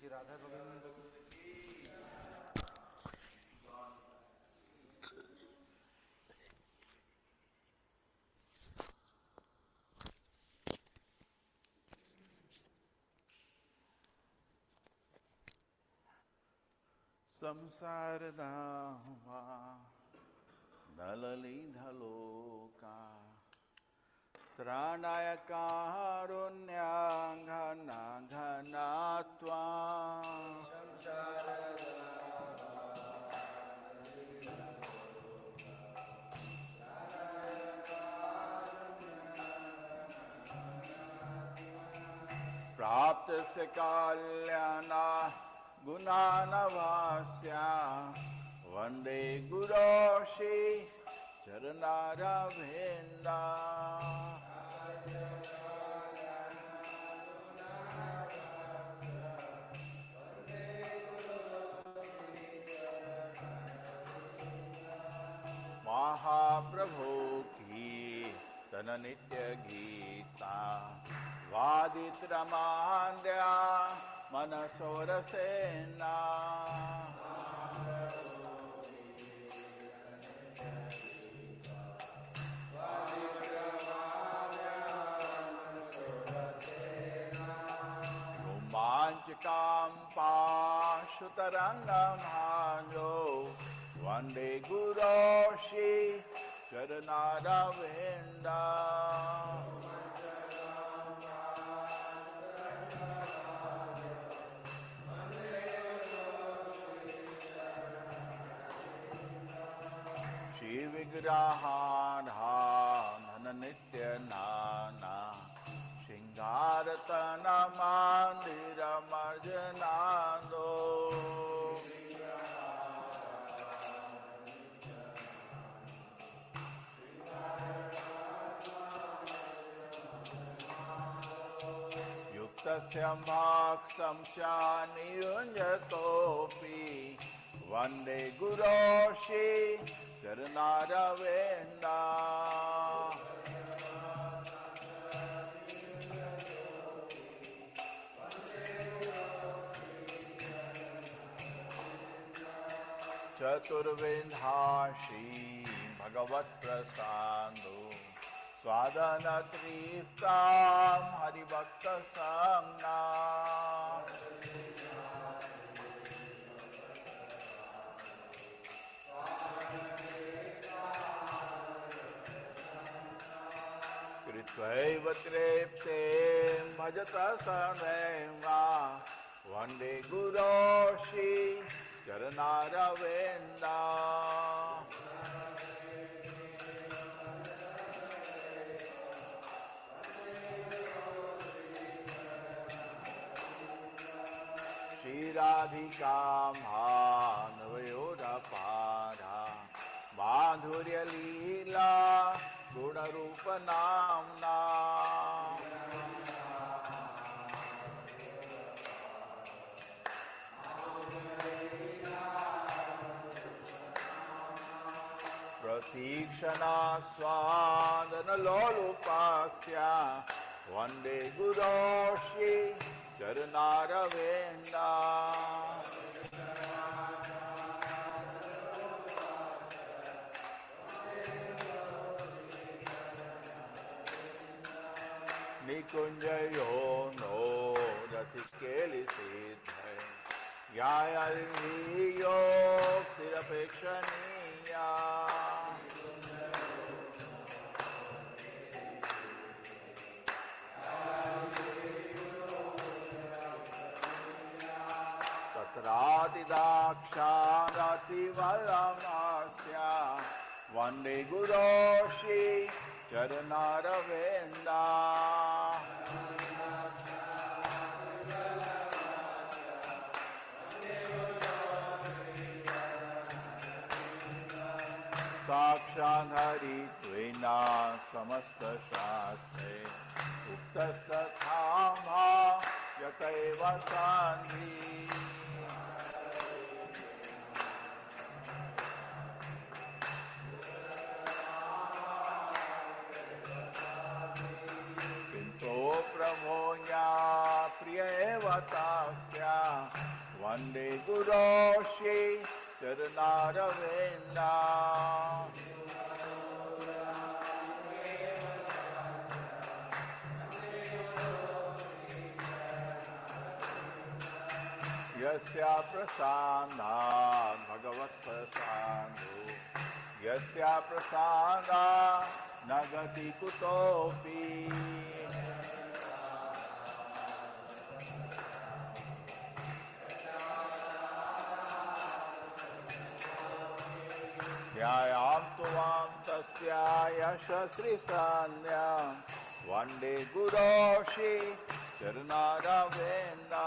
श्री राधा गोविंद की। संसार दावा दललिधलोका त्राणाय कारुण्याघना घनात्वा प्राप्त से कल्याणा गुणानवास्या वंदे गुरोषि चरणारविंदा महाप्रभु की तन नित्य गीता वादित रमांद्या मनसोरसेना रोमांचकां पाशुतरंगमांजो वंदे गुरोषि चरणारविंदा विग्रहाधान नित्य नाना श्रृंगारतन मंदिर मर्जनादो युक्तस्य माक्षं च नियुञ्जतोऽपि वन्दे गुरोषि चरणारविंदा चतुर्विधाशी भगवत्प्रसादो स्वादन तृप्तां हरिभक्त संज्ञा कृत्वैव तृप्ते भजत सदैव वन्दे गुरोषि चरणारविंदा श्रीराधिका मानवयोरपारा माधुर्य लीला गुणरूप नामना प्रतीक्षणा स्वादन लोलुपास्या वन्दे गुरोषि चरणारविंदा निकुंजयो नो रसिकेलिसिद्धै ज्ञायर्यो स्थिरपेक्षणीया तत्रातिदाक्षारतिवलमास्या वन्दे गुरोषि चरणारविंदा साक्षात् हरित्वेना समस्त शास्त्रे उक्तस्तथा यतैव शान्ति किन्तु प्रभो या प्रिय एव ताः Vande Guru Shri Charanaravinda. Yasya prasada bhagavat prasado Yasya prasada nagati kutopi Yayam tuvam tasya yashasri sanyam Vande Guru Shri Charanaravinda.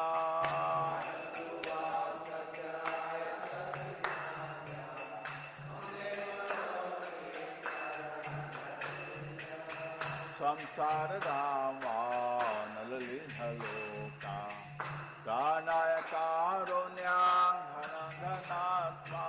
Samsara Dhamma Nalalindhaloka Ganaya Karunyam Dhananganatma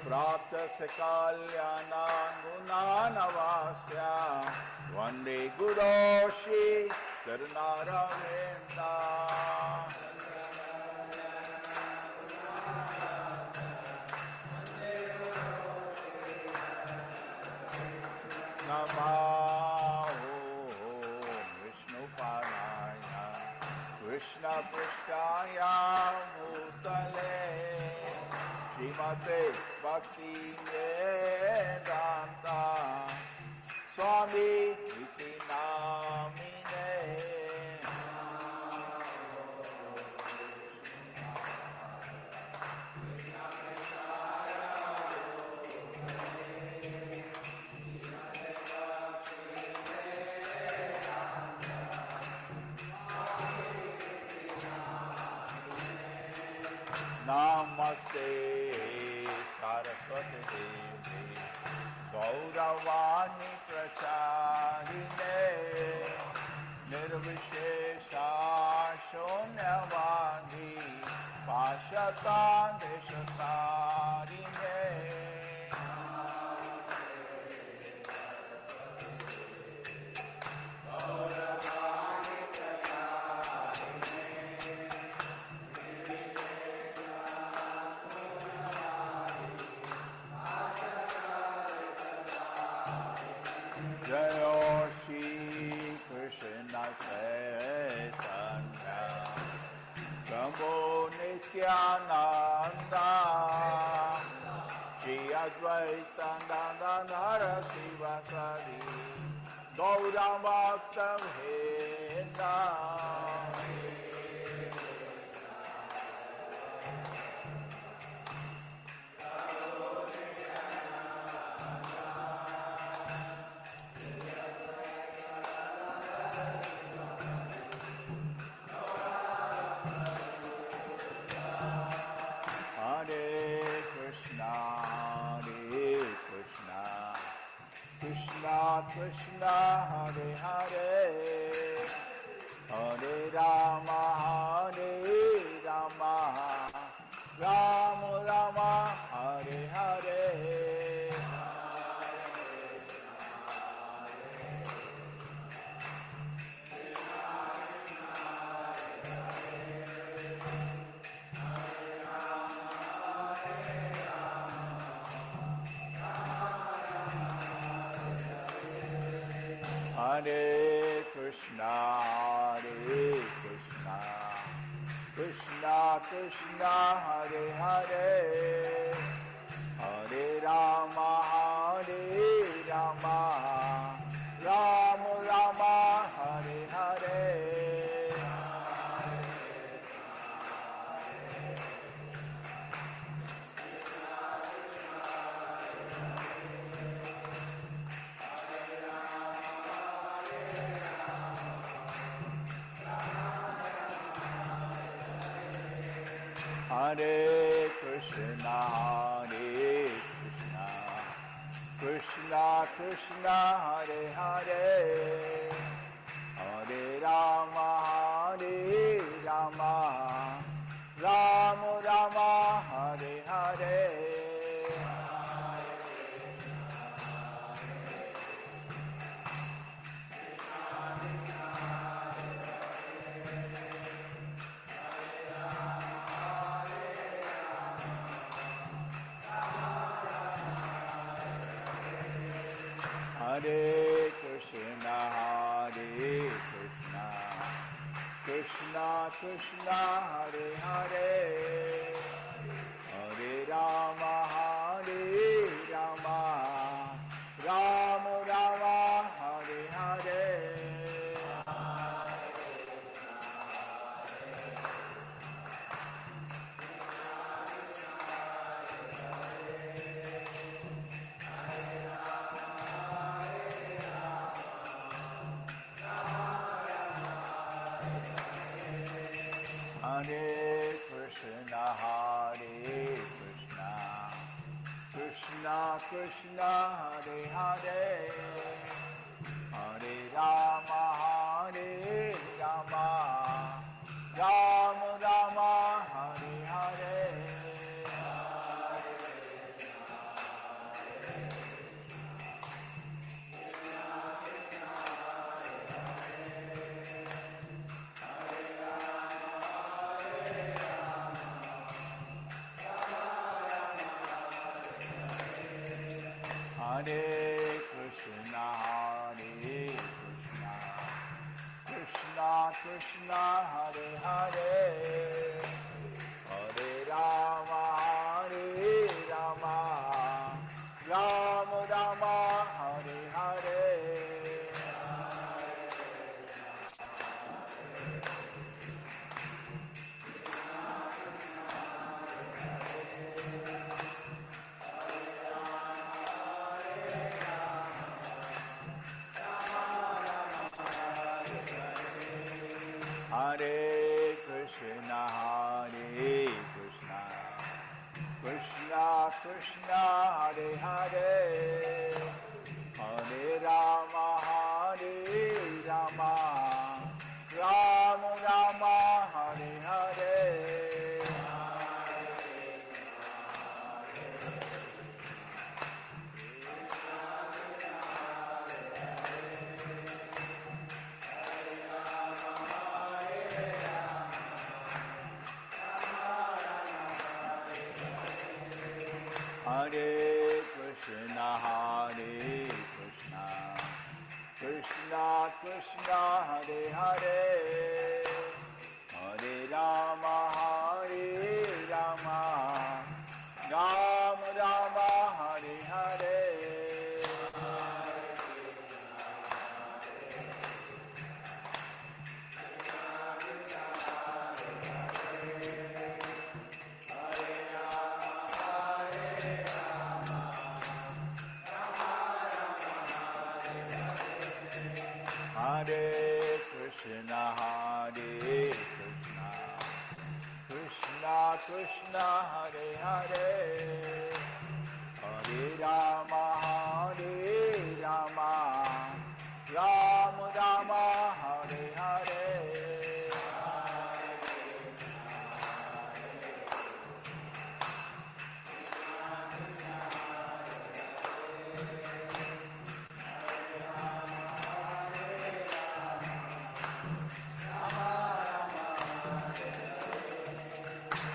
Prapta Sekalyana Gunanavasya Vande Guru Shri Charanaravinda. Namo Vishnu Padaya Krishna Prasthaya Bhutale Srimate Bhakti Vedanta Swami Iti Namine. Namaste Saraswati Devi Gauravani Pracharine Nirvishesha Shunyavani Pashatan Deshatarine. Jayo Shri Krishna Chaitanya Prabhu Nityananda Shri Advaita Dandadhara Sivasari Gaura Bhakta Vrinda. Hare Krishna, Krishna Krishna, Hare Hare, Hare Rama, Rama Rama, Hare Hare. Hare Krishna, Krishna Krishna, Hare Hare, Hare Rama, Rama Rama, Hare Hare. Hare Krishna, Krishna Krishna, Hare Hare, Hare Rama, Rama Rama, Hare Hare. Krishna, Hare Hare, Hare Rama, Hare Rama, Rama Rama, Hare Hare. Hare Krishna, Hare Krishna, Krishna Krishna, Hare Hare, Hare Rama, Hare Rama, Rama Rama, Hare Hare. Hare Krishna, Hare Krishna, Krishna Krishna, Hare Hare, Hare Rama, Hare Rama, Rama Rama, Hare Hare. Hare Krishna, Hare Krishna, Krishna Krishna, Hare Hare, Hare Rama, Hare Rama, Rama Rama, Hare Hare. Hare Krishna, Hare Krishna, Krishna Krishna, Hare Hare, Hare Rama, Hare Rama, Rama Rama, Hare Hare.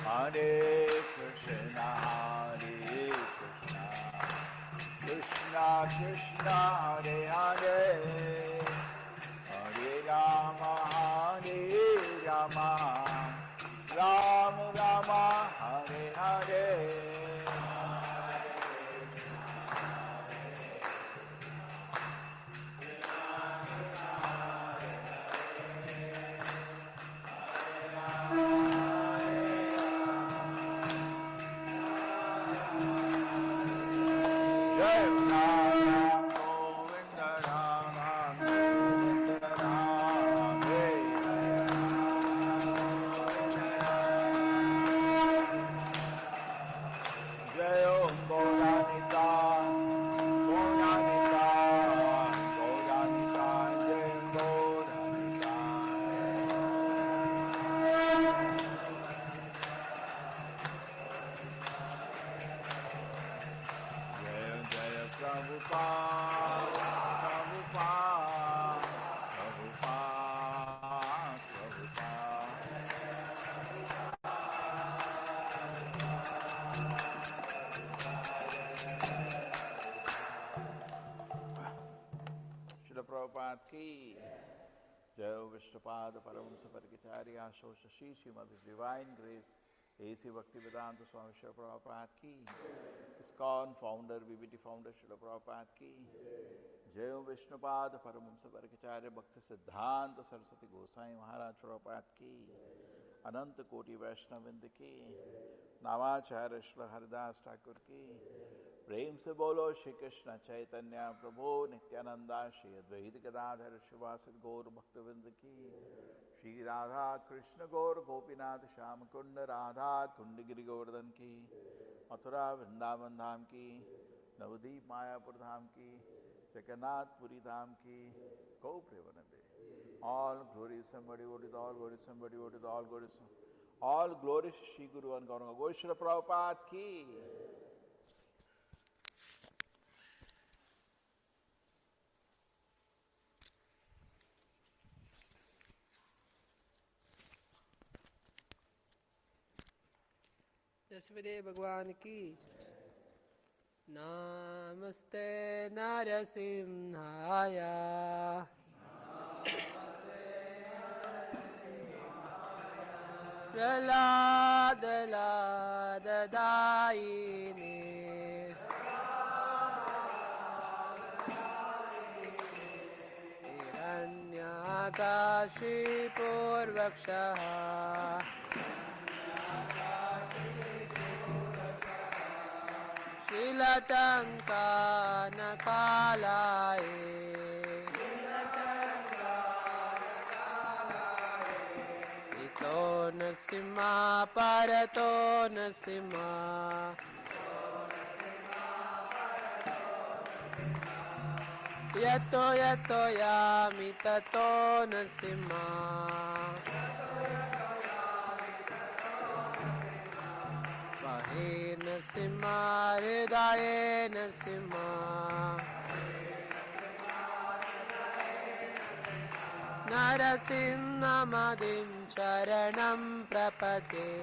Hare Krishna, Hare Krishna, Krishna Krishna, Hare Hare, Hare Rama, Hare Rama, Rama Rama, Hare Hare. Prabhupada ki Jai Vishnupada Paramahamsa Parikacharya So Shashi Srimad His Divine Grace A.C. Bhaktivedanta Swami Srila Prabhupada ki ISKCON founder, BBT founder Srila Prabhupada ki Jai Vishnupada Paramahamsa Parikacharya Bhakti Siddhanta Saraswati Gosai Maharaj Prabhupada ki Ananta Koti Vaishnavind ki Namacharya Srila Haridas Thakur ki प्रेम से बोलो श्री कृष्ण चैतन्य प्रभु नित्यानंदा श्री अद्वैत गदाधर शिवासद गौर भक्तवृंद की श्री राधा कृष्ण गौर गोपीनाथ श्याम कुंड राधा कुंड गिरि गोवर्धन की मथुरा वृंदावन धाम की नवदीप मायापुर धाम की, जगन्नाथपुरी धाम की, गौ प्रेमानंदे। All glories somebody what is all glories somebody what is all glories Shri Guru and Gauranga Goswami Prabhupada ki। जसवदेव भगवान की। नमस्ते नरसिंहाय प्रहलाद लाददायिने हिरण्यकाशिपूर्वक्षः शीलटङ्कानकालाय इतो नरसिंहा परतो नरसिंहा यतो यतो यामि ततो नरसिंहा हे नरसिंहा हृदये नरसिंहा नरसिंहमदिं शरणं प्रपद्ये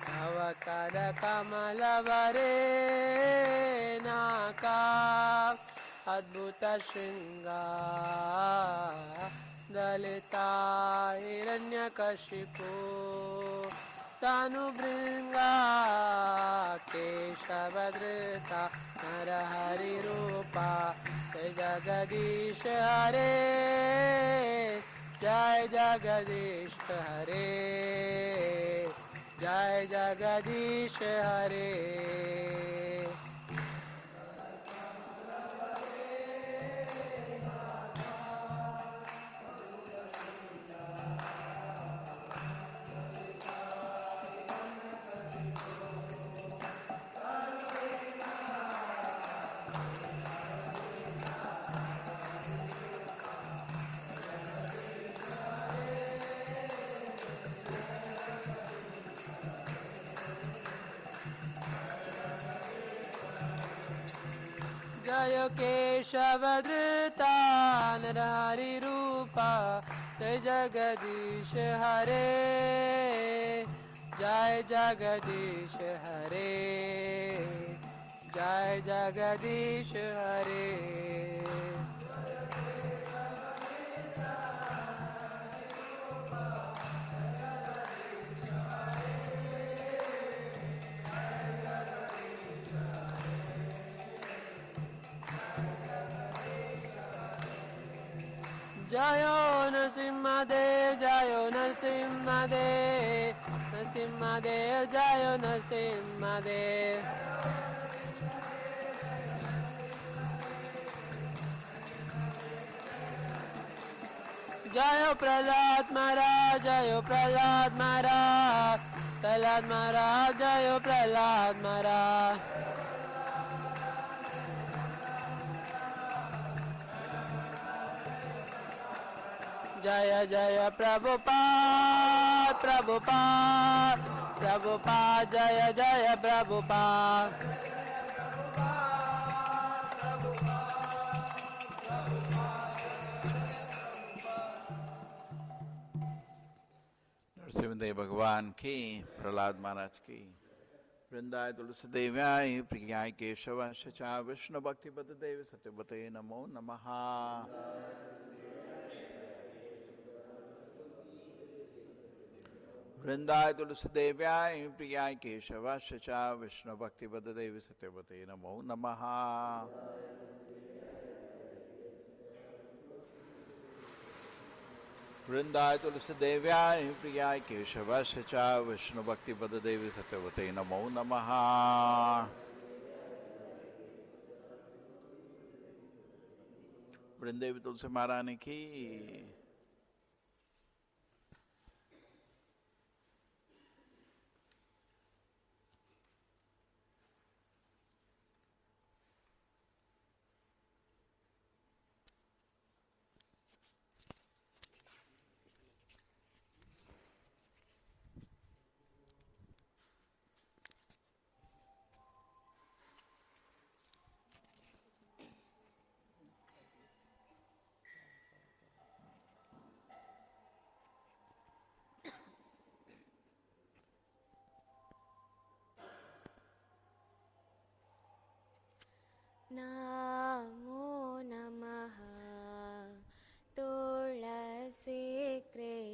तव करकमलवरे नाका अद्भुतशृङ्गार दलिता हिरण्यकशिपो तनुभृङ्गा केशवधृता नरहरिरूपा जय जगदीश हरे जय जगदीश हरे जय जगदीश हरे। जय केशवधृता नरहरिरूपा जय जगदीश हरे जय जगदीश हरे जय जगदीश हरे। जयो नरसिंहदेव जयो नरसिंहदेव नरसिंहदेव जयो नरसिंहदेव जयो प्रहलाद महाराज जयो प्रहलाद महाराज प्रहलाद महाराज जयो प्रहलाद महाराज जय जय प्रभुपाद प्रभुपाद प्रभुपाद जय जय प्रभुपाद नरसिंहदेव भगवान की, प्रहलाद महाराज की। वृंदाय तुलसीदेव्याय प्रियाय केशवाय च विष्णु भक्ति पद देव सत्यवते नमो नमः। वृंदाय तुलसीदेव्याय प्रियाय केशवाय च विष्णु भक्ति पद देव सत्यवते नमो नमः। वृंदाय तुलसीदेव्याय प्रियाय केशवाय च विष्णु भक्ति पद देवी सत्यवते नमो नमः। वृंदेवी तुलसी महारानी की।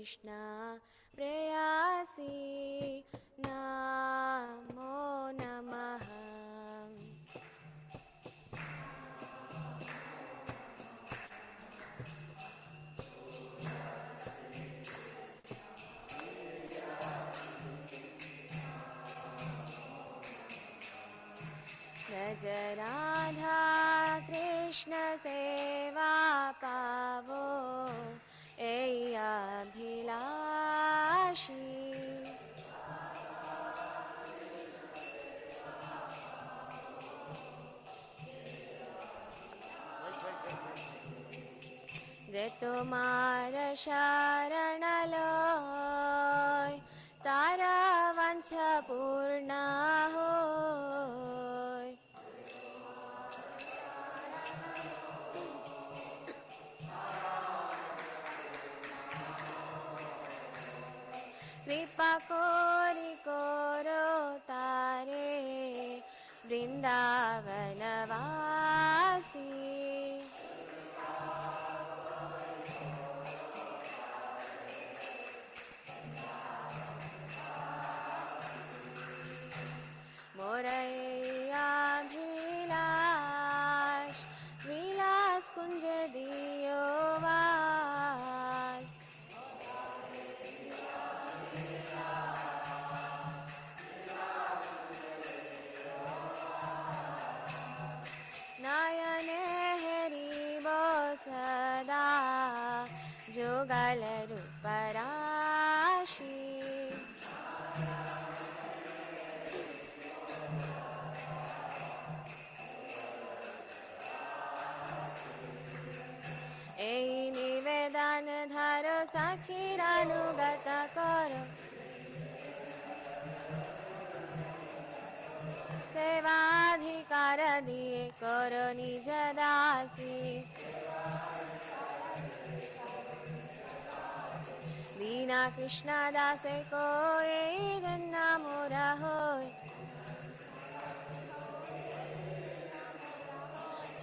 कृष्ण प्रेयसी नमो नमः। व्रज राधा कृष्ण सेवा पावो ऐ अभिलाषी। जे तुम्हार शरण लोय तारा वांछा पूर्ण होय। कृपा कोरि कोरो तारे वृंदावन वासी। मोरैया भिलाष विलास कुंज दियो वास। नयने हरिबो सदा जुगल रूप राशि। এই নিবেদন ধরো সখীরানুগত করো সেবাধিকার দিয়ে করো নিজ দাসী। বিনা কৃষ্ণ দাসে কো এই ধন্য মোরা হয়।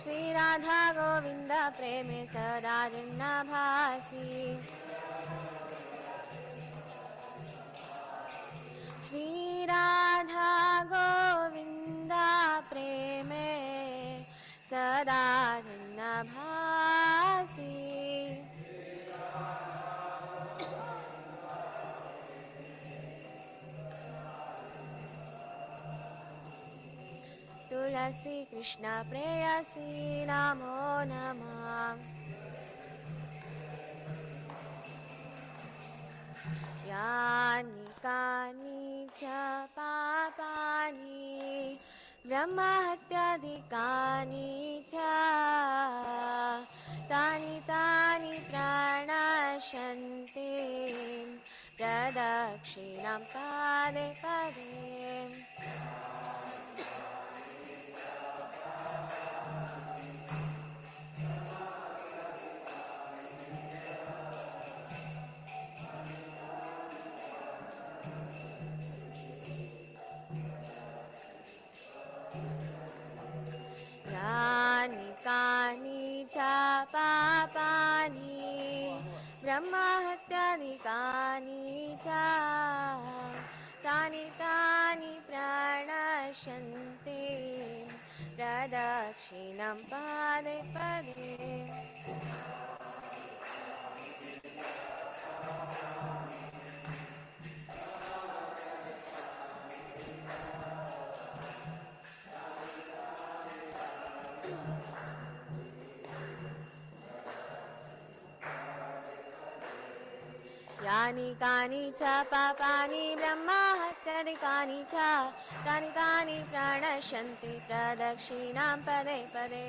श्री राधा गोविंद प्रेमे सदा भासी। श्री राधा गोविंद प्रेमे सदा भासी। तुलसी कृष्ण प्रेयसी नमो नमः। यानि कानि च पापानि ब्रह्महत्यादिकानि च तानि तानि प्रणश्यन्ति प्रदक्षिणां पदे पदे। यानि कानि च पापानि ब्रह्महत्यादिकानि च तानि तानि प्रणश्यन्ति प्रदक्षिणां पदे पदे। यानि कानि च पापानि ब्रह्महत्यादिकानि च तानि तानि प्रणश्यन्ति प्रदक्षिणां पदे पदे।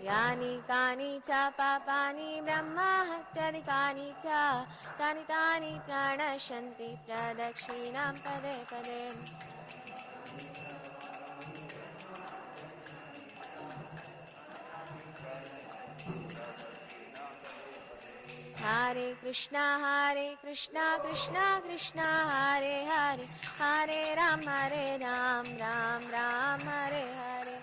यानि कानि च पापानि ब्रह्महत्यादिकानि च तानि तानि प्रणश्यन्ति प्रदक्षिणां पदे पदे। Hare Krishna Krishna Krishna Hare Hare, Hare Ram Ram Ram Hare Hare.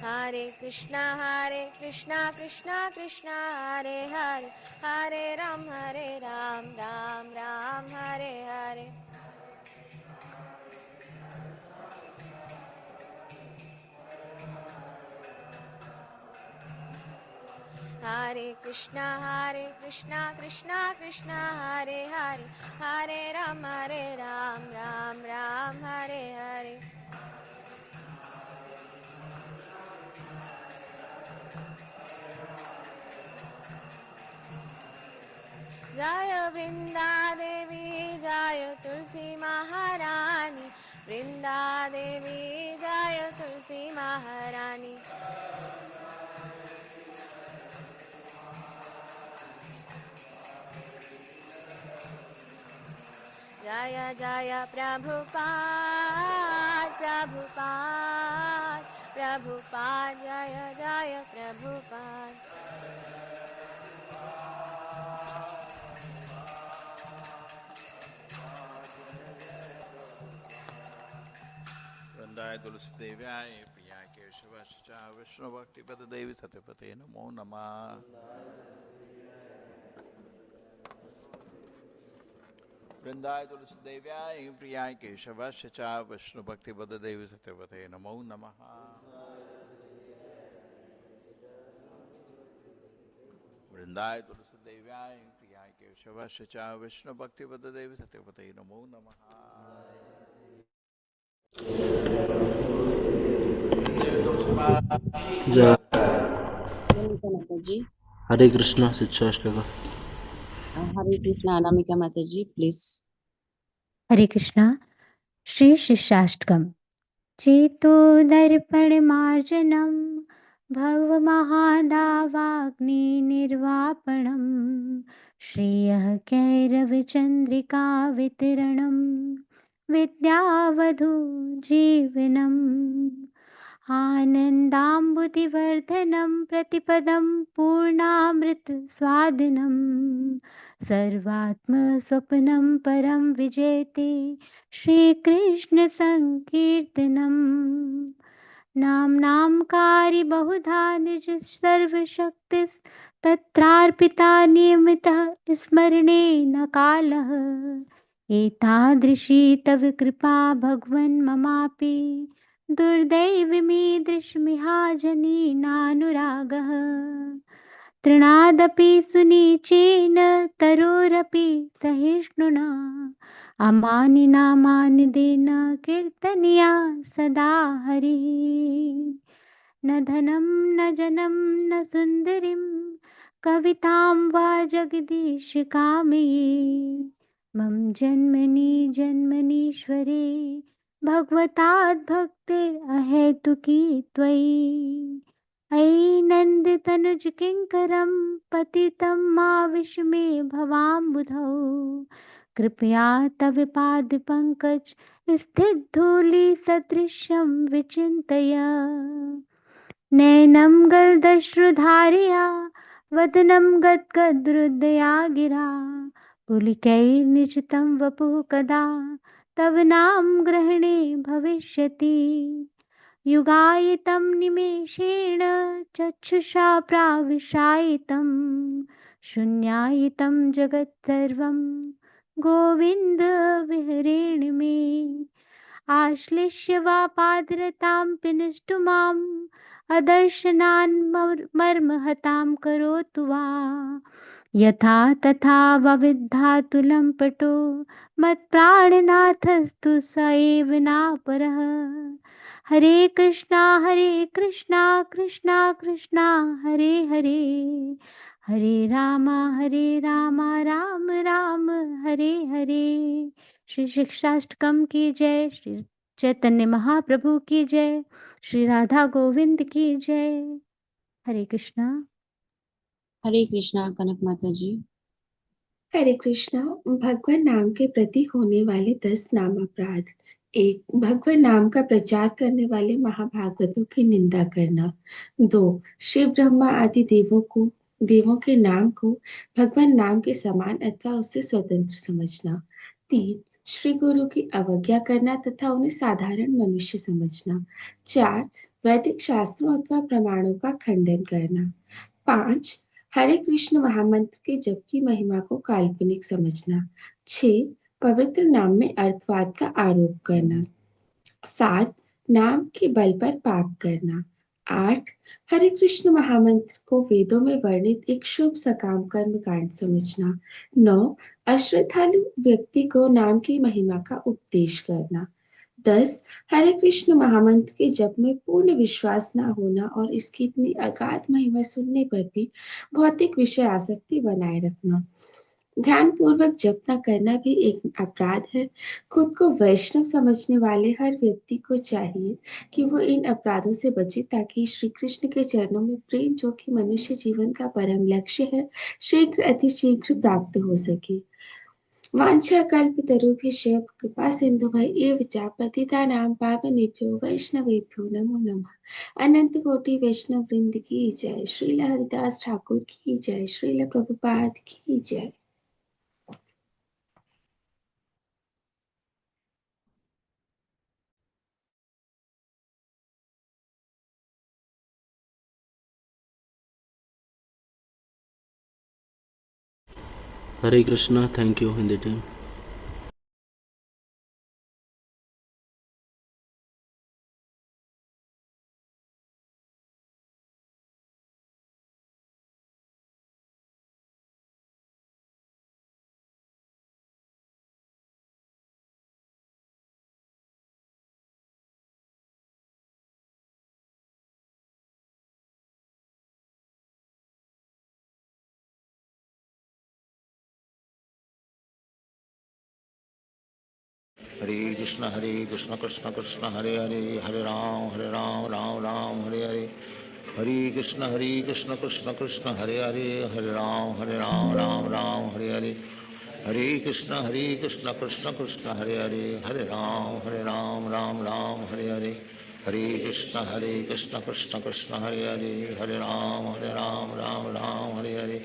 Hare Krishna Krishna Krishna Hare Hare, Hare Ram Ram Ram Hare Hare. Hare Krishna Krishna Krishna Hare Hare, Hare Ram Ram Ram Hare Hare. Jaya Vrinda Devi Jaya Tulsi Maharani, Vrinda Devi Jaya Tulsi Maharani. Jaya Jaya Prabhupada, Prabhupada, Prabhupada, Jaya Jaya Prabhupada. वृंदाय तुलसी देव्याय प्रियाय केशवाश्च विष्णु भक्ति पद देवी सत्यपते नमो नमः। वृंदाय तुलसी देव्याय प्रियाय केशवाश्च विष्णु भक्ति पद देवी सत्यपते नमो नमः। वृंदाय तुलसी देव्याय प्रियाय केशवाश्च विष्णु भक्ति पद देवी सत्यपते नमो नमः। जय हरे कृष्णा शिक्षाष्टक। हरे कृष्णा अनामिका माता जी प्लीज। हरे कृष्णा। श्री शिष्याष्टकम। चेतोदर्पण मार्जनम भवमहादावाग्नि निर्वापणम श्रेयः कैरवचंद्रिका वितरणम विद्यावधू जीवनम आनन्दाम्बुधिवर्धनं प्रतिपदं पूर्णामृत स्वादिनं सर्वात्मस्वप्नं परं विजेते श्रीकृष्ण संकीर्तनम् नाम्नां कारि बहुधा निज सर्वशक्तिस्तत्रार्पिता नियमितः स्मरणे न कालः एतादृशी तव कृपा भगवन् ममापि दुर्दैवमीदृशमिहाजनी नानुरागः तृणादपि सुनीचेन तरोरपि सहिष्णुना अमानिना मानिदेन कीर्तनीया सदा हरिः न धनं न जनं न सुन्दरीं कवितां वा जगदीश कामये मम जन्मनि जन्मनीश्वरे भगवताद्भक्तिरहैतुकी त्वयि अयि नन्दितनुज किङ्करं पतितं मा विस्मे भवाम्बुधौ कृपया तव पादपङ्कज स्थितधूलिसदृशं विचिन्तय नैनं गलदश्रुधारया वदनं गद्गदहृदया गिरा पुलिकैर्निचितं वपुः कदा तव नाम ग्रहणे भविष्यति युगायितं निमेषेण चक्षुषा प्राविशायितं शून्यायितं जगत्सर्वं गोविन्द विहरेण मे आश्लिष्य वा पादरतां पिनष्टु माम् अदर्शनान् मर्महतां करोतु वा यथा तथा वविद्धातुलं पटो मत्प्राणनाथस्तु स एव नापरः हरे कृष्णा कृष्णा कृष्णा हरे हरे हरे राम राम राम हरे हरे। श्री शिक्षाष्टकम की जय। श्री चैतन्य महाप्रभु की जय। श्री राधा गोविंद की जय। हरे कृष्णा। हरे कृष्णा कनक माता जी। हरे कृष्णा। भगवान नाम के प्रति होने वाले 10 नाम अपराध। 1. भगवान नाम का प्रचार करने वाले महाभागवतों की निंदा करना। 2. शिव ब्रह्मा आदि देवों के नाम को भगवान नाम के समान अथवा उससे स्वतंत्र समझना। 3. श्री गुरु की अवज्ञा करना तथा उन्हें साधारण मनुष्य समझना। 4. वैदिक शास्त्रों अथवा प्रमाणों का खंडन करना। 5. हरे कृष्ण महामंत्र के जप की महिमा को काल्पनिक समझना। 6. पवित्र नाम में अर्थवाद का आरोप करना। 7. नाम के बल पर पाप करना। 8. हरे कृष्ण महामंत्र को वेदों में वर्णित एक शुभ सकाम कर्म कांड समझना। 9. अश्रद्धालु व्यक्ति को नाम की महिमा का उपदेश करना। 10. हरे कृष्ण महामंत्र के जप में पूर्ण विश्वास न होना और इसकी इतनी अगाध महिमा सुनने पर भी भौतिक विषय आसक्ति बनाए रखना। ध्यान पूर्वक जप न करना भी एक अपराध है। खुद को वैष्णव समझने वाले हर व्यक्ति को चाहिए कि वो इन अपराधों से बचे ताकि श्री कृष्ण के चरणों में प्रेम, जो कि मनुष्य जीवन का परम लक्ष्य है, शीघ्र अतिशीघ्र प्राप्त हो सके। वाञ्छा कल्पतरुभ्यश्च कृपा सिन्धुभ्य एव च पतितानां पावनेभ्यो वैष्णवेभ्यो नमो नमः। अनंत कोटि वैष्णव वृंद की जय। श्रील हरिदास ठाकुर की जय। श्रील प्रभुपाद की जय। Hare Krishna, thank you, Hindi team. Hare Krishna Krishna Krishna Hare Hare, Hare Ram Ram Ram Hare Hare. Hare Krishna Krishna Krishna Hare Hare, Hare Ram Ram Hare Hare. Hare Krishna Krishna Krishna Hare Hare, Hare Ram Ram Hare Hare. Hare Krishna Krishna Krishna Hare Hare, Hare Ram Ram Hare Hare. Hare Krishna Krishna Krishna Hare Hare, Hare Ram Ram Hare Hare.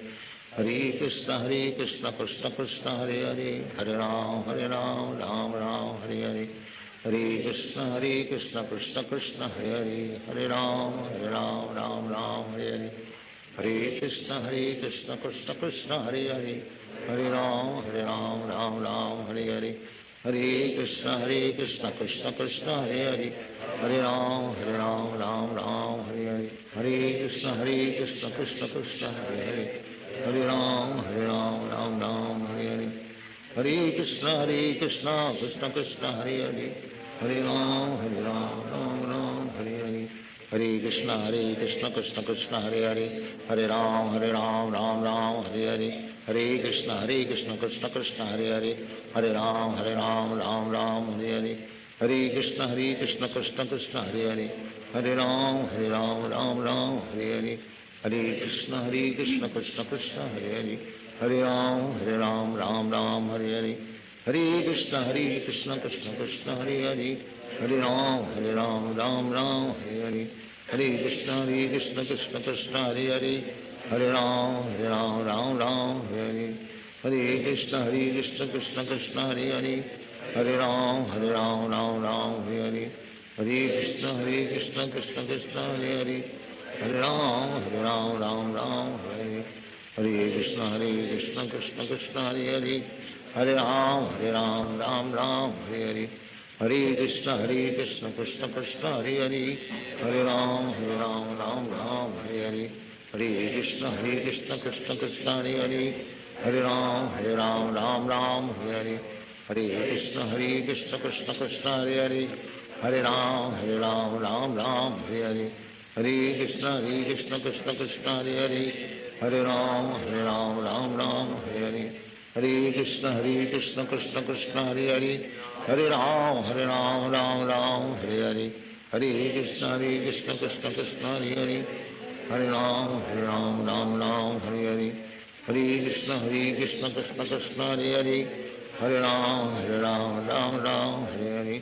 Hare Krishna Krishna Krishna Hare Hare, Hare Ram Ram Hare Hare. Hare Krishna Krishna Krishna Hare Hare, Hare Ram Ram Hare Hare. Hare Krishna Krishna Krishna Hare Hare, Hare Ram Ram Hare Hare. Hare Krishna Krishna Krishna Hare Hare, Hare Ram Ram Hare Hare. Hare Krishna Krishna Krishna Hare Hare, Hare Ram Hare Hare. Hare Krishna Krishna Krishna Hare Hare, Hare Ram Ram Hare Hare. Hare Krishna Krishna Krishna Hare Hare, Hare Ram Ram Hare Hare. Hare Krishna Krishna Krishna Hare Hare, Hare Ram Ram Hare Hare. Hare Krishna Krishna Krishna Hare Hare, Hare Ram Ram Hare Hare. Hare Krishna Krishna Krishna Hare Hare, Hare Ram Ram Hare Hare. Hare Krishna Krishna Krishna Hare Hare, Hare Ram Ram Hare Hare. Hare Krishna Krishna Krishna Hare Hare, Hare Ram Ram Hare Hare. Hare Krishna Krishna Krishna Hare Hare, Hare Ram Hare Hare. Hare Krishna Krishna Krishna Hare Hare, Hare Ram Ram Hare Hare. Hare Krishna Krishna Krishna Hare Hare, Hare Ram Ram Hare Hare. Hare Krishna Krishna Krishna Hare Hare, Hare Ram Ram Hare Hare. Hare Krishna Krishna Krishna Hare Hare, Hare Ram Ram Hare Hare. Hare Krishna Krishna Krishna Hare Hare, Hare Ram Ram Hare Hare. Hare Krishna Krishna Krishna Hare Hare, Hare Ram Ram Hare Hare. Hare Krishna Krishna Krishna Hare Hare, Hare Ram Ram Hare Hare. Hare Krishna Krishna Krishna Hare Hare, Hare Ram Ram Hare Hare.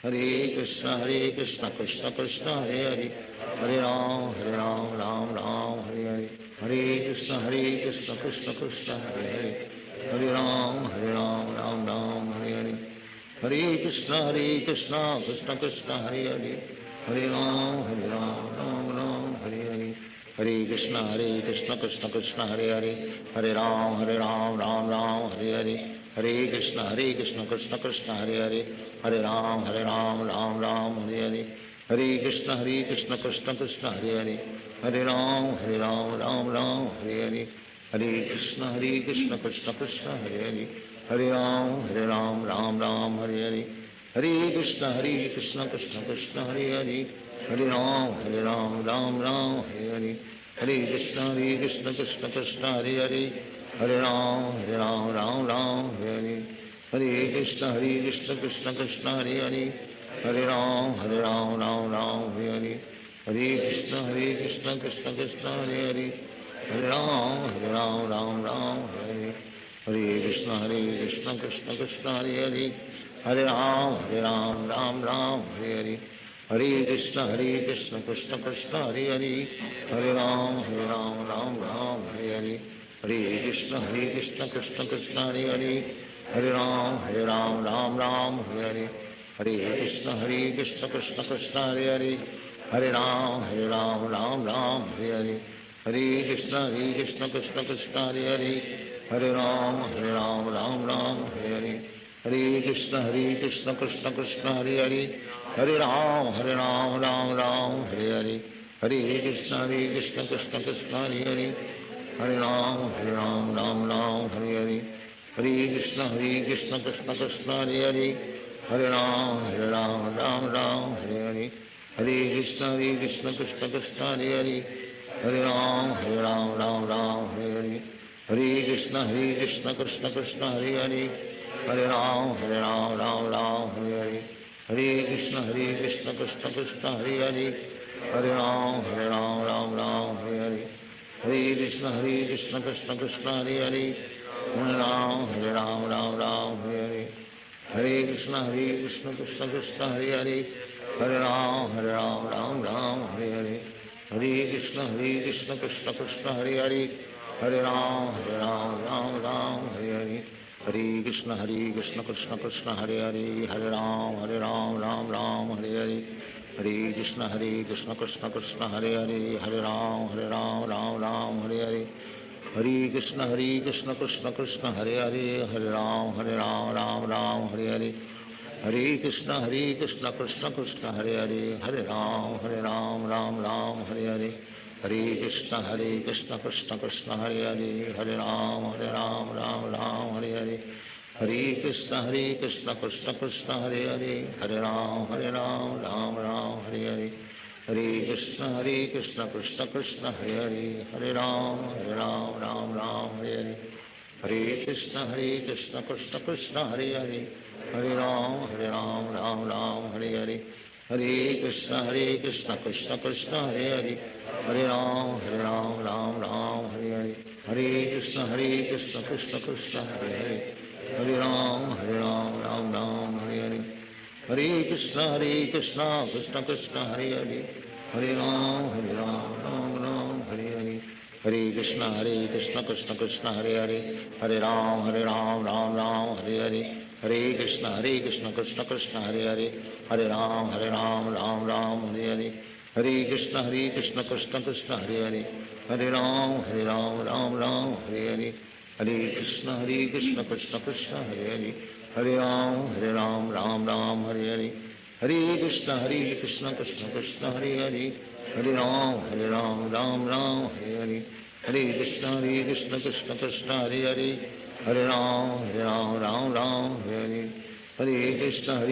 Hare Krishna Krishna Krishna Hare Hare, Hare Ram Ram Ram Hare Hare, Hare Krishna Krishna Krishna Hare Hare, Hare Ram Ram Ram Hare Hare, Hare Krishna Krishna Krishna Hare Hare, Hare Ram Ram Ram Hare Hare, Hare Krishna Krishna Krishna Hare Hare, Hare Ram Ram Ram Hare Hare, Hare Krishna Krishna Krishna Hare Hare, Hare Ram Ram Ram Hare Hare, Hare Krishna Krishna Krishna Hare Hare, Hare Ram Ram Ram Hare Hare, Hare Krishna Krishna Krishna Hare Hare, Hare Ram Ram Ram Hare Hare, Hare Krishna Krishna Krishna Hare Hare, Hare Ram Ram Ram Hare Hare, Hare Krishna Krishna Krishna Hare Hare, Hare Ram Ram Ram Hare Hare, Hare Krishna Krishna Krishna Hare Hare, Hare Ram Ram Ram Hare Hare, Hare Krishna Krishna Krishna Hare Hare, Hare Ram Ram Ram Hare Hare, Hare Krishna Krishna Krishna Hare Hare, Hare Ram Ram Ram Hare Hare, Hare Krishna Krishna Krishna Hare Hare, Hare Ram Ram Ram Hare Hare, Hare Krishna Krishna Krishna Hare Hare, Hare Ram Ram Ram Hare Hare, Hare Krishna Krishna Krishna Hare Hare, Hare Ram Ram Ram Hare Hare, Hare Krishna Krishna Krishna Hare Hare, Hare Ram Ram Ram Hare Hare, Hare Krishna Krishna Krishna Hare Hare, Hare Ram Ram Ram Hare Hare, Hare Krishna Krishna Krishna Hare Hare, Hare Ram Ram Ram Hare Hare, Hare Krishna Krishna Krishna Hare Hare, Hare Ram Ram Ram Hare Hare, Hare Krishna Krishna Krishna Hare Hare, Hare Ram Ram Ram Hare Hare, Hare Krishna Krishna Krishna Hare Hare, Hare Ram Ram Ram Hare Hare, Hare Krishna Krishna Krishna Hare Hare, Hare Ram Ram Ram Hare Hare, Hare Krishna Krishna Krishna Hare Hare, Hare Ram Ram Ram Hare Hare, Hare Krishna Krishna Krishna Hare Hare, Hare Ram Ram Ram Hare Hare, Hare Krishna Krishna Krishna Hare Hare, Hare Ram Ram Ram Hare Hare, Hare Krishna Krishna Krishna Hare Hare, Hare Ram Ram Ram Hare Hare, Hare Krishna Krishna Krishna Hare Hare, Hare Ram Ram Ram Hare Hare, Hare Krishna Krishna Krishna Hare Hare, Hare Ram Ram Ram Hare Hare, Hare Krishna Krishna Krishna Hare Hare, Hare Ram Ram Ram Hare Hare, Hare Krishna Krishna Krishna Hare Hare, Hare Ram Ram Ram Hare Hare, Hare Krishna Krishna Krishna Hare Hare, Hare Ram Ram Ram Hare Hare, Hare Krishna Krishna Krishna Hare Hare, Hare Ram Ram Ram Hare Hare, Hare Krishna Krishna Krishna Hare Hare, Hare Ram Ram Ram Hare Hare, Hare Krishna Krishna Krishna Hare Hare, Hare Ram Ram Ram Hare Hare, Hare Krishna Krishna Krishna Hare Hare, Hare Ram Ram Ram Hare Hare, Hare Krishna Krishna Krishna Hare Hare, Hare Ram Ram Ram Hare Hare, Hare Krishna Krishna Krishna Hare Hare, Hare Ram Ram Ram Hare Hare, Hare Krishna Krishna Krishna Hare Hare, Hare Ram Ram Ram Hare Hare, Hare Krishna Krishna Krishna Hare Hare, Hare Ram Ram Ram Hare Hare, Hare Krishna Krishna Krishna Hare Hare, Hare Ram Ram Ram Hare Hare, Hare Krishna Krishna Krishna Hare Hare, Hare Ram Ram Ram Hare Hare, Hare Krishna Krishna Krishna Hare Hare, Hare Ram Ram Ram Hare Hare, Hare Krishna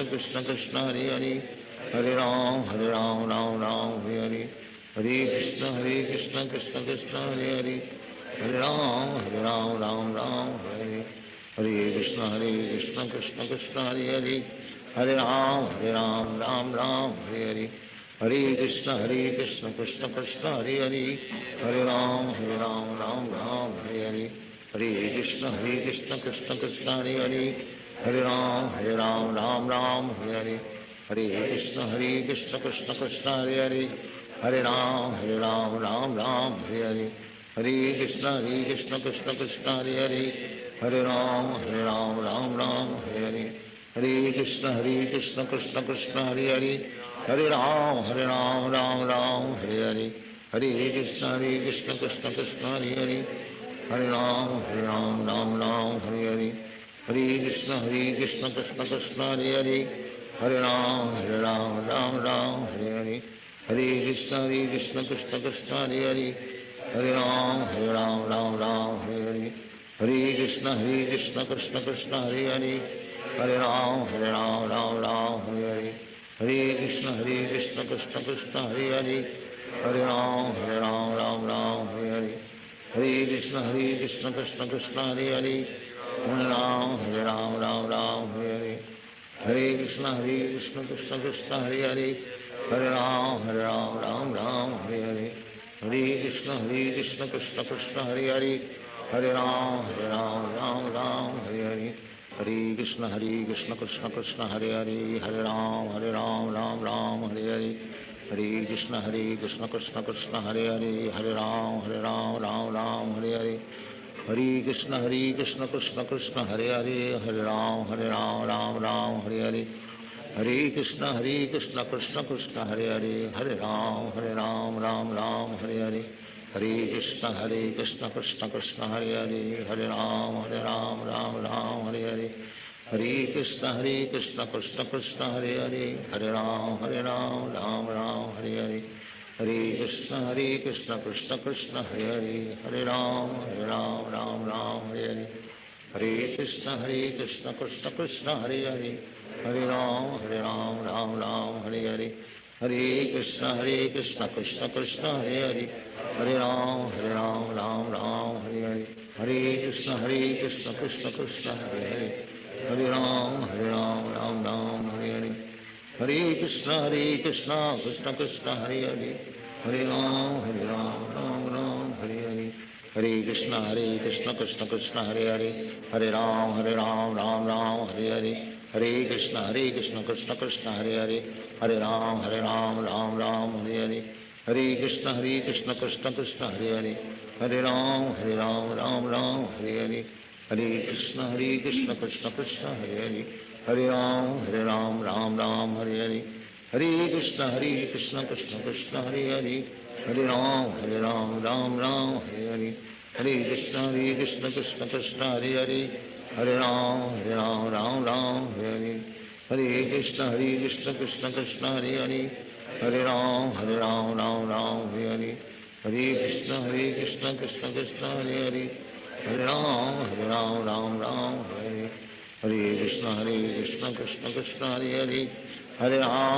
Krishna Krishna Hare Hare, Hare Ram Ram Ram Hare Hare, Hare Krishna Krishna Krishna Hare Hare, Hare Ram Ram Ram Hare Hare, Hare Krishna Krishna Krishna Hare Hare, Hare Ram Ram Ram Hare Hare, Hare Krishna Krishna Krishna Hare Hare, Hare Ram Ram Ram Hare Hare, Hare Krishna Krishna Krishna Hare Hare, Hare Ram Ram Ram Hare Hare Krishna Krishna Krishna Hare Hare Hare Ram Ram Ram Hare Hare Krishna Krishna Krishna Hare Hare Ram Ram Ram Hare Hare Krishna Krishna Krishna Hare Hare Ram Ram Ram Hare Hare Krishna Krishna Krishna Hare Hare Ram Ram Ram Hare Hare Krishna Krishna Krishna Hare Hare Ram Ram Ram Hare Hare Krishna Krishna Krishna Hare Hare Ram Ram Ram Hare Hare Krishna Krishna Krishna Hare Hare Ram Ram Ram Hare Hare Krishna Krishna Krishna Hare Hare Ram Ram Ram Hare Hare Krishna Krishna Krishna Hare Hare Ram Ram Hare Hare Krishna Krishna Krishna Hare Hare Ram Ram Hare Hare Krishna Krishna Krishna Hare Hare Ram Ram Hare Hare Krishna Krishna Krishna Hare Hare Ram Ram Hare Hare Krishna Krishna Krishna Hare Hare Ram Ram Hare Hare Krishna Krishna Krishna Hare Hare Ram Ram Hare Hare Krishna Krishna Krishna Hare Hare Ram Ram Hare Hare Krishna Krishna Krishna Hare Hare Ram Ram Hare Hare Krishna Krishna Krishna Hare Hare Ram Ram Hare Hare Krishna Krishna Krishna Hare Hare Ram Ram Hare Hare Krishna Krishna Krishna Hare Hare Ram Ram Hare Hare Krishna Krishna Krishna Hare Hare Ram Ram Hare Hare Krishna Krishna Krishna Hare Hare Ram Ram Hare Hare Krishna Krishna Krishna Hare Hare Ram Ram Hare Hare Krishna Krishna Krishna Hare Hare Ram Ram Hare Hare Krishna Krishna Krishna Hare Hare Ram Ram Hare Hare Krishna Krishna Krishna Hare Hare Ram Ram Hare Hare Krishna Krishna Krishna Hare Hare Ram Ram Hare Hare Krishna Krishna Krishna Hare Hare Ram Ram Hare Hare Krishna Krishna Krishna Hare Hare Ram Ram Hare Hare Krishna Krishna Krishna Hare Hare Ram Ram Hare Hare Krishna Krishna Krishna Hare Hare Ram Ram Hare Hare Krishna Krishna Krishna Hare Hare Ram Ram Hare Hare Krishna Krishna Krishna Hare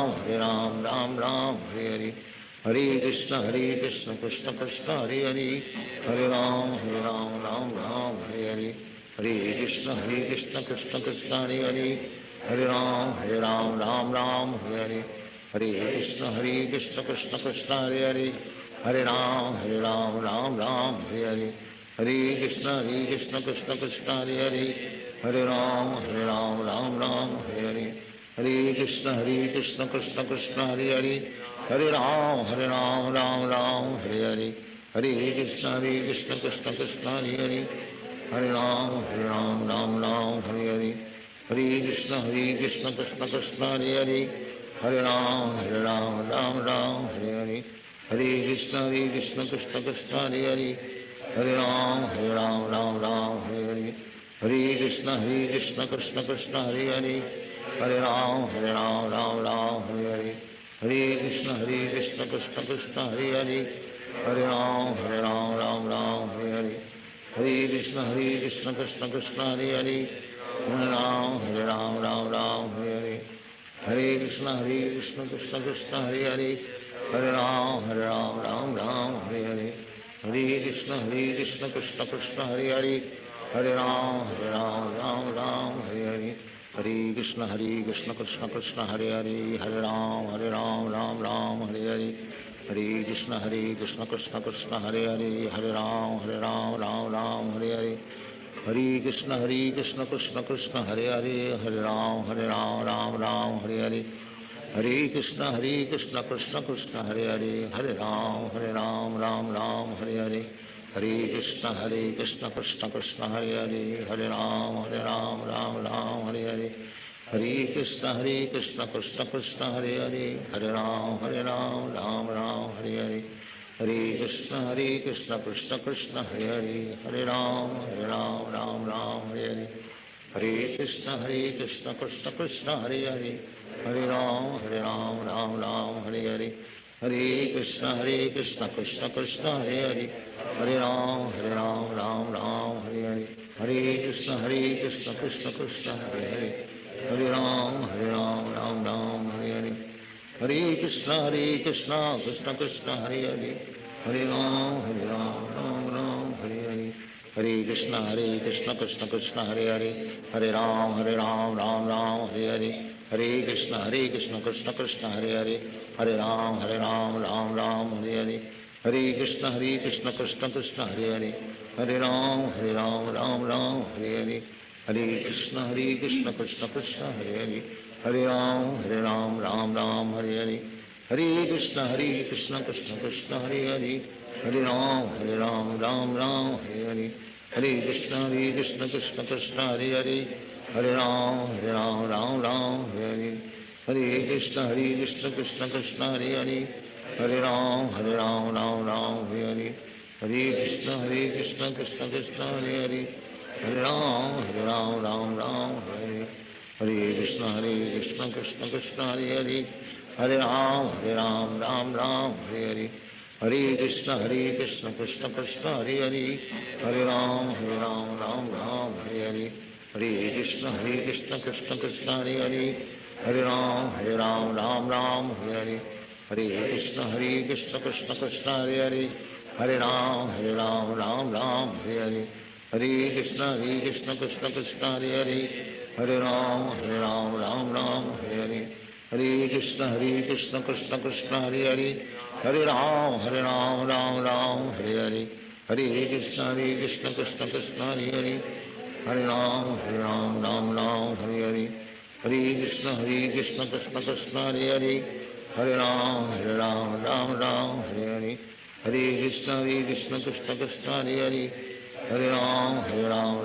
Hare Ram Ram Hare Hare Krishna Krishna Krishna Hare Hare Ram Ram Hare Hare Krishna Krishna Krishna Hare Hare Ram Ram Hare Hare Krishna Krishna Krishna Hare Hare Ram Ram Hare Hare Krishna Krishna Krishna Hare Hare Ram Ram Hare Hare Krishna Krishna Krishna Hare Hare Ram Ram Hare Hare Krishna Krishna Krishna Hare Hare Ram Ram Hare Hare Krishna Krishna Krishna Hare Hare Ram Ram Hare Hare Krishna Krishna Krishna Hare Hare Ram Ram Hare Hare Krishna Krishna Krishna Hare Hare Ram Ram Hare Hare Krishna Krishna Krishna Hare Hare Ram Hare Hare Krishna Krishna Krishna Hare Hare Ram Hare Hare Krishna Krishna Krishna Hare Hare Ram Hare Hare Krishna Krishna Krishna Hare Hare Ram Ram Hare Hare Krishna Krishna Krishna Hare Hare Ram Ram Hare Hare Krishna Krishna Krishna Hare Hare, Hare Ram Ram Ram Hare Hare, Hare Krishna Krishna Krishna Hare Hare, Hare Ram Ram Ram Hare Hare, Hare Krishna Krishna Krishna Hare Hare, Hare Ram Ram Ram Hare Hare, Hare Krishna Krishna Krishna Hare Hare, Hare Ram Ram Ram Hare Hare, Hare Krishna Krishna Krishna Hare Hare, Hare Ram Ram Ram Hare Hare, Hare Krishna Krishna Krishna Hare Hare, Hare Ram Ram Ram Hare Hare, Hare Krishna Krishna Krishna Hare Hare, Hare Ram Ram Ram Hare Hare, Hare Krishna Krishna Krishna Hare Hare, Hare Ram Ram Ram Hare Hare, Hare Krishna Krishna Krishna Hare Hare, Hare Ram Ram Ram Hare Hare, Hare Krishna Krishna Krishna Hare Hare, Hare Ram Ram Ram Hare Hare, Hare Krishna Krishna Krishna Hare Hare, Hare Ram Ram Ram Hare Hare, Hare Krishna Krishna Krishna Hare Hare, Hare Ram Ram Ram Hare Hare, Hare Krishna Krishna Krishna Hare Hare, Hare Ram Ram Hare Hare, Hare Krishna Krishna Krishna Hare Hare, Hare Ram Ram Hare Hare, Hare Krishna Krishna Krishna Hare Hare, Hare Ram Ram Hare Hare, Hare Krishna Krishna Krishna Hare Hare, Hare Ram Ram Hare Hare, Hare Krishna Krishna Krishna Hare Hare, Hare Ram Ram Hare Hare, Hare Krishna Krishna Krishna Hare Hare, Hare Ram Ram Hare Hare, Hare Krishna Krishna Krishna Hare Hare, Hare Ram Ram Hare Hare, Hare Krishna Krishna Krishna Hare Hare, Hare Ram Ram Hare Hare, Hare Krishna Krishna Krishna Hare Hare, Hare Ram Ram Hare Hare, Hare Krishna Krishna Krishna Hare Hare, Hare Ram Ram Hare Hare, Hare Krishna Krishna Krishna Hare Hare, Hare Ram Ram Hare Hare, Hare Krishna Krishna Krishna Hare Hare, Hare Ram Ram Hare Hare, Hare Krishna Krishna Krishna Hare Hare, Hare Ram Ram Hare Hare, Hare Krishna Krishna Krishna Hare Hare, Hare Ram Ram Hare Hare, Hare Krishna Krishna Krishna Hare Hare, Hare Ram Ram Hare Hare, Hare Krishna Krishna Krishna Hare Hare, Hare Ram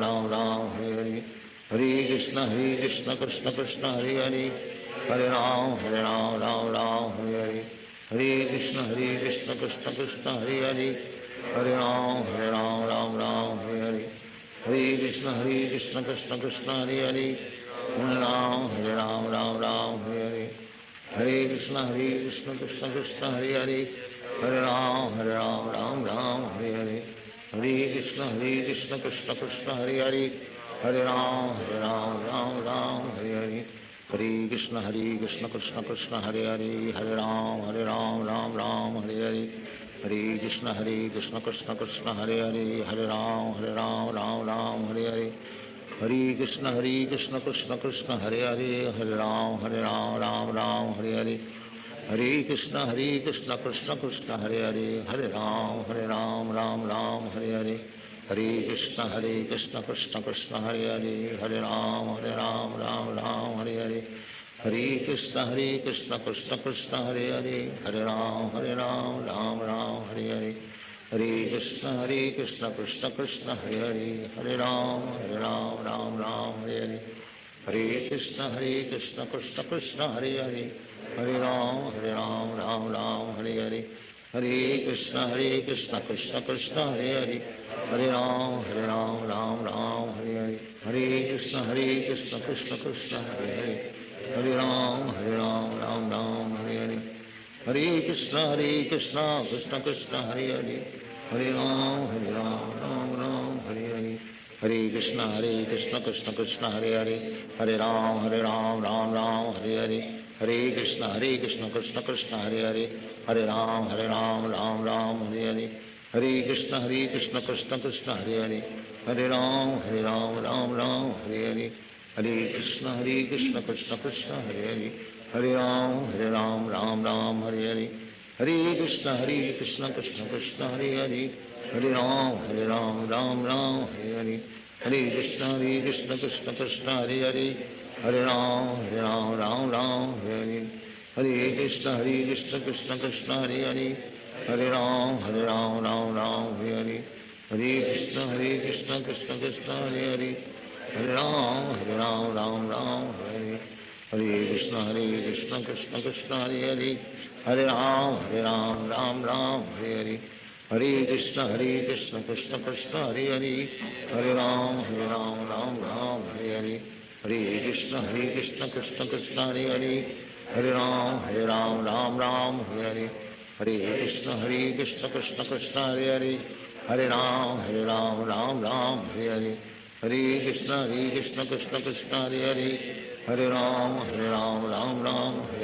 Ram Hare Hare, Hare Krishna Krishna Krishna Hare Hare, Hare Ram Hare Hare, Hare Krishna Krishna Krishna Hare Hare, Hare Ram Ram Hare Hare, Hare Krishna Krishna Krishna Hare Hare, Hare Ram Ram Hare Hare, Hare Krishna Krishna Krishna Hare Hare, Hare Ram Ram Hare Hare, Hare Krishna Krishna Krishna Hare Hare, Hare Ram Ram Hare Hare, Hare Krishna Krishna Krishna Hare Hare, Hare Ram Ram Hare Hare, Hare Krishna Krishna Krishna Hare Hare, Hare Ram Ram Hare Hare, Hare Krishna Krishna Krishna Hare Hare, Hare Ram Ram Hare Hare, Hare Krishna Krishna Krishna Hare Hare, Hare Ram Ram Hare Hare, Hare Krishna Krishna Krishna Hare Hare, Hare Ram Ram Hare Hare, Hare Krishna Krishna Krishna Hare Hare, Hare Ram Ram Hare Hare, Hare Krishna Krishna Krishna Hare Hare, Hare Ram Ram Hare Hare, Hare Krishna Krishna Krishna Hare Hare, Hare Ram Ram Hare Hare, Hare Krishna Krishna Krishna Hare Hare, Hare Ram Ram Hare Hare, Hare Krishna Krishna Krishna Hare Hare, Hare Ram Ram Hare Hare, Hare Krishna Krishna Krishna Hare Hare, Hare Ram Ram Hare Hare, Hare Krishna Krishna Krishna Hare Hare, Hare Ram Ram Hare Hare, Hare Krishna Krishna Krishna Hare Hare, Hare Ram Ram Hare Hare, Hare Krishna Krishna Krishna Hare Hare, Hare Ram Ram Ram Hare Hare, Hare Krishna Krishna Krishna Hare Hare, Hare Ram Ram Ram Hare Hare, Hare Krishna Krishna Krishna Hare Hare, Hare Ram Ram Ram Hare Hare, Hare Krishna Krishna Krishna Hare Hare, Hare Ram Ram Hare Hare, Hare Krishna Krishna Krishna Hare Hare, Hare Ram Ram Hare Hare, Hare Krishna Krishna Krishna Hare Hare, Hare Ram Ram Hare Hare, Hare Krishna Krishna Krishna Hare Hare, Hare Ram Ram Hare Hare, Hare Krishna Krishna Krishna Hare Hare, Hare Ram Ram Hare Hare, Hare Krishna Krishna Krishna Hare Hare, Hare Ram Hare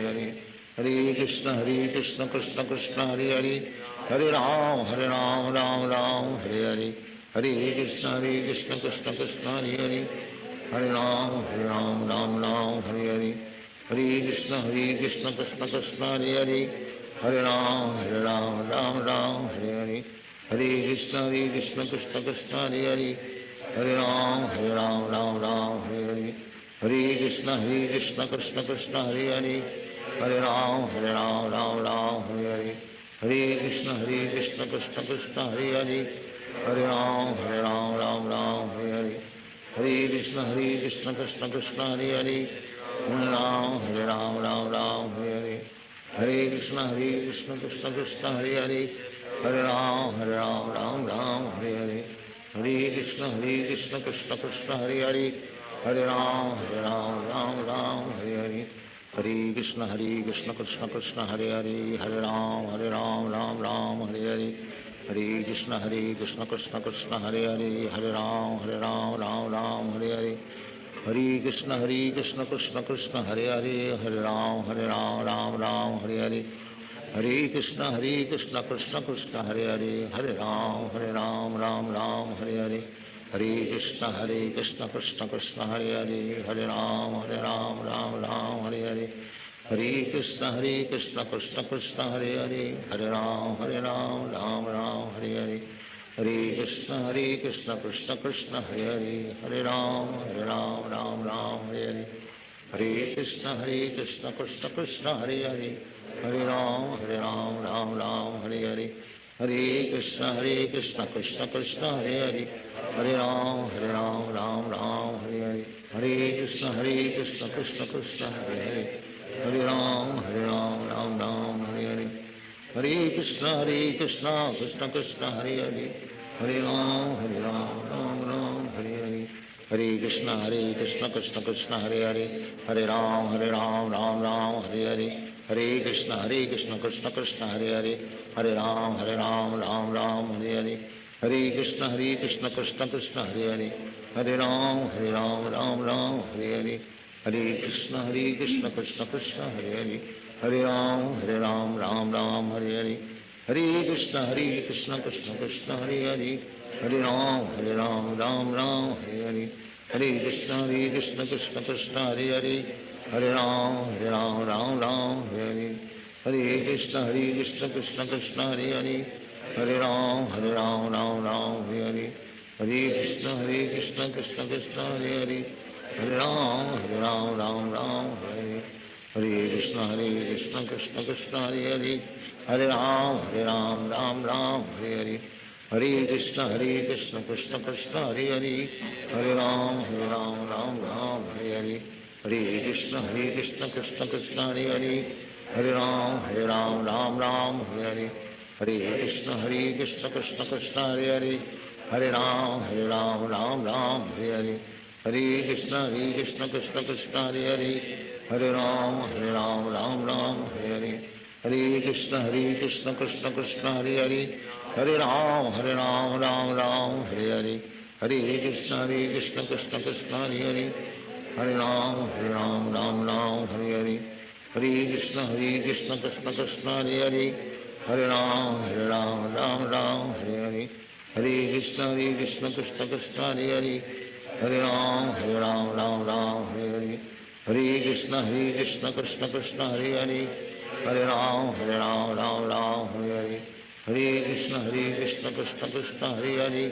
Hare, Hare Krishna Krishna Krishna Hare Hare, Hare Ram Ram Hare Hare, Hare Krishna Krishna Krishna Hare Hare, Hare Ram Ram Hare Hare, Hare Krishna Krishna Krishna Hare Hare, Hare Ram Hare Hare, Hare Krishna Krishna Krishna Hare Hare, Hare Ram Hare Hare, Hare Krishna Krishna Krishna Hare Hare, Hare Ram Hare Hare, Hare Krishna Krishna Krishna Hare Hare, Hare Ram Hare Hare, Hare Krishna Krishna Krishna Hare Hare, Hare Ram Hare Hare, Hare Krishna Krishna Krishna Hare Hare, Hare Ram Hare Hare, Hare Krishna Krishna Krishna Hare Hare, Hare Ram Hare Hare, Hare Krishna Krishna Krishna Hare Hare, Hare Ram Hare Hare, Hare Krishna Krishna Krishna Hare Hare, Hare Ram Hare Hare, Hare Krishna Krishna Krishna Hare Hare, Hare Ram Hare Hare, Hare Krishna Krishna Krishna Hare Hare, Hare Ram Hare Hare, Hare Krishna Krishna Krishna Hare Hare, Hare Ram Hare Hare, Hare Krishna Krishna Krishna Hare Hare, Hare Ram Hare Hare, Hare Krishna Krishna Krishna Hare Hare, Hare Ram Hare Hare, Hare Krishna Krishna Krishna Hare Hare, Hare Ram Hare Hare, Hare Krishna Krishna Krishna Hare Hare, Hare Ram Hare Hare, Hare Krishna Krishna Krishna Hare Hare, Hare Ram Hare Hare, Hare Krishna Krishna Krishna Hare Hare, Hare Ram Hare Hare, Hare Krishna Krishna Krishna Hare Hare, Hare Ram Hare Hare, Hare Krishna Krishna Krishna Hare Hare, Hare Ram Hare Hare, Hare Krishna Krishna Krishna Hare Hare, Hare Ram Hare Hare, Hare Krishna Krishna Krishna Hare Hare, Hare Ram Hare Hare, Hare Krishna Krishna Krishna Hare Hare, Hare Ram Hare Hare, Hare Krishna Krishna Krishna Hare Hare, Hare Ram Hare Hare, Hare Krishna Krishna Krishna Hare Hare, Hare Ram Hare Hare, Hare Krishna Krishna Krishna Hare Hare, Hare Ram Hare Hare, Hare Krishna Krishna Krishna Hare Hare, Hare Ram Hare Hare, Hare Krishna Krishna Krishna Hare Hare, Hare Ram Hare Hare, Hare Krishna Krishna Krishna Hare Hare, Hare Ram Hare Hare, Hare Krishna Krishna Krishna Hare Hare, Hare Ram Hare Hare, Hare Krishna Krishna Krishna Hare Hare, Hare Ram Hare Hare, Hare Krishna Krishna Krishna Hare Hare, Hare Ram Hare Hare, Hare Krishna Krishna Krishna Hare Hare, Hare Ram Hare Hare, Hare Krishna Krishna Krishna Hare Hare, Hare Ram Hare Hare, Hare Krishna Krishna Krishna Hare Hare, Hare Ram Hare Hare, Hare Krishna Krishna Krishna Hare Hare, Hare Ram Hare Hare, Hare Krishna Krishna Krishna Hare Hare,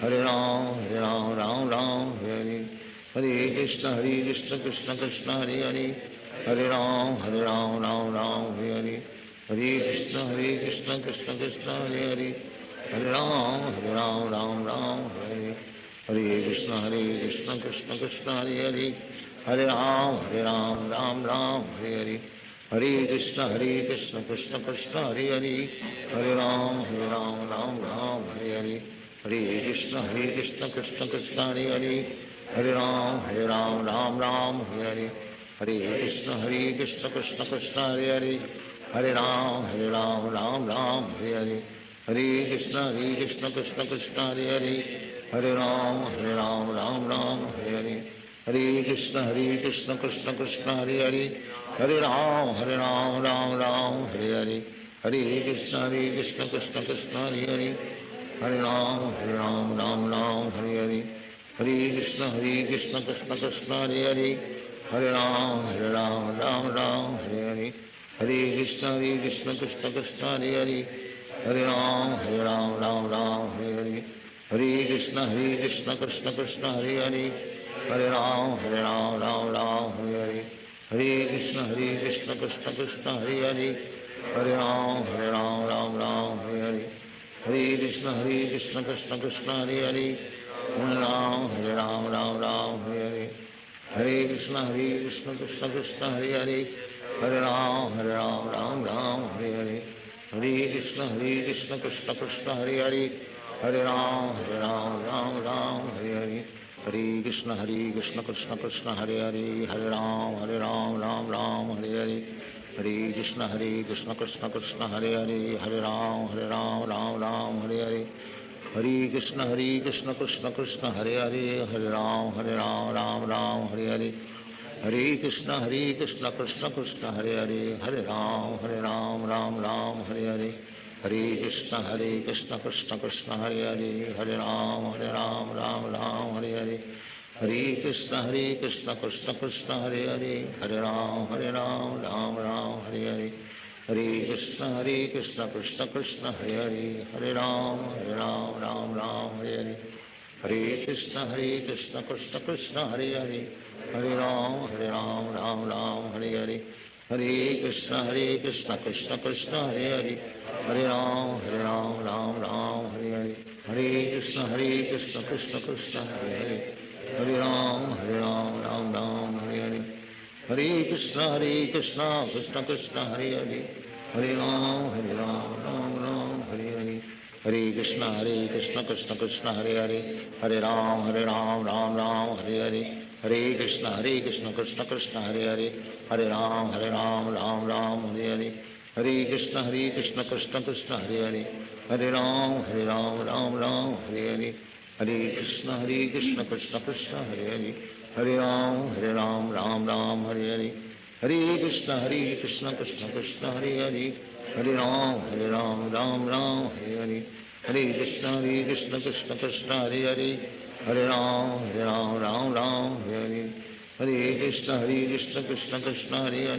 Hare Ram, Ram Ram, Hare Hare Krishna, Krishna Krishna, Hare Hare, Hare Ram, Ram Ram, Hare Hare Krishna, Krishna Krishna, Hare Hare, Hare Ram, Ram Ram, Hare Hare Krishna, Krishna Krishna, Hare Hare, Hare Ram, Ram Ram, Hare Hare Hare Krishna, Krishna Krishna, Hare Hare, Hare Ram, Ram Ram, Hare Hare Hare Krishna, Krishna Krishna, Hare Hare, Hare Ram, Ram Ram, Hare Hare Hare Krishna, Krishna Krishna, Hare Hare, Hare Ram, Ram Ram, Hare Hare Hare Krishna, Krishna Krishna, Hare Hare, Hare Ram, Ram Ram, Hare Hare Hare Krishna, Krishna Krishna, Hare Hare, Hare Ram, Ram Ram, Hare Hare Hare Krishna, Krishna Krishna, Hare Hare, Hare Ram, Ram Ram, Hare Hare Hare Krishna, Krishna Krishna, Hare Hare, Hare Ram, Ram Ram, Hare Hare Hare Krishna, Krishna Krishna, Hare Hare, Hare Ram, Ram Ram, Hare Hare Hare Krishna, Krishna Krishna, Hare Hare, Hare Ram, Ram Ram, Hare Hare Hare Krishna, Krishna Krishna, Hare Hare, Hare Ram, Ram Ram, Hare Hare Hare Krishna, Krishna Krishna, Hare Hare, Hare Ram, Ram Ram, Hare Hare Hare Krishna, Krishna Krishna, Hare Hare, Hare Ram, Ram Ram, Hare Hare Hare Krishna, Krishna Krishna, Hare Hare, Hare Ram, Ram Ram, Hare Hare Hare Krishna, Krishna Krishna, Hare Hare, Hare Ram, Ram Ram, Hare Hare Hare Krishna, Krishna Krishna, Hare Hare, Hare Ram, Ram Hare Hare Hare Krishna, Krishna Krishna, Hare Hare, Hare Ram, Ram Hare Hare Hare Krishna, Krishna Krishna, Hare Hare, Hare Ram, Ram Hare Hare Hare Krishna, Krishna Krishna, Hare Hare, Hare Ram, Ram Hare Hare Hare Krishna, Krishna Krishna, Hare Hare, Hare Ram, Ram Hare Hare Hare Krishna, Krishna Krishna, Hare Hare, Hare Ram, Ram Hare Hare Hare Krishna, Krishna Krishna, Hare Hare, Hare Ram, Ram Hare Hare Hare Krishna, Krishna Krishna, Hare Hare, Hare Ram, Ram Hare Hare Hare Krishna, Krishna Krishna, Hare Hare, Hare Ram, Ram Hare Hare Hare Krishna, Krishna Krishna, Hare Hare, Hare Ram, Ram Hare Hare Hare Krishna, Krishna Krishna, Hare Hare, Hare Ram, Ram Hare Hare Hare Krishna, Krishna Krishna, Hare Hare, Hare Ram, Ram Hare Hare Hare Krishna, Krishna Krishna, Hare Hare, Hare Ram, Ram Hare Hare Hare Krishna, Krishna Krishna, Hare Hare, Hare Ram, Ram Hare Hare Hare Krishna, Krishna Krishna, Hare Hare, Hare Ram, Ram Hare Hare Hare Krishna, Krishna Krishna, Hare Hare, Hare Ram, Ram Hare Hare Hare Krishna,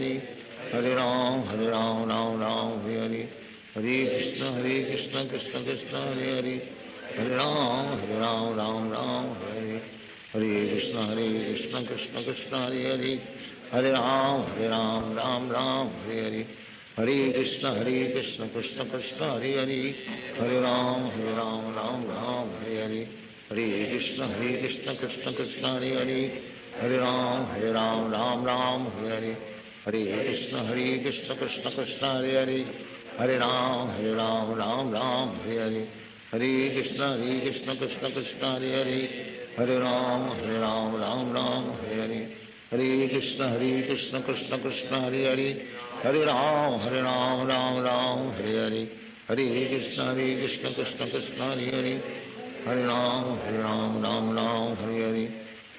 Krishna Krishna, Hare Hare, Hare Ram, Ram Hare Hare Hare Krishna, Krishna Krishna, Hare Hare, Hare Ram, Ram Hare Hare Hare Krishna, Krishna Krishna, Hare Hare, Hare Ram, Ram Hare Hare Hare Krishna, Krishna Krishna, Hare Hare, Hare Ram, Ram Hare Hare Hare Krishna, Krishna Krishna, Hare Hare, Hare Ram, Ram Hare Hare Hare Krishna, Krishna Krishna, Hare Hare, Hare Ram, Ram Hare Hare Hare Krishna, Krishna Krishna, Hare Hare, Hare Ram, Ram Hare Hare Hare Krishna, Krishna Krishna, Hare Hare, Hare Ram, Ram Hare Hare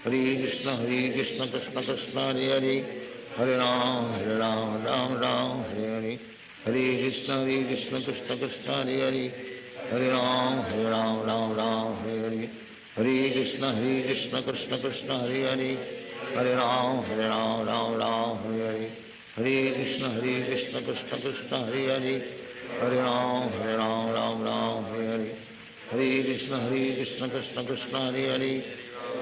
Hare Krishna, Krishna Krishna, Hare Hare, Hare Ram, Ram Hare Hare Hare Krishna, Krishna Krishna, Hare Hare, Hare Ram, Ram Hare Hare Hare Krishna, Krishna Krishna, Hare Hare, Hare Ram, Ram Hare Hare Hare Krishna, Krishna Krishna, Hare Hare, Hare Ram, Ram Hare Hare Hare Krishna, Krishna Krishna, Hare Hare, Hare Ram, Ram Hare Hare Hare Krishna Krishna Krishna Hare Hare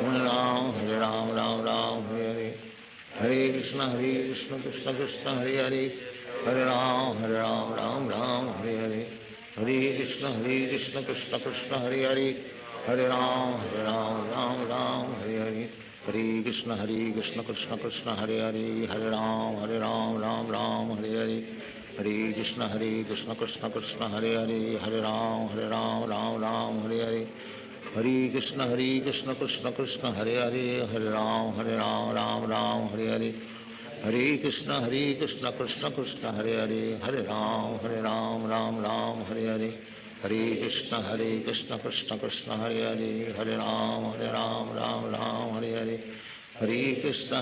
Hare Ram Ram Hare Hare Hare Krishna Krishna Krishna Hare Hare Hare Ram Ram Hare Hare Hare Krishna Krishna Krishna Hare Hare Hare Ram Ram Hare Hare Hare Krishna Krishna Krishna Hare Hare Hare Ram Ram Hare Hare Hare Krishna Krishna Krishna Hare Hare Hare Ram Ram Hare Hare Hare Krishna Krishna Krishna Hare Hare Hare Ram Ram Hare Hare Hare Krishna Krishna Krishna Hare Hare Hare Ram Ram Hare Hare Hare Krishna Krishna Krishna Hare Hare Hare Ram Ram Hare Hare Hare Krishna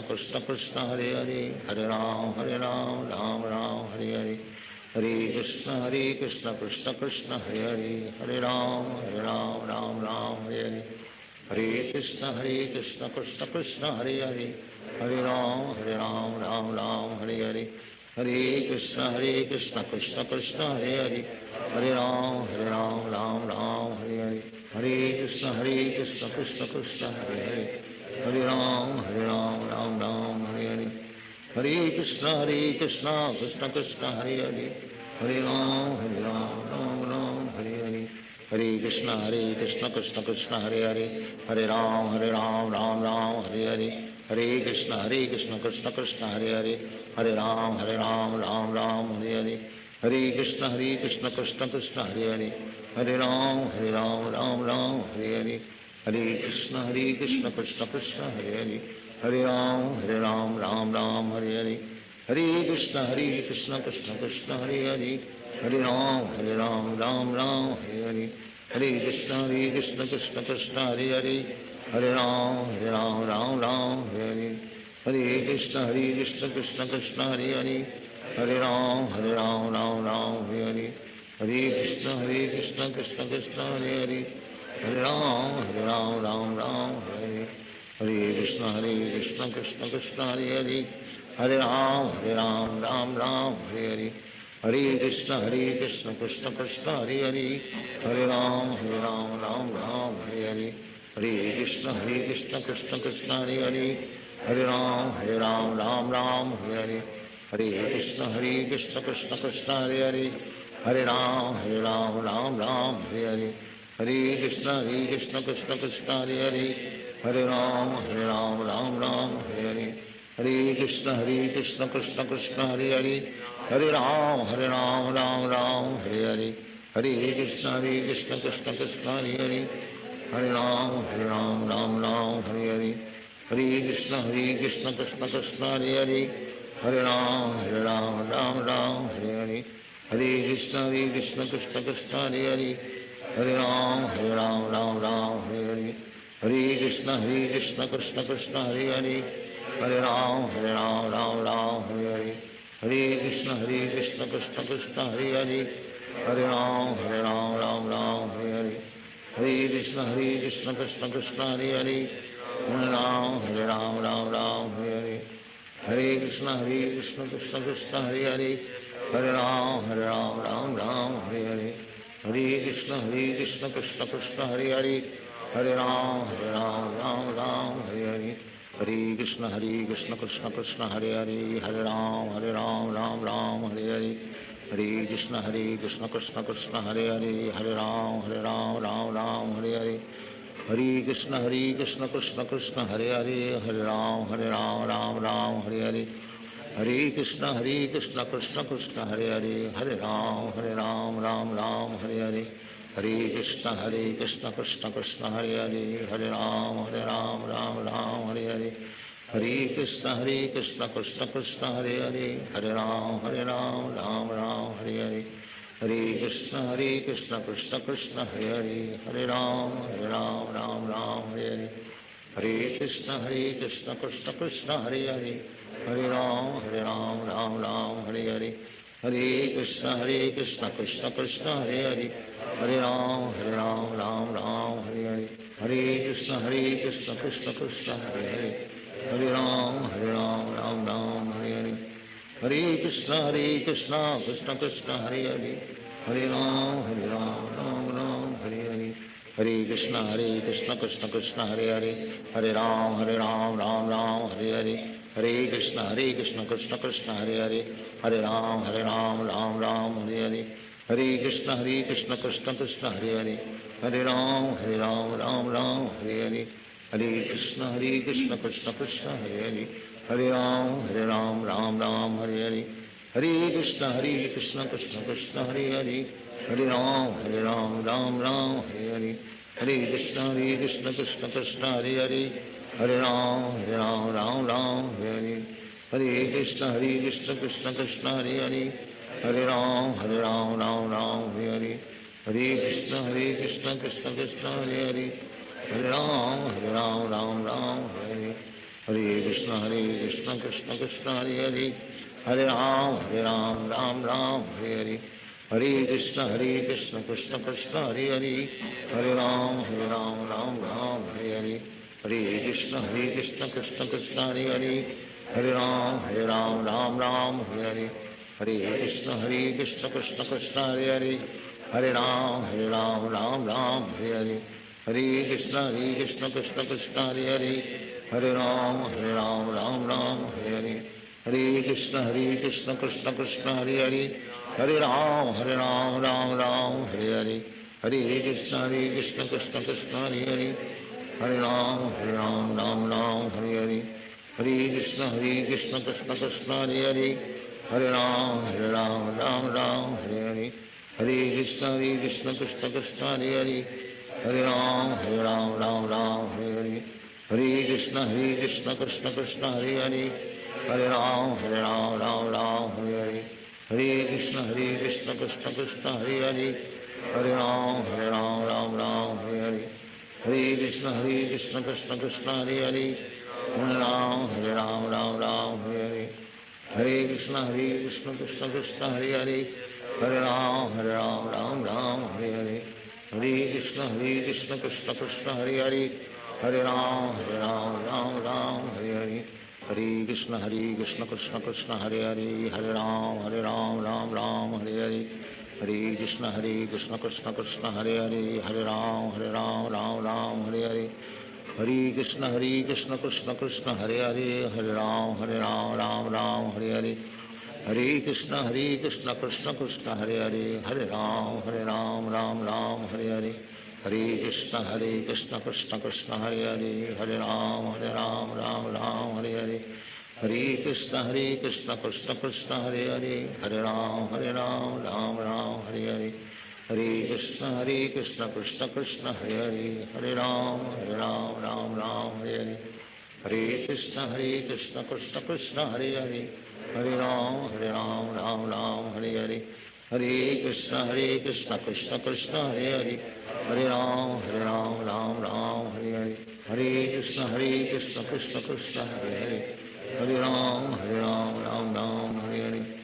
Krishna Krishna Hare Hare Hare Ram Ram Hare Hare Hare Krishna Krishna Krishna Hare Hare Hare Ram Ram Hare Hare Hare Krishna Krishna Krishna Hare Hare Hare Ram Ram Hare Hare Hare Krishna Krishna Krishna Hare Hare Hare Ram Ram Hare Hare Hare Krishna Krishna Krishna Hare Hare Hare Ram Ram Hare Hare Hare Krishna Krishna Krishna Hare Hare Hare Ram Hare Hare Hare Krishna Krishna Krishna Hare Hare Hare Ram Ram Hare Hare Hare Krishna Krishna Krishna Hare Hare Hare Ram Ram Hare Hare Hare Krishna Krishna Krishna Hare Hare Hare Ram Ram Hare Hare Hare Krishna Krishna Krishna Hare Hare Hare Ram Ram Hare Hare Hare Krishna Krishna Krishna Hare Hare Hare Ram Ram Hare Hare Hare Krishna Krishna Krishna Hare Hare Hare Ram Ram Hare Hare Hare Krishna Krishna Krishna Hare Hare Hare Ram Ram Hare Hare Hare Krishna Krishna Krishna Hare Hare Hare Ram Ram Hare Hare Hare Krishna Krishna Krishna Hare Hare Hare Ram Ram Hare Hare Hare Krishna Krishna Krishna Hare Hare Hare Ram Ram Hare Hare Hare Krishna Krishna Krishna Hare Hare Hare Ram Ram Hare Hare Hare Krishna Krishna Krishna Hare Hare Hare Ram Ram Hare Hare Hare Krishna Krishna Krishna Hare Hare Hare Ram Ram Hare Hare Hare Krishna Krishna Krishna Hare Hare Hare Ram Ram Hare Hare Hare Krishna Krishna Krishna Hare Hare Hare Ram Ram Hare Hare Hare Krishna Krishna Krishna Hare Hare Hare Ram Hare Hare Hare Krishna Krishna Krishna Hare Hare Hare Ram Hare Hare Hare Krishna Krishna Krishna Hare Hare Hare Ram Hare Hare Hare Krishna Krishna Krishna Hare Hare Hare Ram Hare Hare Hare Krishna Krishna Krishna Hare Hare Hare Ram Hare Hare Hare Krishna Krishna Krishna Hare Hare Hare Ram Hare Hare Hare Krishna Krishna Krishna Hare Hare Hare Ram Hare Hare Hare Krishna Krishna Krishna Hare Hare Hare Ram Ram Hare Hare Hare Krishna Krishna Krishna Hare Hare Hare Ram Hare Hare Hare Krishna Krishna Krishna Hare Hare Hare Ram Hare Hare Hare Krishna Krishna Krishna Hare Hare Hare Ram Ram Hare Hare Hare Krishna Krishna Krishna Hare Hare Hare Ram Ram Hare Hare Hare Krishna Krishna Krishna Hare Hare Hare Ram Ram Hare Hare Hare Krishna Krishna Krishna Hare Hare Hare Ram Ram Hare Hare Hare Krishna Krishna Krishna Hare Hare Hare Ram Hare Hare Hare Krishna Krishna Krishna Hare Hare Hare Ram Hare Hare Hare Krishna Krishna Krishna Hare Hare Hare Ram Hare Hare Hare Krishna Krishna Krishna Hare Hare Hare Ram Ram Ram Hare Hare, Hare Krishna Krishna Krishna Hare Hare, Hare Ram Ram Ram Hare Hare, Hare Krishna Krishna Krishna Hare Hare, Hare Ram Ram Ram Hare Hare, Hare Krishna Krishna Krishna Hare Hare, Hare Ram Ram Ram Hare Hare, Hare Krishna Krishna Krishna Hare Hare, Hare Ram Ram Ram Hare Hare, Hare Krishna Krishna Krishna Hare Hare, Hare Ram Ram Ram Hare Hare, Hare Krishna Krishna Krishna Hare Hare, Hare Ram Ram Ram Hare Hare, Hare Krishna Krishna Krishna Hare Hare, Hare Ram Ram Ram Hare Hare, Hare Krishna Krishna Krishna Hare Hare, Hare Ram Ram Ram Hare Hare, Hare Krishna Krishna Krishna Hare Hare, Hare Ram Ram Ram Hare Hare, Hare Krishna Krishna Krishna Hare Hare, Hare Ram Ram Ram Hare Hare, Hare Krishna Krishna Krishna Hare Hare, Hare Ram Ram Ram Hare Hare, Hare Krishna Krishna Krishna Hare Hare, Hare Ram Ram Ram Hare Hare, Hare Krishna Krishna Krishna Hare Hare, Hare Ram Ram Ram Hare Hare, Hare Krishna Krishna Krishna Hare Hare, Hare Ram Ram Ram Hare Hare, Hare Krishna Krishna Krishna Hare Hare, Hare Ram Ram Ram Hare Hare, Hare Krishna Krishna Krishna Hare Hare, Hare Ram Ram Ram Hare Hare, Hare Krishna Krishna Krishna Hare Hare, Hare Ram Ram Ram Hare Hare, Hare Krishna Krishna Krishna Hare Hare, Hare Ram Ram Ram Hare Hare, Hare Krishna Krishna Krishna Hare Hare, Hare Ram Ram Ram Hare Hare, Hare Krishna Krishna Krishna Hare Hare, Hare Ram Ram Ram Hare Hare, Hare Krishna Krishna Krishna Hare Hare, Hare Ram Ram Ram Hare Hare, Hare Krishna Krishna Krishna Hare Hare, Hare Ram Ram Ram Hare Hare, Hare Krishna Krishna Krishna Hare Hare, Hare Ram Ram Ram Hare Hare, Hare Krishna Krishna Krishna Hare Hare, Hare Ram Ram Ram Hare Hare, Hare Krishna Krishna Krishna Hare Hare, Hare Ram Ram Ram Hare Hare, Hare Krishna Krishna Krishna Hare Hare, Hare Ram Ram Ram Hare Hare, Hare Krishna Krishna Krishna Hare Hare, Hare Ram Ram Ram Hare Hare, Hare Krishna Krishna Krishna Hare Hare, Hare Ram Ram Ram Hare Hare, Hare Krishna Krishna Krishna Hare Hare, Hare Ram Ram Ram Hare Hare, Hare Krishna Krishna Krishna Hare Hare, Hare Ram Ram Ram Hare Hare, Hare Krishna Krishna Krishna Hare Hare, Hare Ram Ram Ram Hare Hare, Hare Krishna Krishna Krishna Hare Hare, Hare Ram Ram Ram Hare Hare, Hare Krishna Krishna Krishna Hare Hare, Hare Ram Ram Ram Hare Hare, Hare Krishna Krishna Krishna Hare Hare, Hare Ram Ram Ram Hare Hare,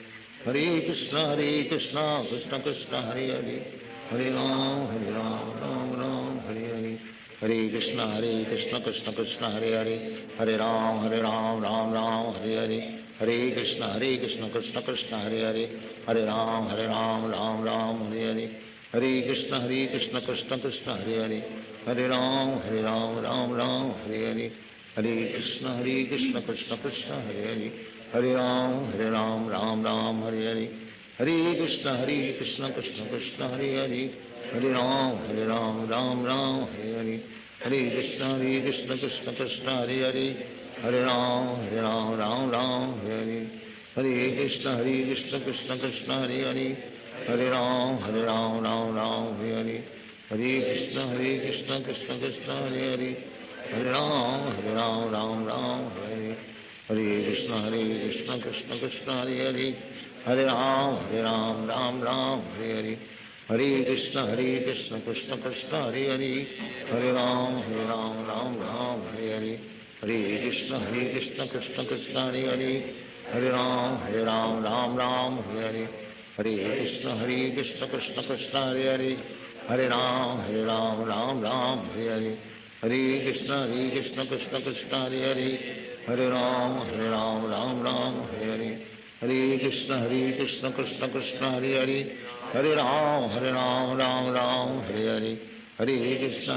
Hare Krishna Krishna Krishna Hare Hare, Hare Ram Ram Ram Hare Hare, Hare Krishna Krishna Krishna Hare Hare, Hare Ram Ram Ram Hare Hare, Hare Krishna Krishna Krishna Hare Hare, Hare Ram Ram Ram Hare Hare, Hare Krishna Krishna Krishna Hare Hare, Hare Ram Ram Ram Hare Hare, Hare Krishna Krishna Krishna Hare Hare, Hare Ram Ram Ram Hare Hare, Hare Krishna Krishna Krishna Hare Hare, Hare Ram Ram Ram Hare Hare, Hare Krishna Krishna Krishna Hare Hare, Hare Ram Ram Ram Hare Hare, Hare Krishna Krishna Krishna Hare Hare, Hare Ram Ram Ram Hare Hare, Hare Krishna Krishna Krishna Hare Hare, Hare Ram Ram Ram Hare Hare, Hare Krishna Krishna Krishna Hare Hare, Hare Ram Ram Ram Hare Hare, Hare Krishna Krishna Krishna Hare Hare, Hare Ram Ram Ram Hare Hare, Hare Krishna Krishna Krishna Hare Hare, Hare Ram Ram Ram Hare Hare, Hare Krishna Krishna Krishna Hare Hare, Hare Ram Ram Ram Hare Hare, Hare Krishna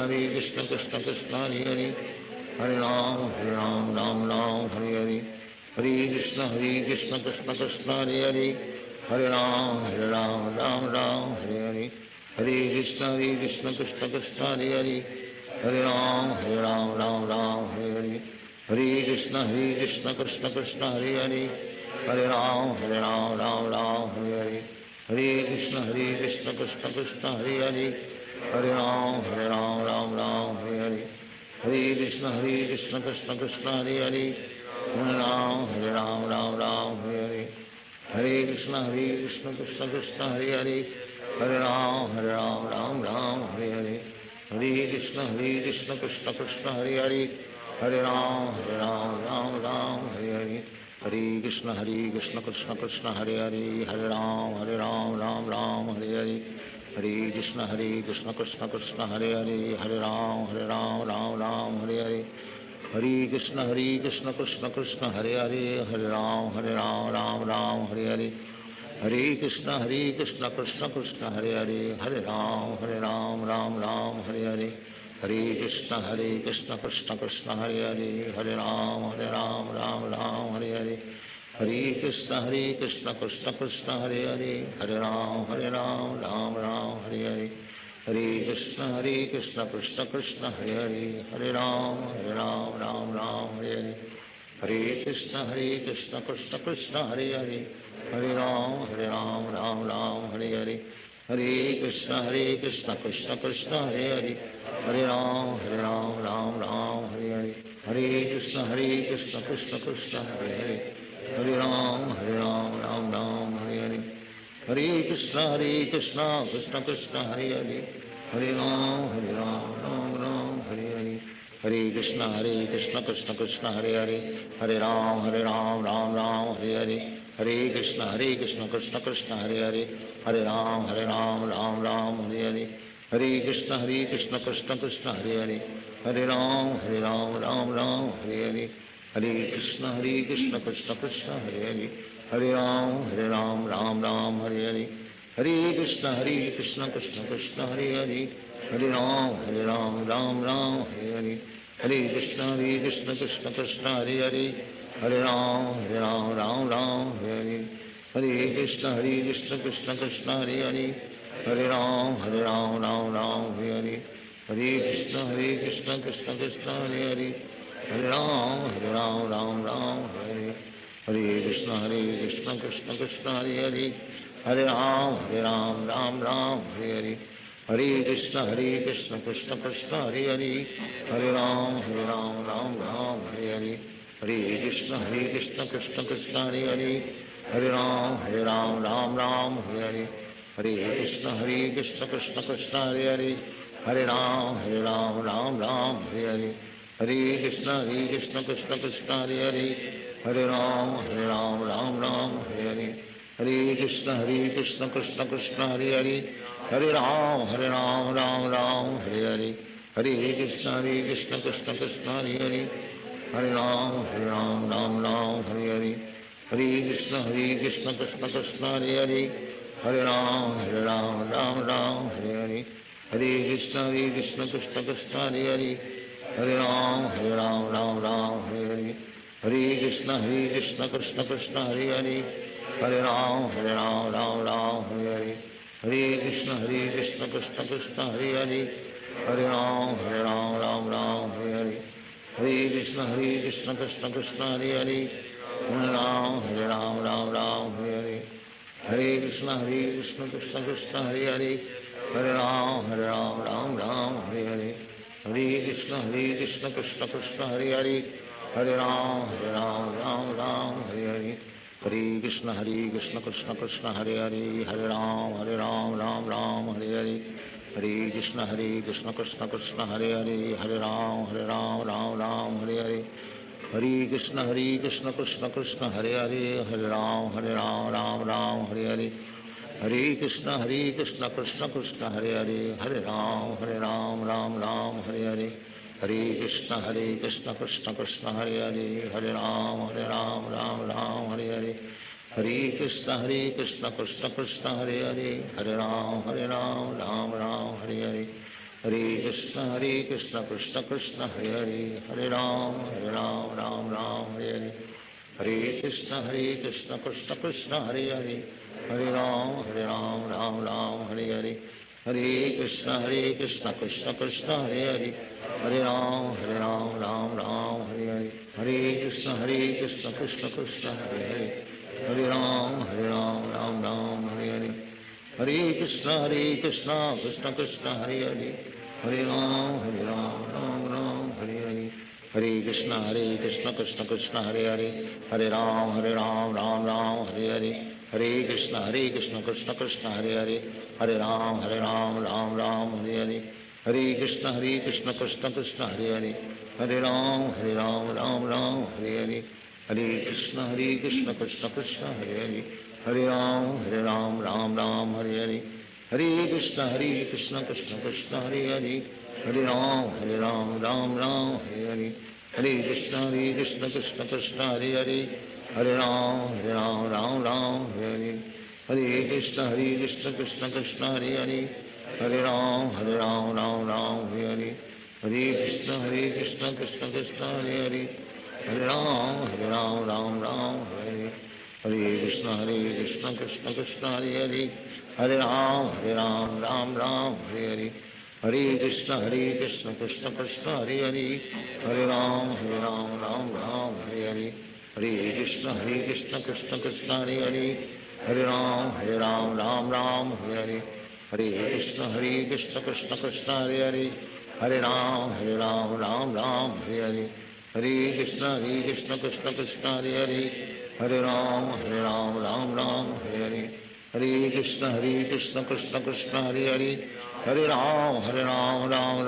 Krishna Krishna Hare Hare, Hare Ram Ram Ram Hare Hare, Hare Krishna Krishna Krishna Hare Hare, Hare Ram Ram Ram Hare Hare, Hare Krishna Krishna Krishna Hare Hare, Hare Ram Ram Ram Hare Hare, Hare Krishna Krishna Krishna Hare Hare, Hare Ram Ram Ram Hare Hare, Hare Krishna Krishna Krishna Hare Hare, Hare Ram Ram Ram Hare Hare, Hare Krishna Krishna Krishna Hare Hare, Hare Ram Ram Hare Hare, Hare Krishna Krishna Krishna Hare Hare, Hare Ram Ram Hare Hare, Hare Krishna Krishna Krishna Hare Hare, Hare Ram Ram Hare Hare, Hare Krishna Krishna Krishna Hare Hare, Hare Ram Ram Hare Hare, Hare Krishna Krishna Krishna Hare Hare, Hare Ram Ram Hare Hare, Hare Krishna Krishna Krishna Hare Hare, Hare Ram Ram Hare Hare, Hare Krishna Krishna Krishna Hare Hare, Hare Ram Ram Hare Hare, Hare Krishna Krishna Krishna Hare Hare, Hare Ram Ram Hare Hare, Hare Krishna Krishna Krishna Hare Hare, Hare Ram Ram Hare Hare, Hare Krishna Krishna Krishna Hare Hare, Hare Ram Ram Hare Hare, Hare Krishna Krishna Krishna Hare Hare, Hare Ram Ram Hare Hare, Hare Krishna Krishna Krishna Hare Hare, Hare Ram Ram Hare Hare, Hare Krishna Krishna Krishna Hare Hare, Hare Ram Ram Hare Hare, Hare Krishna Krishna Krishna Hare Hare, Hare Ram Ram Hare Hare, Hare Krishna Krishna Krishna Hare Hare, Hare Ram Ram Hare Hare, Hare Krishna Krishna Krishna Hare Hare, Hare Ram Ram Hare Hare, Hare Krishna Krishna Krishna Hare Hare, Hare Ram Ram Hare Hare, Hare Krishna Krishna Krishna Hare Hare, Hare Ram Ram Hare Hare, Hare Krishna Krishna Krishna Hare Hare, Hare Ram Ram Hare Hare, Hare Krishna Krishna Krishna Hare Hare, Hare Ram Ram Hare Hare, Hare Krishna Krishna Krishna Hare Hare, Hare Ram Ram Hare Hare, Hare Krishna Krishna Krishna Hare Hare, Hare Ram Ram Hare Hare, Hare Krishna Krishna Krishna Hare Hare, Hare Ram Ram Hare Hare, Hare Krishna Krishna Krishna Hare Hare, Hare Ram Ram Hare Hare, Hare Krishna Krishna Krishna Hare Hare, Hare Ram Ram Hare Hare, Hare Krishna Krishna Krishna Hare Hare, Hare Ram Ram Hare Hare, Hare Krishna Krishna Krishna Hare Hare, Hare Ram Ram Hare Hare, Hare Krishna Krishna Krishna Hare Hare, Hare Ram Ram Hare Hare, Hare Krishna Krishna Krishna Hare Hare, Hare Ram Ram Hare Hare, Hare Krishna Krishna Krishna Hare Hare, Hare Ram Ram Hare Hare, Hare Krishna Krishna Krishna Hare Hare, Hare Ram Ram Hare Hare, Hare Krishna Krishna Krishna Hare Hare, Hare Ram Ram Hare Hare, Hare Krishna Krishna Krishna Hare Hare, Hare Ram Ram Hare Hare, Hare Krishna Krishna Krishna Hare Hare, Hare Ram Ram Hare Hare, Hare Krishna Krishna Krishna Hare Hare, Hare Ram Ram Hare Hare, Hare Krishna Krishna Krishna Hare Hare, Hare Ram Ram Hare Hare, Hare Krishna Krishna Krishna Hare Hare, Hare Ram Ram Hare Hare, Hare Krishna Krishna Krishna Hare Hare, Hare Ram Ram Hare Hare, Hare Krishna Krishna Krishna Hare Hare, Hare Ram Ram Hare Hare, Hare Krishna Krishna Krishna Hare Hare, Hare Ram Ram Hare Hare, Hare Krishna Krishna Krishna Krishna Hare Hare, Hare Ram Ram Hare Hare, Hare Krishna Krishna Krishna Hare Hare, Hare Ram Ram Ram Hare Hare, Hare Krishna Krishna Krishna Hare Hare, Hare Ram Ram Ram Hare Hare, Hare Krishna Krishna Krishna Hare Hare, Hare Ram Ram Ram Hare Hare, Hare Krishna Krishna Krishna Hare Hare, Hare Ram Ram Ram Hare Hare, Hare Krishna Krishna Krishna Hare Hare, Hare Ram Ram Ram Hare Hare, Hare Krishna Krishna Krishna Hare Hare, Hare Ram Ram Ram Hare Hare, Hare Krishna Krishna Krishna Hare Hare, Hare Ram Ram Ram Hare Hare, Hare Krishna Krishna Krishna Hare Hare, Hare Ram Ram Ram Hare Hare, Hare Krishna Krishna Krishna Hare Hare, Hare Ram Ram Ram Hare Hare, Hare Krishna Krishna Krishna Hare Hare, Hare Ram Ram Hare Hare, Hare Krishna Krishna Krishna Hare Hare, Hare Ram Ram Hare Hare, Hare Krishna Krishna Krishna Hare Hare, Hare Ram Ram Hare Hare, Hare Krishna Krishna Krishna Hare Hare, Hare Ram Ram Hare Hare, Hare Krishna Krishna Krishna Hare Hare, Hare Ram Ram Hare, Hare Krishna Krishna Krishna Hare Hare, Hare Ram Ram Hare Hare, Hare Krishna Krishna Krishna Hare Hare, Hare Ram Ram Ram Hare Hare, Hare Krishna Krishna Krishna Hare Hare, Hare Ram Ram Hare Hare, Hare Krishna Krishna Krishna Hare Hare, Hare Ram Ram Hare Hare, Hare Krishna Krishna Krishna Hare Hare, Hare Ram Ram Hare Hare, Hare Krishna Krishna Krishna Hare Hare, Hare Ram Ram Hare Hare, Hare Krishna Krishna Krishna Hare Hare, Hare Ram Ram Hare Hare, Hare Krishna Krishna Krishna Hare Hare, Hare Ram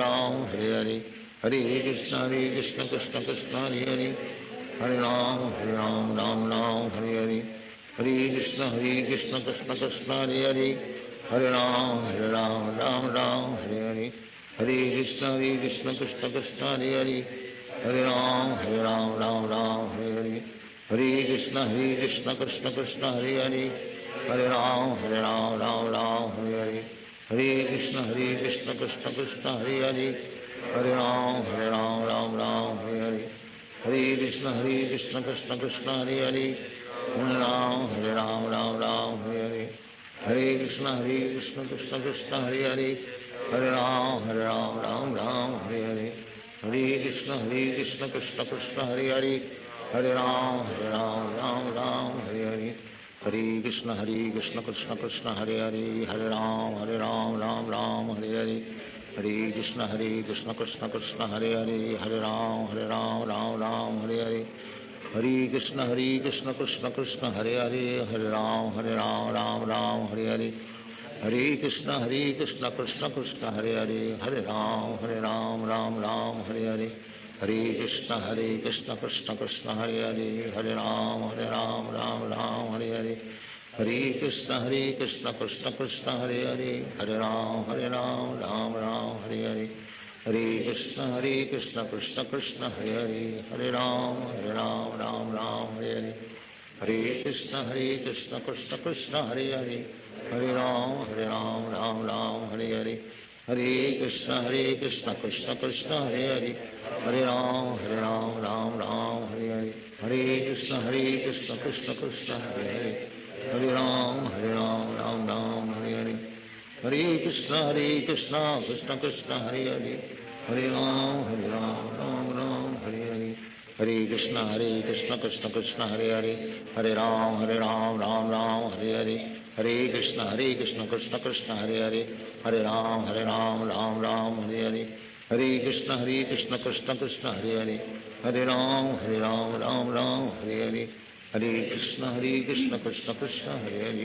Ram Hare Hare, Hare Krishna Krishna Krishna Hare Hare, Hare Ram Ram Hare Hare, Hare Krishna Krishna Krishna Hare Hare, Hare Ram Ram Hare Hare, Hare Krishna Krishna Krishna Hare Hare, Hare Ram Ram Hare Hare, Hare Krishna Krishna Krishna Hare Hare, Hare Ram Ram Hare Hare, Hare Krishna Krishna Krishna Hare Hare, Hare Ram Ram Hare Hare, Hare Krishna Krishna Krishna Hare Hare, Hare Ram Ram Hare Hare, Hare Krishna Krishna Krishna Hare Hare, Hare Ram Ram Hare Hare, Hare Krishna Krishna Krishna Hare Hare, Hare Ram Ram Hare Hare, Hare Krishna Krishna Krishna Hare Hare, Hare Ram Ram Hare Hare, Hare Krishna Krishna Krishna Hare Hare, Hare Ram Ram Hare Hare, Hare Krishna Krishna Krishna Hare Hare, Hare Ram Ram Hare Hare, Hare Krishna Krishna Krishna Hare Hare, Hare Ram Ram Hare Hare, Hare Krishna Krishna Krishna Hare Hare, Hare Ram Ram Hare Hare, Hare Krishna Krishna Krishna Hare Hare, Hare Ram Ram Hare Hare, Hare Krishna Krishna Krishna Hare Hare, Hare Ram Ram Hare Hare, Hare Krishna Krishna Krishna Hare Hare, Hare Ram Ram Hare Hare, Hare Krishna Krishna Krishna Hare Hare, Hare Ram Ram Hare Hare, Hare Krishna Krishna Krishna Hare Hare, Hare Ram Ram Hare Hare, Hare Krishna Krishna Krishna Hare Hare, Hare Ram Ram Hare Hare, Hare Krishna Krishna Krishna Hare Hare,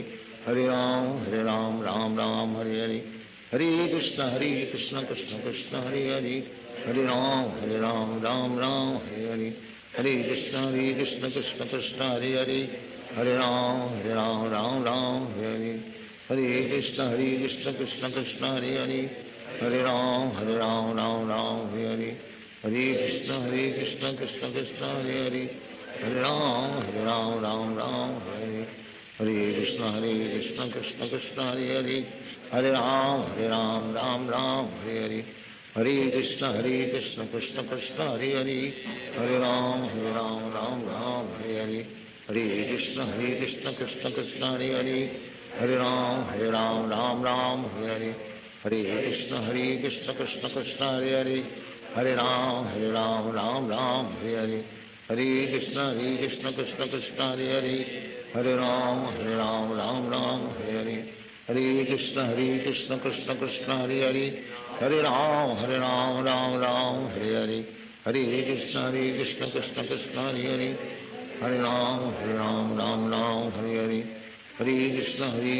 Hare Ram Ram Hare Hare, Hare Krishna Krishna Krishna Hare Hare, Hare Ram Ram Hare Hare, Hare Krishna Krishna Krishna Hare Hare, Hare Ram Ram Hare Hare, Hare Krishna Krishna Krishna Hare Hare, Hare Ram Ram Hare Hare, Hare Krishna Krishna Krishna Hare Hare, Hare Ram Ram Hare Hare, Hare Krishna Krishna Krishna Hare Hare, Hare Ram Ram Hare Hare, Hare Krishna Krishna Krishna Hare Hare Hare Ram Ram Ram Hare Hare Hare Krishna Krishna Krishna Hare Hare Hare Ram Ram Ram Hare Hare Hare Krishna Krishna Krishna Hare Hare Hare Ram Ram Hare Hare Hare Krishna Krishna Krishna Hare Hare Hare Ram Ram Hare Hare Hare Krishna Krishna Krishna Hare Hare Hare Ram Ram Hare Hare Hare Krishna Krishna Krishna Hare Hare Hare Ram Ram Hare Hare Hare Krishna Krishna Krishna Hare Hare Hare Ram Ram Hare Hare Hare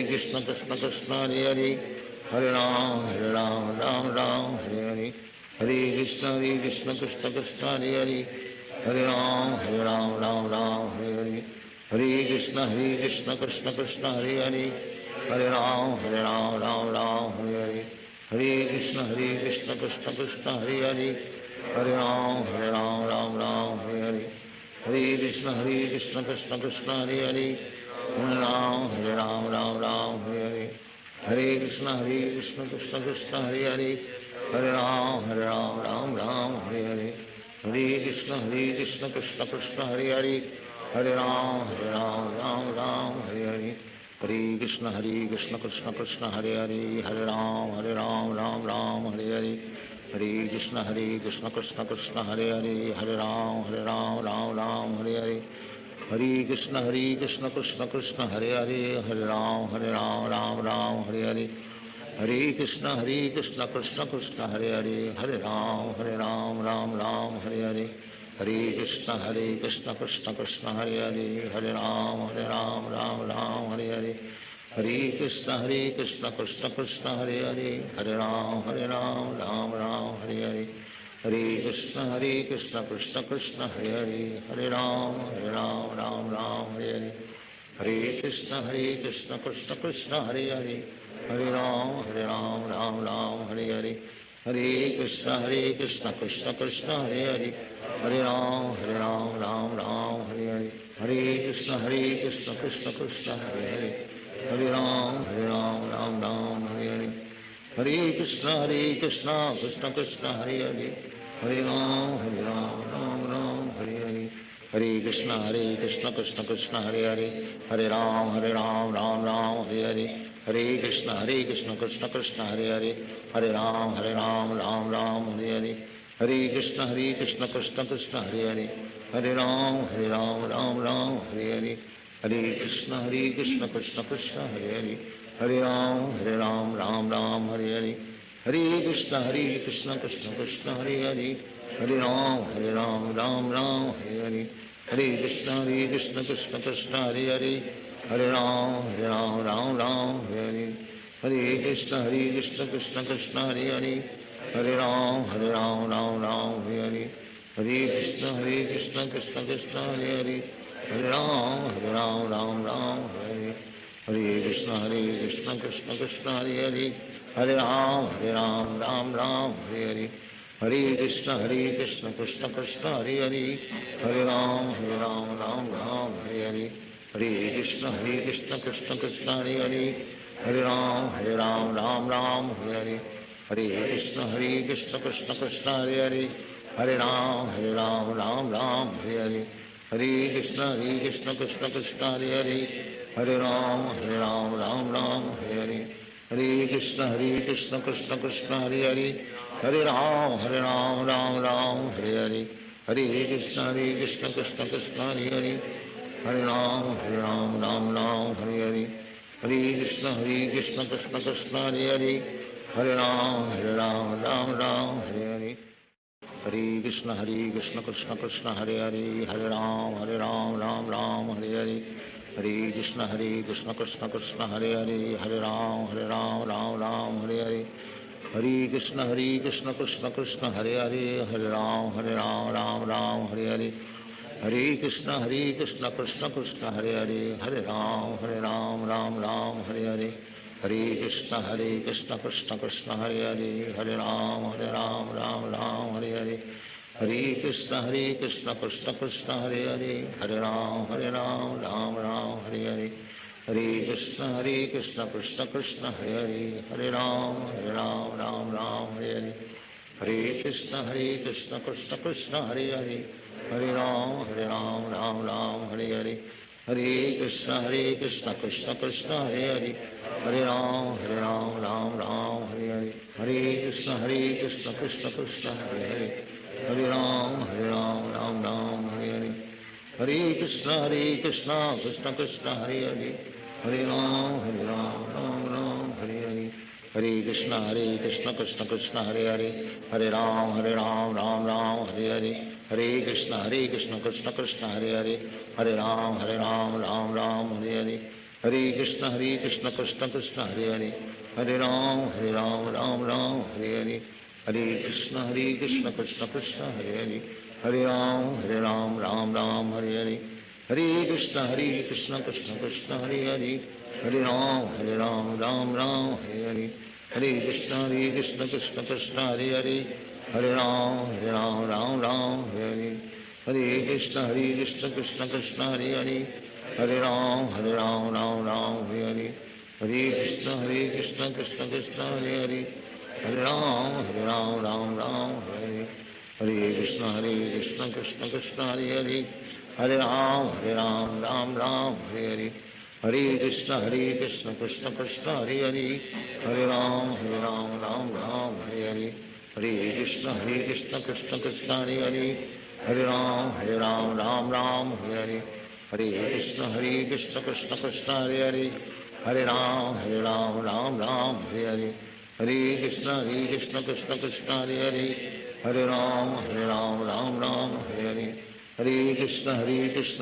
Krishna Krishna Krishna Hare Hare Hare Ram Ram Hare Hare Hare Krishna Krishna Krishna Hare Hare Hare Ram Ram Hare Hare Hare Krishna Krishna Krishna Hare Hare Hare Ram Ram Hare Hare Hare Krishna Krishna Krishna Hare Hare Hare Ram Ram Hare Hare Hare Krishna Krishna Krishna Hare Hare Hare Ram Hare Hare Hare Krishna Krishna Krishna Hare Hare Hare Ram Ram Hare Hare Hare Krishna Krishna Krishna Hare Hare Hare Ram Ram Hare Hare Hare Krishna Krishna Krishna Hare Hare Hare Ram Ram Hare Hare Hare Krishna Krishna Krishna Hare Hare Hare Ram Ram Hare Hare Hare Krishna Krishna Krishna Hare Hare Hare Ram Ram Hare Hare Hare Krishna Krishna Krishna Hare Hare Hare Ram Ram Hare Hare Hare Krishna Krishna Krishna Hare Hare Hare Ram Ram Hare Hare Hare Krishna Krishna Krishna Hare Hare Hare Ram Ram Hare Hare Hare Krishna Krishna Krishna Hare Hare Hare Ram Ram Hare Hare Hare Krishna Krishna Krishna Hare Hare Hare Ram Ram Hare Hare Hare Krishna Krishna Krishna Hare Hare Hare Ram Ram Hare Hare Hare Krishna Krishna Krishna Hare Hare Hare Ram Ram Hare Hare Hare Krishna Krishna Krishna Hare Hare Hare Ram Hare Hare Hare Krishna Krishna Krishna Hare Hare Hare Ram Ram Hare Hare Hare Krishna Krishna Krishna Hare Hare Hare Ram Ram Hare Hare Hare Krishna Krishna Krishna Hare Hare Hare Ram Hare Hare Hare Krishna Krishna Krishna Hare Hare Hare Ram Ram Hare Hare Hare Krishna Krishna Krishna Hare Hare Hare Ram Ram Hare Hare Hare Krishna Krishna Krishna Hare Hare Hare Ram Ram Hare Hare Hare Krishna Krishna Krishna Hare Hare Hare Ram Ram Hare Hare Hare Krishna Krishna Krishna Hare Hare Hare Ram Ram Hare Hare Hare Krishna Krishna Krishna Hare Hare Hare Ram Hare Hare Hare Krishna Krishna Krishna Hare Hare Hare Ram Hare Hare Hare Krishna Krishna Krishna Hare Hare Hare Ram Hare Hare Hare Krishna Krishna Krishna Hare Hare Hare Ram Hare Hare Hare Krishna Krishna Krishna Hare Hare Hare Ram Hare Hare Hare Krishna Krishna Krishna Hare Hare Hare Ram Hare Hare Hare Krishna Krishna Krishna Hare Hare Hare Ram Hare Hare Hare Krishna Krishna Krishna Hare Hare Hare Ram Hare Hare Hare Krishna Krishna Krishna Hare Hare Hare Ram Ram Hare Hare Hare Krishna Krishna Krishna Hare Hare Hare Ram Hare Hare Hare Krishna Krishna Krishna Hare Hare Hare Ram Hare Hare Hare Krishna Krishna Krishna Hare Hare Hare Ram Hare Hare Hare Krishna Krishna Krishna Hare Hare Hare Ram Hare Hare Hare Krishna Krishna Krishna Hare Hare Hare Ram Ram Hare Hare Hare Krishna Krishna Krishna Hare Hare, Hare Ram Ram Ram Hare Hare, Hare Krishna Krishna Krishna Hare Hare, Hare Ram Ram Ram Hare Hare, Hare Krishna Krishna Krishna Hare Hare, Hare Ram Ram Ram Hare Hare, Hare Krishna Krishna Krishna Hare Hare, Hare Ram Ram Ram Hare Hare, Hare Krishna Krishna Krishna Hare Hare, Hare Ram Ram Ram Hare Hare, Hare Krishna Krishna Krishna Hare Hare, Hare Ram Ram Ram Hare Hare, Hare Krishna Krishna Krishna Hare Hare, Hare Ram Ram Ram Hare Hare, Hare Krishna Krishna Krishna Hare Hare, Hare Ram Ram Ram Hare Hare, Hare Krishna Krishna Krishna Hare Hare, Hare Ram Ram Ram Hare Hare, Hare Krishna Krishna Krishna Hare Hare, Hare Ram Ram Ram Hare Hare, Hare Krishna Krishna Krishna Hare Hare, Hare Ram Ram Ram Hare Hare, Hare Krishna Krishna Krishna Hare Hare, Hare Ram Ram Ram Hare Hare, Hare Krishna Krishna Krishna Hare Hare, Hare Ram Ram Ram Hare Hare, Hare Krishna Krishna Krishna Hare Hare, Hare Ram Ram Ram Hare Hare, Hare Krishna Krishna Krishna Hare Hare, Hare Ram Ram Ram Hare Hare, Hare Krishna Krishna Krishna Hare Hare, Hare Ram Ram Ram Hare Hare, Hare Krishna Krishna Krishna Hare Hare, Hare Ram Ram Ram Hare Hare, Hare Krishna Krishna Krishna Hare Hare, Hare Ram Ram Ram Hare Hare, Hare Krishna Krishna Krishna Hare Hare, Hare Ram Ram Ram Hare Hare, Hare Krishna Krishna Krishna Hare Hare, Hare Ram Ram Ram Hare Hare, Hare Krishna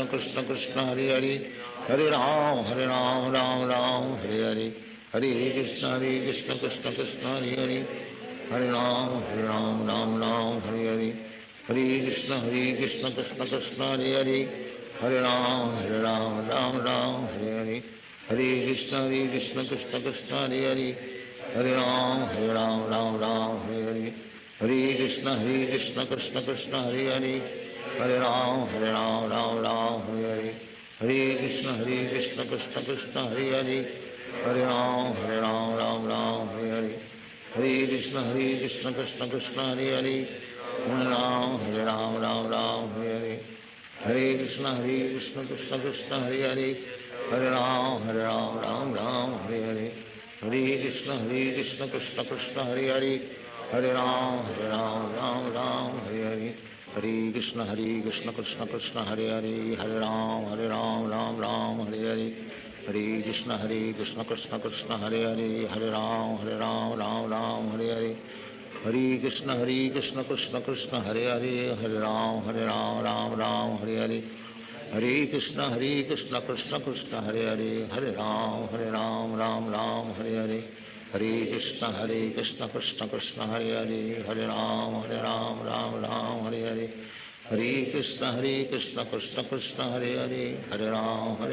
Krishna Krishna Hare Hare, Hare Ram Ram Ram Hare Hare, Hare Krishna Krishna Krishna Hare Hare, Hare Ram Ram Ram Hare Hare, Hare Krishna Krishna Krishna Hare Hare, Hare Ram Ram Ram Hare Hare, Hare Krishna Krishna Krishna Hare Hare, Hare Ram Ram Ram Hare Hare, Hare Krishna Krishna Krishna Hare Hare, Hare Ram Ram Ram Hare Hare, Hare Krishna Krishna Krishna Hare Hare, Hare Ram Ram Ram Hare Hare, Hare Krishna Krishna Krishna Hare Hare, Hare Ram Ram Ram Hare Hare, Hare Krishna Krishna Krishna Hare Hare, Hare Ram Ram Ram Hare Hare, Hare Krishna Krishna Krishna Hare Hare, Hare Ram Ram Ram Hare Hare, Hare Krishna Krishna Krishna Hare Hare, Hare Ram Ram Ram Hare Hare, Hare Krishna Krishna Krishna Hare Hare, Hare Ram Ram Ram Hare Hare, Hare Krishna Krishna Krishna Hare Hare, Hare Ram Ram Ram Hare Hare, Hare Krishna Krishna Krishna Hare Hare, Hare Ram Ram Ram Hare Hare, Hare Krishna Krishna Krishna Hare Hare, Hare Ram Ram Ram Hare Hare, Hare Krishna Krishna Krishna Hare Hare, Hare Ram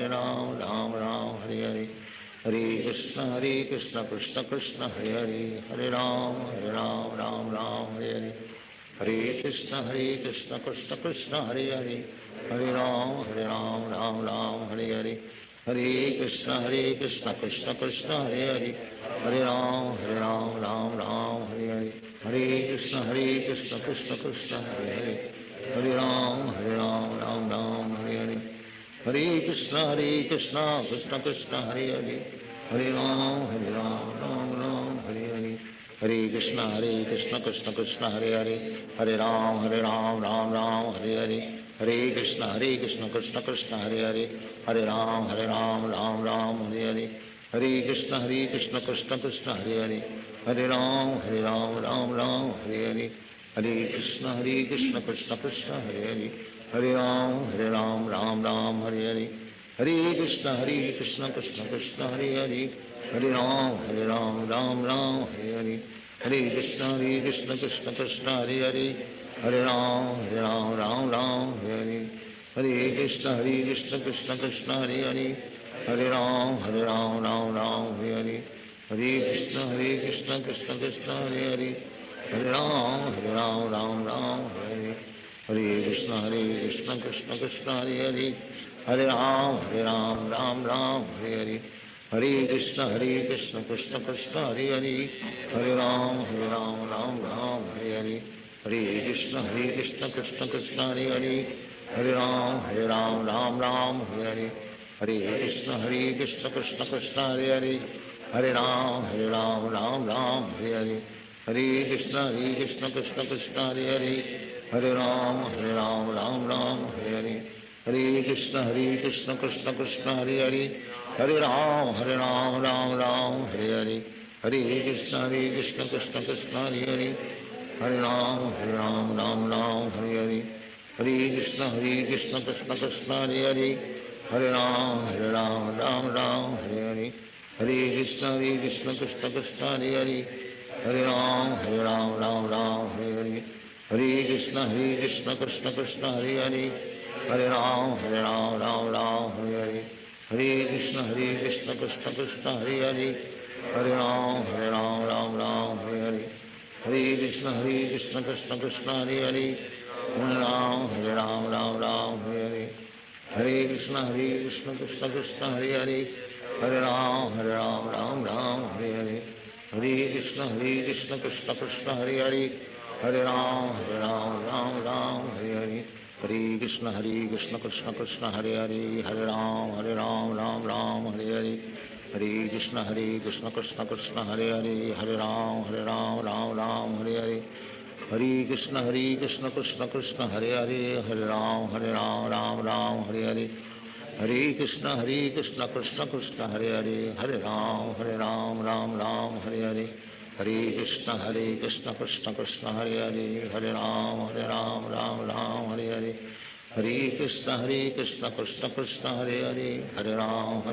Ram Ram Hare Hare, Hare Krishna Krishna Krishna Hare Hare, Hare Ram Ram Ram Hare Hare, Hare Krishna Krishna Krishna Hare Hare, Hare Ram Ram Ram Hare Hare, Hare Krishna Krishna Krishna Hare Hare, Hare Ram Ram Ram Hare Hare, Hare Krishna Krishna Krishna Hare Hare, Hare Ram Ram Ram Hare Hare, Hare Krishna Krishna Krishna Hare Hare, Hare Ram Ram Ram Hare Hare, Hare Krishna Krishna Krishna Hare Hare, Hare Ram Ram Ram Hare Hare, Hare Krishna Krishna Krishna Hare Hare, Hare Ram Ram Ram Hare Hare, Hare Krishna Krishna Krishna Hare Hare, Hare Ram Ram Ram Hare Hare, Hare Krishna Krishna Krishna Hare Hare, Hare Ram Ram Ram Hare Hare, Hare Krishna Krishna Krishna Hare Hare, Hare Ram Ram Ram Hare Hare, Hare Krishna Krishna Krishna Hare Hare, Hare Ram Ram Ram Hare Hare, Hare Krishna Krishna Krishna Hare Hare, Hare Ram Ram Ram Hare Hare, Hare Krishna Krishna Krishna Hare Hare, Hare Ram Ram Ram Hare Hare, Hare Krishna Krishna Krishna Hare Hare, Hare Ram Ram Hare Hare, Hare Krishna Krishna Krishna Hare Hare, Hare Ram Ram Hare Hare, Hare Krishna Krishna Krishna Hare Hare, Hare Ram Ram Hare Hare, Hare Krishna Krishna Krishna Hare Hare, Hare Ram Ram Hare Hare, Hare Krishna Krishna Krishna Hare Hare, Hare Ram Ram Hare Hare, Hare Krishna Krishna Krishna Hare Hare, Hare Ram Ram Hare Hare, Hare Krishna Krishna Krishna Hare Hare, Hare Ram Ram Hare Hare, Hare Krishna Krishna Krishna Hare Hare, Hare Ram Ram Hare Hare, Hare Krishna Krishna Krishna Hare Hare, Hare Ram Ram Hare Hare, Hare Krishna Krishna Krishna Hare Hare, Hare Ram Ram Hare Hare, Hare Krishna Krishna Krishna Hare Hare, Hare Ram Ram Hare Hare, Hare Krishna Krishna Krishna Hare Hare, Hare Ram Ram Hare Hare, Hare Krishna Krishna Krishna Hare Hare, Hare Ram Ram Hare Hare, Hare Krishna Krishna Krishna Hare Hare, Hare Ram Ram Hare Hare, Hare Krishna Krishna Krishna Hare Hare, Hare Ram Ram Hare Hare, Hare Krishna Krishna Krishna Hare Hare, Hare Ram Ram Hare Hare, Hare Krishna Krishna Krishna Hare Hare, Hare Ram Ram Hare Hare, Hare Krishna Krishna Krishna Hare Hare, Hare Ram Ram Hare Hare, Hare Krishna Krishna Krishna Hare Hare, Hare Ram Ram Hare Hare, Hare Krishna Krishna Krishna Hare Hare, Hare Ram Ram Hare Hare, Hare Krishna Krishna Krishna Hare Hare, Hare Ram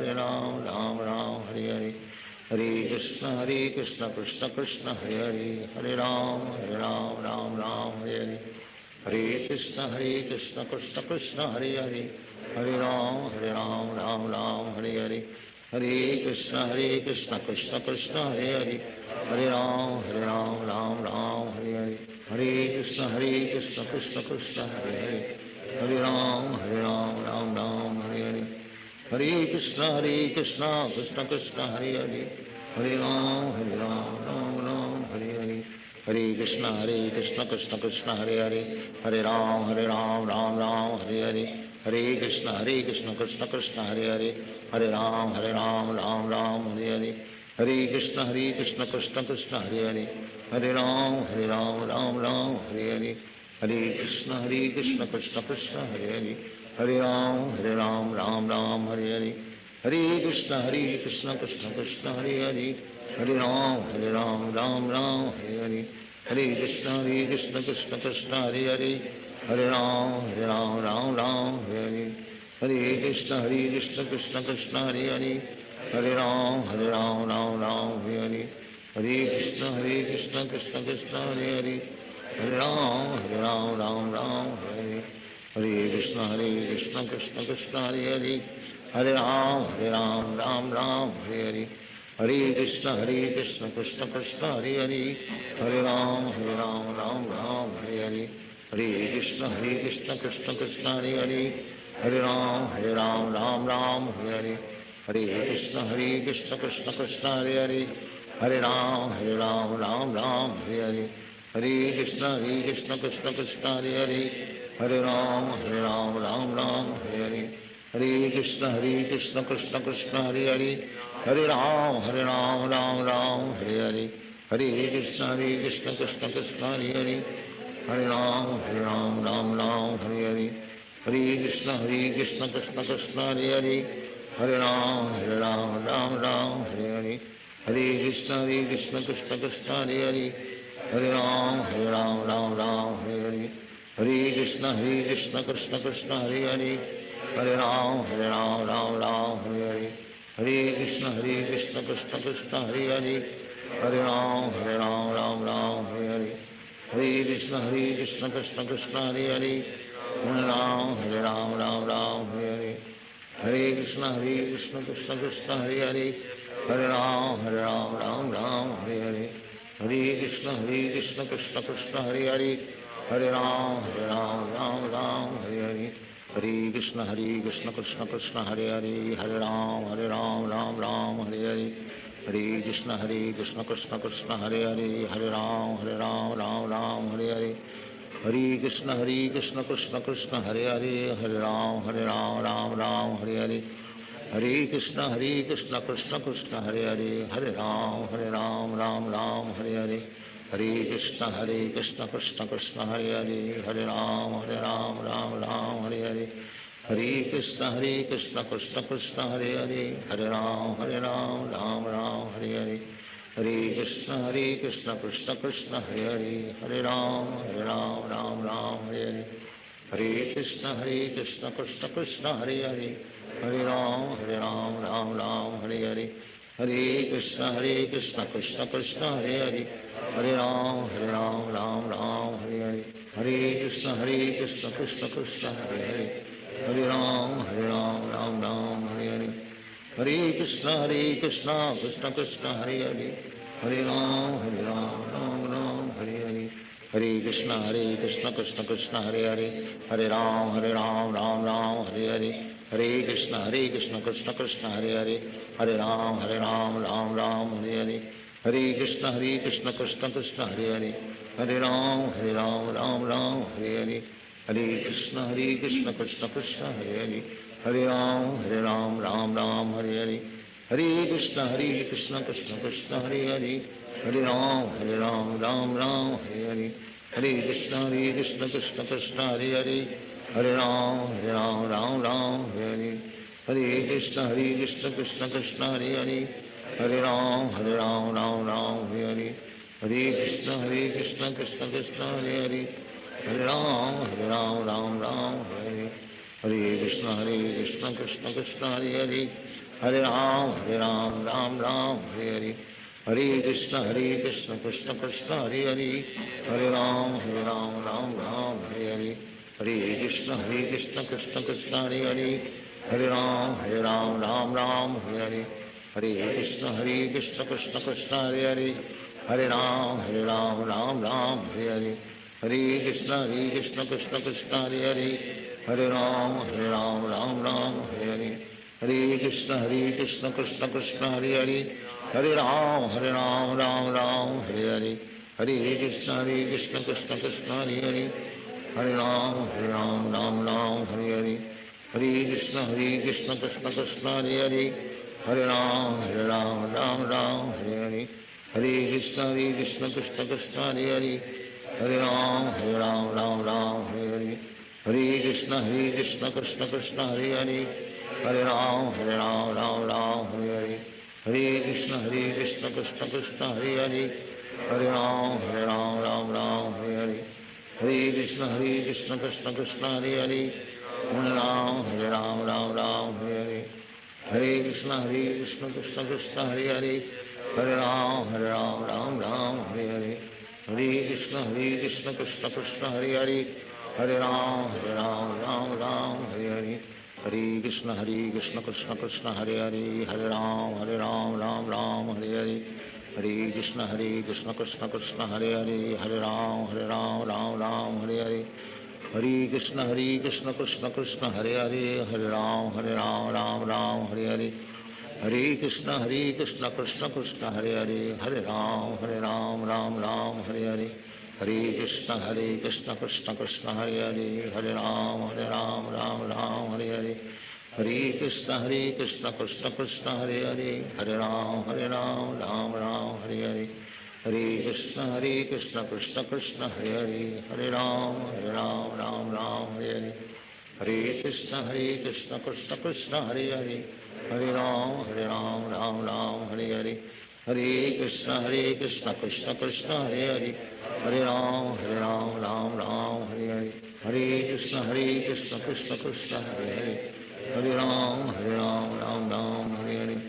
Ram Hare Hare, Hare Krishna Krishna Krishna Hare Hare, Hare Ram Ram Hare Hare, Hare Krishna Krishna Krishna Hare Hare, Hare Ram Hare Hare, Hare Krishna Krishna Krishna Hare Hare, Hare Ram Ram Hare Hare, Hare Krishna Krishna Krishna Hare Hare, Hare Ram Ram Hare Hare, Hare Krishna Krishna Krishna Hare Hare, Hare Ram Ram Hare Hare, Hare Krishna Krishna Krishna Hare Hare, Hare Ram Ram Hare Hare, Hare Krishna Krishna Krishna Hare Hare, Hare Ram Ram Hare Hare, Hare Krishna Krishna Krishna Hare Hare, Hare Ram Ram Hare Hare, Hare Krishna Krishna Krishna Hare Hare, Hare Ram Ram Hare Hare, Hare Krishna Krishna Krishna Hare Hare, Hare Ram Ram Hare Hare, Hare Krishna Krishna Krishna Hare Hare, Hare Ram Ram Hare Hare, Hare Krishna Krishna Krishna Hare Hare, Hare Ram Ram Hare Hare, Hare Krishna Krishna Krishna Hare Hare, Hare Ram Ram Hare Hare, Hare Krishna Krishna Krishna Hare Hare, Hare Ram Ram Hare Hare, Hare Krishna Krishna Krishna Hare Hare, Hare Ram Ram Hare Hare, Hare Krishna Krishna Krishna Hare Hare, Hare Ram Ram Hare Hare, Hare Krishna Krishna Krishna Hare Hare, Hare Ram Ram Hare Hare, Hare Krishna Krishna Krishna Hare Hare, Hare Ram Ram Hare Hare, Hare Krishna Krishna Krishna Hare Hare, Hare Ram Ram Hare Hare, Hare Krishna Krishna Krishna Hare Hare, Hare Ram Ram Hare Hare, Hare Krishna Krishna Krishna Hare Hare, Hare Ram Ram Hare Hare, Hare Krishna Krishna Krishna Hare Hare, Hare Ram Hare Hare, Hare Krishna Krishna Krishna Hare Hare, Hare Ram Ram Hare Hare, Hare Krishna Krishna Krishna Hare Hare, Hare Ram Ram Ram Hare Hare, Hare Krishna Krishna Krishna Hare Hare, Hare Ram Ram Ram Hare Hare, Hare Krishna Krishna Krishna Hare Hare, Hare Ram Ram Ram Hare Hare, Hare Krishna Krishna Krishna Hare Hare, Hare Ram Ram Ram Hare Hare, Hare Krishna Krishna Krishna Hare Hare, Hare Ram Ram Hare Hare, Hare Krishna Krishna Krishna Hare Hare, Hare Ram Ram Ram Hare Hare, Hare Krishna Krishna Krishna Hare Hare, Hare Ram Ram Ram Hare Hare, Hare Krishna Krishna Krishna Hare Hare, Hare Ram Ram Ram Hare Hare, Hare Krishna Krishna Krishna Hare Hare, Hare Ram Ram Ram Hare Hare, Hare Krishna Krishna Krishna Hare Hare, Hare Ram Ram Ram Hare Hare, Hare Krishna Krishna Krishna Hare Hare, Hare Ram Ram Ram Hare Hare, Hare Krishna Krishna Krishna Hare Hare, Hare Ram Ram Ram Hare Hare, Hare Krishna Krishna Krishna Hare Hare, Hare Ram Ram Ram Hare Hare, Hare Krishna Krishna Krishna Hare Hare, Hare Ram Ram Ram Hare Hare, Hare Krishna Krishna Krishna Hare Hare, Hare Ram Ram Ram Hare Hare, Hare Krishna Krishna Krishna Hare Hare, Hare Ram Ram Hare Hare, Hare Krishna Krishna Krishna Hare Hare, Hare Ram Ram Hare Hare, Hare Krishna Krishna Krishna Hare Hare, Hare Ram Ram Hare Hare, Hare Krishna Krishna Krishna Hare Hare, Hare Ram Ram Hare Hare, Hare Krishna Krishna Krishna Hare Hare, Hare Ram Ram Hare Hare, Hare Krishna Krishna Krishna Hare Hare, Hare Ram Ram Hare Hare, Hare Krishna Krishna Krishna Hare Hare, Hare Ram Ram Ram Hare Hare, Hare Krishna Krishna Krishna Hare Hare, Hare Ram Ram Hare Hare, Hare Krishna Krishna Krishna Hare Hare, Hare Ram Ram Hare Hare, Hare Krishna Krishna Krishna Hare Hare, Hare Ram Ram Hare Hare, Hare Krishna Krishna Krishna Hare Hare, Hare Ram Ram Hare Hare, Hare Krishna Krishna Krishna Hare Hare, Hare Ram Ram Hare Hare, Hare Krishna Krishna Krishna Hare Hare, Hare Ram Ram Hare Hare, Hare Krishna Krishna Krishna Hare Hare, Hare Ram Ram Hare Hare, Hare Krishna Krishna Krishna Hare Hare, Hare Ram Ram Hare Hare, Hare Krishna Krishna Krishna Hare Hare, Hare Ram Ram Hare Hare, Hare Krishna Krishna Krishna Hare Hare, Hare Ram Ram Hare Hare, Hare Krishna Krishna Krishna Hare Hare, Hare Ram Ram Hare Hare, Hare Krishna Krishna Krishna Hare Hare, Hare Ram Ram Hare Hare, Hare Krishna Krishna Krishna Hare Hare, Hare Ram Ram Hare Hare, Hare Krishna Krishna Krishna Hare Hare, Hare Ram Ram Hare Hare, Hare Krishna Krishna Krishna Hare Hare, Hare Ram Ram Hare Hare, Hare Krishna Krishna Krishna Hare Hare, Hare Ram Ram Hare Hare, Hare Krishna Krishna Krishna Hare Hare, Hare Ram Ram Hare Hare, Hare Krishna Krishna Krishna Hare Hare, Hare Ram Ram Hare Hare, Hare Krishna Krishna Krishna Hare Hare, Hare Ram Ram Hare Hare, Hare Krishna Krishna Krishna Hare Hare, Hare Ram Ram Hare Hare, Hare Krishna Krishna Krishna Hare Hare, Hare Ram Ram Hare Hare,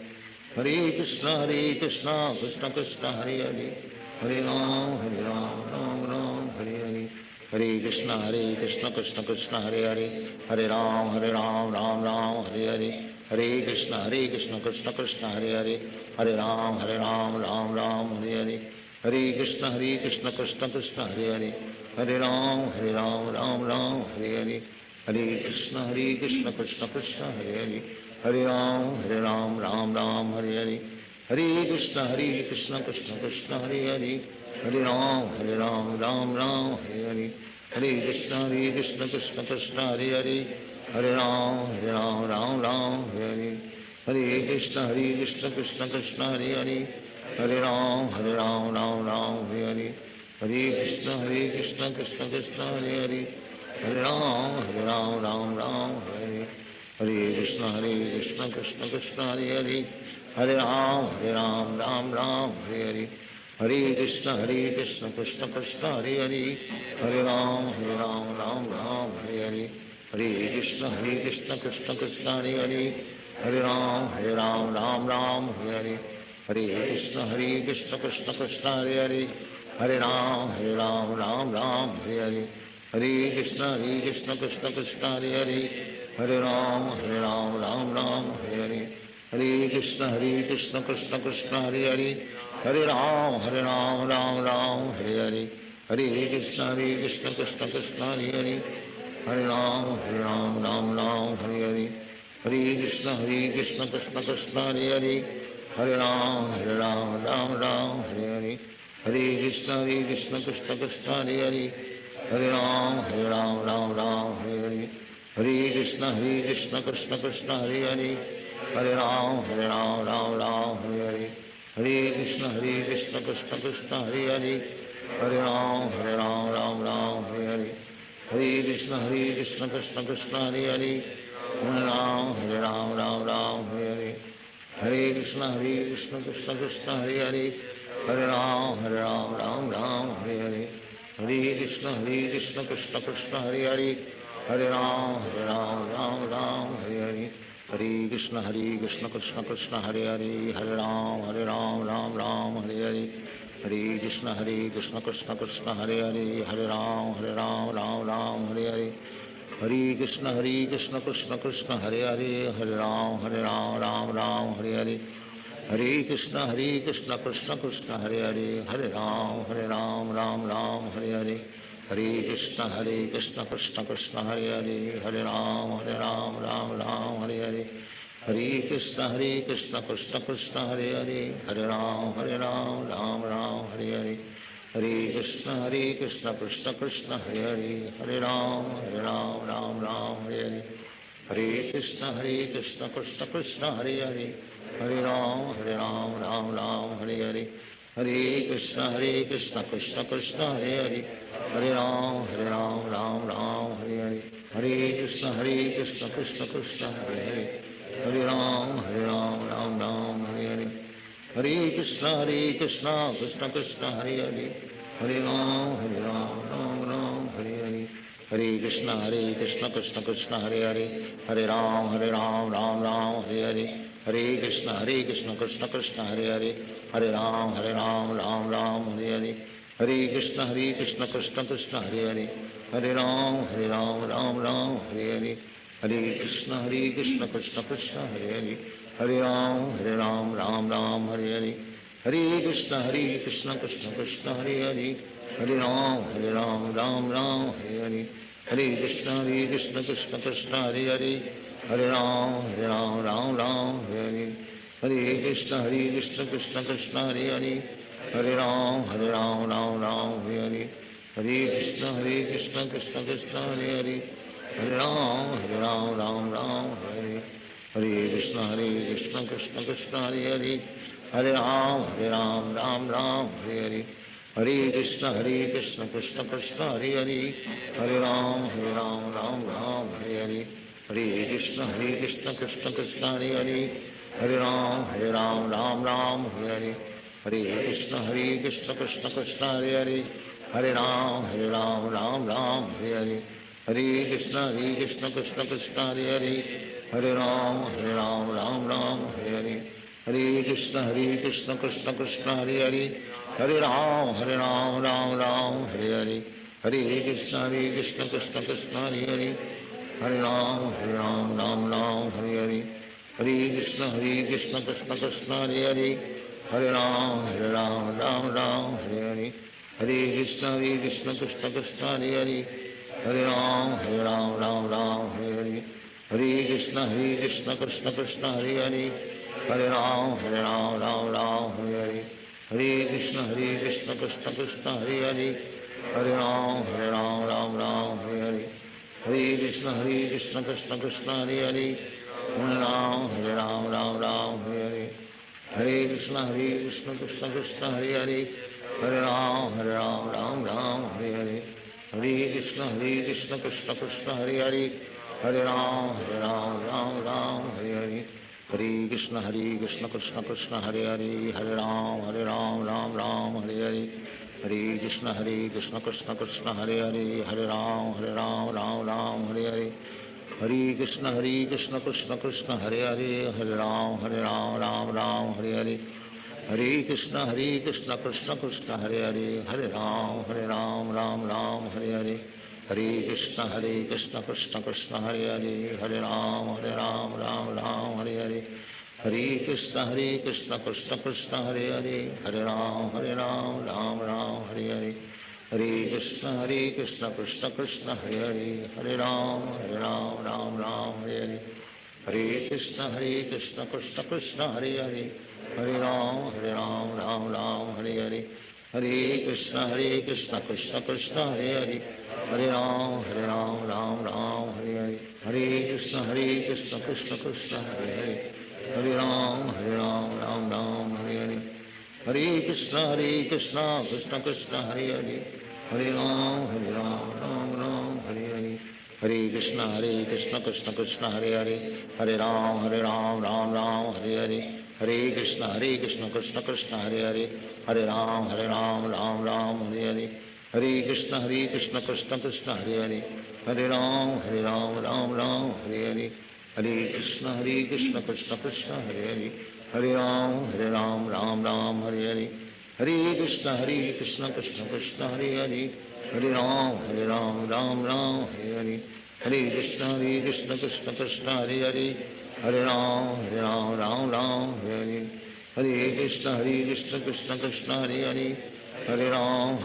Hare Krishna Krishna Krishna Hare Hare, Hare Ram Ram Hare Hare, Hare Krishna Krishna Krishna Hare Hare, Hare Ram Ram Hare Hare, Hare Krishna Krishna Krishna Hare Hare, Hare Ram Ram Hare Hare, Hare Krishna Krishna Krishna Hare Hare, Hare Ram Ram Ram Hare Hare, Hare Krishna Krishna Krishna Hare Hare, Hare Ram, Ram Ram, Hare Hare, Hare Krishna, Krishna Krishna, Hare Hare, Hare Ram, Ram Ram, Hare Hare, Hare Krishna, Krishna Krishna, Hare Hare, Hare Ram, Ram Ram, Hare Hare, Hare Krishna, Krishna Krishna, Hare Hare, Hare Ram, Ram Ram, Hare Hare, Hare Krishna, Krishna Krishna, Hare Hare, Hare Ram, Ram Ram, Hare Hare, Hare Krishna, Krishna Krishna, Hare Hare, Hare Ram, Ram Ram, Hare Hare, Hare Krishna, Krishna Krishna, Hare Hare, Hare Ram, Ram Ram, Hare Hare, Hare Krishna, Krishna Krishna, Hare Hare, Hare Ram, Ram Ram, Hare Hare, Hare Krishna, Krishna Krishna, Hare Hare, Hare Ram, Ram Ram, Hare Hare, Hare Krishna, Krishna Krishna, Hare Hare, Hare Ram, Ram Ram, Hare Hare, Hare Krishna, Krishna Krishna, Hare Hare, Hare Ram, Ram Ram, Hare Hare, Hare Krishna, Krishna Krishna, Hare Hare, Hare Ram, Ram Ram, Hare Hare, Hare Krishna, Krishna Krishna, Hare Hare, Hare Ram, Ram Ram, Hare Hare, Hare Krishna, Krishna Krishna, Hare Hare, Hare Ram, Ram Ram, Hare Hare, Hare Krishna, Krishna Krishna, Hare Hare, Hare Ram, Ram Ram, Hare Hare, Hare Krishna, Krishna Krishna, Hare Hare, Hare Ram, Ram Ram, Hare Hare, Hare Krishna, Krishna Krishna, Hare Hare, Hare Ram, Ram, Hare Hare, Hare Krishna, Krishna Krishna, Hare Hare, Hare Ram, Ram, Hare Hare, Hare Krishna, Krishna Krishna, Hare Hare, Hare Ram, Ram, Hare Hare, Hare Krishna, Krishna Krishna, Hare Hare, Hare Ram, Ram, Hare Hare, Hare Krishna, Krishna Krishna, Hare Hare, Hare Ram, Ram, Hare Hare, Hare Krishna, Krishna Krishna, Hare Hare, Hare Ram, Hare Hare, Hare Krishna, Krishna Krishna, Hare Hare, Hare Ram, Hare Hare, Hare Krishna, Krishna Krishna, Hare Hare, Hare Ram, Ram, Hare Hare, Hare Krishna, Krishna Krishna, Hare Hare, Hare Ram, Ram, Hare Hare, Hare Krishna, Krishna Krishna, Hare Hare, Hare Ram, Ram, Hare Hare, Hare Krishna, Krishna Krishna, Hare Hare, Hare Ram, Ram, Hare Hare, Hare Krishna, Krishna Krishna, Hare Hare, Hare Ram, Hare Hare, Hare Krishna, Krishna Krishna, Hare Hare, Hare Ram, Hare Hare, Hare Krishna, Krishna Krishna, Hare Hare, Hare Ram, Hare Hare, Hare Krishna, Krishna Krishna, Hare Hare, Hare Ram, Hare Hare, Hare Krishna, Krishna Krishna, Hare Hare, Hare Ram, Ram, Hare Hare, Hare Krishna, Krishna Krishna, Hare Hare, Hare Ram, Ram, Hare Hare, Hare Krishna, Krishna Krishna, Hare Hare, Hare Ram, Hare Hare, Hare Krishna, Krishna Krishna, Hare Hare, Hare Ram, Hare Hare, Hare Krishna, Krishna Krishna, Hare Hare, Hare Ram, Hare Hare, Hare Krishna, Krishna Krishna, Hare Hare, Hare Ram, Hare Hare, Hare Krishna, Krishna Krishna, Hare Hare, Hare Ram, Hare Hare, Hare Krishna, Krishna Krishna, Hare Hare, Hare Ram, Hare Hare, Hare Krishna, Krishna Krishna, Hare Hare, Hare Ram, Hare Hare, Hare Krishna, Krishna Krishna, Hare Hare, Hare Ram, Hare Hare, Hare Krishna, Krishna Krishna, Hare Hare, Hare Ram, Hare Hare, Hare Krishna, Krishna Krishna, Hare Hare, Hare Ram, Hare Hare, Hare Krishna, Krishna Krishna, Hare Hare, Hare Ram, Hare Hare, Hare Krishna, Krishna Krishna, Hare Hare, Hare Ram, Hare Hare, Hare Krishna, Krishna Krishna, Hare Hare, Hare Ram, Hare Hare, Hare Krishna, Krishna Krishna, Hare Hare, Hare Ram, Hare Hare, हरे कृष्ण कृष्ण कृष्ण हरे हरे हरे राम राम राम हरे हरे हरे कृष्ण कृष्ण कृष्ण हरे हरे हरे राम राम राम हरे हरे हरे कृष्ण कृष्ण कृष्ण हरे हरे हरे राम राम हरे हरे हरे कृष्ण कृष्ण कृष्ण हरे हरे हरे राम राम हरे हरे हरे कृष्ण कृष्ण कृष्ण हरे हरे हरे राम राम हरे हरे हरे कृष्ण कृष्ण कृष्ण हरे हरे हरे राम राम हरे हरे हरे कृष्ण कृष्ण कृष्ण हरे हरे हरे राम राम हरे हरे हरे कृष्ण कृष्ण कृष्ण हरे हरे हरे राम राम हरे हरे हरे कृष्ण कृष्ण कृष्ण हरे हरे हरे राम राम हरे हरे हरे कृष्ण कृष्ण कृष्ण हरे हरे हरे राम राम हरे हरे हरे कृष्ण कृष्ण कृष्ण हरे हरे हरे राम राम हरे हरे हरे कृष्ण कृष्ण कृष्ण हरे हरे हरे राम राम हरे हरे हरे कृष्ण कृष्ण कृष्ण हरे हरे हरे राम राम हरे हरे हरे कृष्ण कृष्ण कृष्ण हरे हरे हरे राम राम हरे हरे हरे कृष्ण कृष्ण कृष्ण हरे हरे हरे राम राम हरे हरे हरे कृष्ण कृष्ण कृष्ण हरे हरे हरे राम राम हरे हरे हरे कृष्ण कृष्ण कृष्ण हरे हरे हरे राम राम हरे हरे हरे कृष्ण कृष्ण कृष्ण हरे हरे हरे राम राम हरे हरे हरे कृष्ण कृष्ण कृष्ण हरे हरे हरे राम राम हरे हरे हरे कृष्ण कृष्ण कृष्ण हरे हरे हरे राम राम हरे हरे हरे कृष्ण कृष्ण कृष्ण हरे हरे हरे राम राम हरे हरे हरे कृष्ण कृष्ण कृष्ण हरे हरे हरे राम राम हरे हरे हरे कृष्ण कृष्ण कृष्ण हरे हरे हरे राम राम हरे हरे हरे कृष्ण कृष्ण कृष्ण हरे हरे हरे राम राम हरे हरे हरे कृष्ण कृष्ण कृष्ण हरे हरे हरे राम राम हरे हरे हरे कृष्ण कृष्ण कृष्ण हरे हरे हरे राम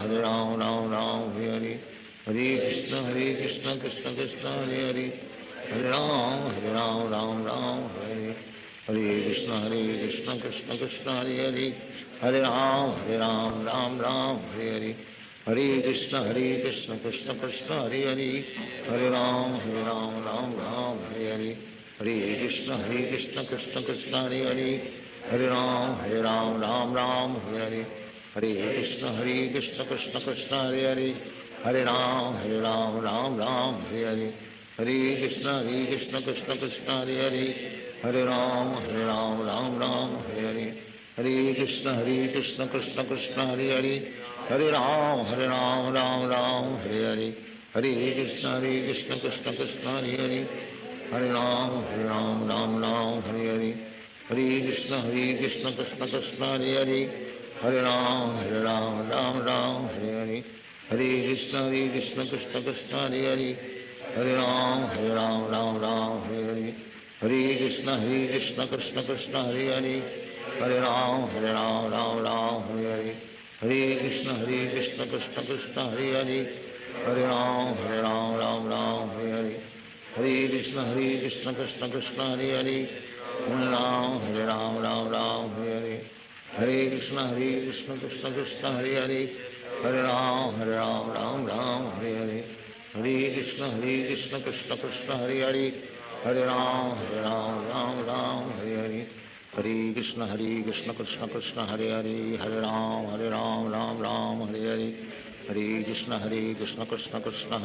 राम हरे हरे हरे कृष्ण कृष्ण कृष्ण हरे हरे हरे राम राम हरे हरे हरे कृष्ण कृष्ण कृष्ण हरे हरे हरे राम राम हरे हरे हरे कृष्ण कृष्ण कृष्ण हरे हरे हरे राम राम हरे हरे हरे कृष्ण कृष्ण कृष्ण हरे हरे हरे राम राम हरे हरे हरे कृष्ण कृष्ण कृष्ण हरे हरे हरे राम राम हरे हरे हरे कृष्ण कृष्ण कृष्ण हरे हरे हरे राम राम हरे हरे हरे कृष्ण कृष्ण कृष्ण हरे हरे हरे राम हरे हरे हरे कृष्ण कृष्ण कृष्ण हरे हरे हरे राम हरे हरे हरे कृष्ण कृष्ण कृष्ण हरे हरे हरे राम हरे हरे हरे कृष्ण कृष्ण कृष्ण हरे हरे हरे राम हरे हरे हरे कृष्ण कृष्ण कृष्ण हरे हरे हरे राम हरे हरे हरे कृष्ण कृष्ण कृष्ण हरे हरे हरे राम हरे हरे हरे कृष्ण कृष्ण कृष्ण हरे हरे हरे राम हरे हरे हरे कृष्ण कृष्ण कृष्ण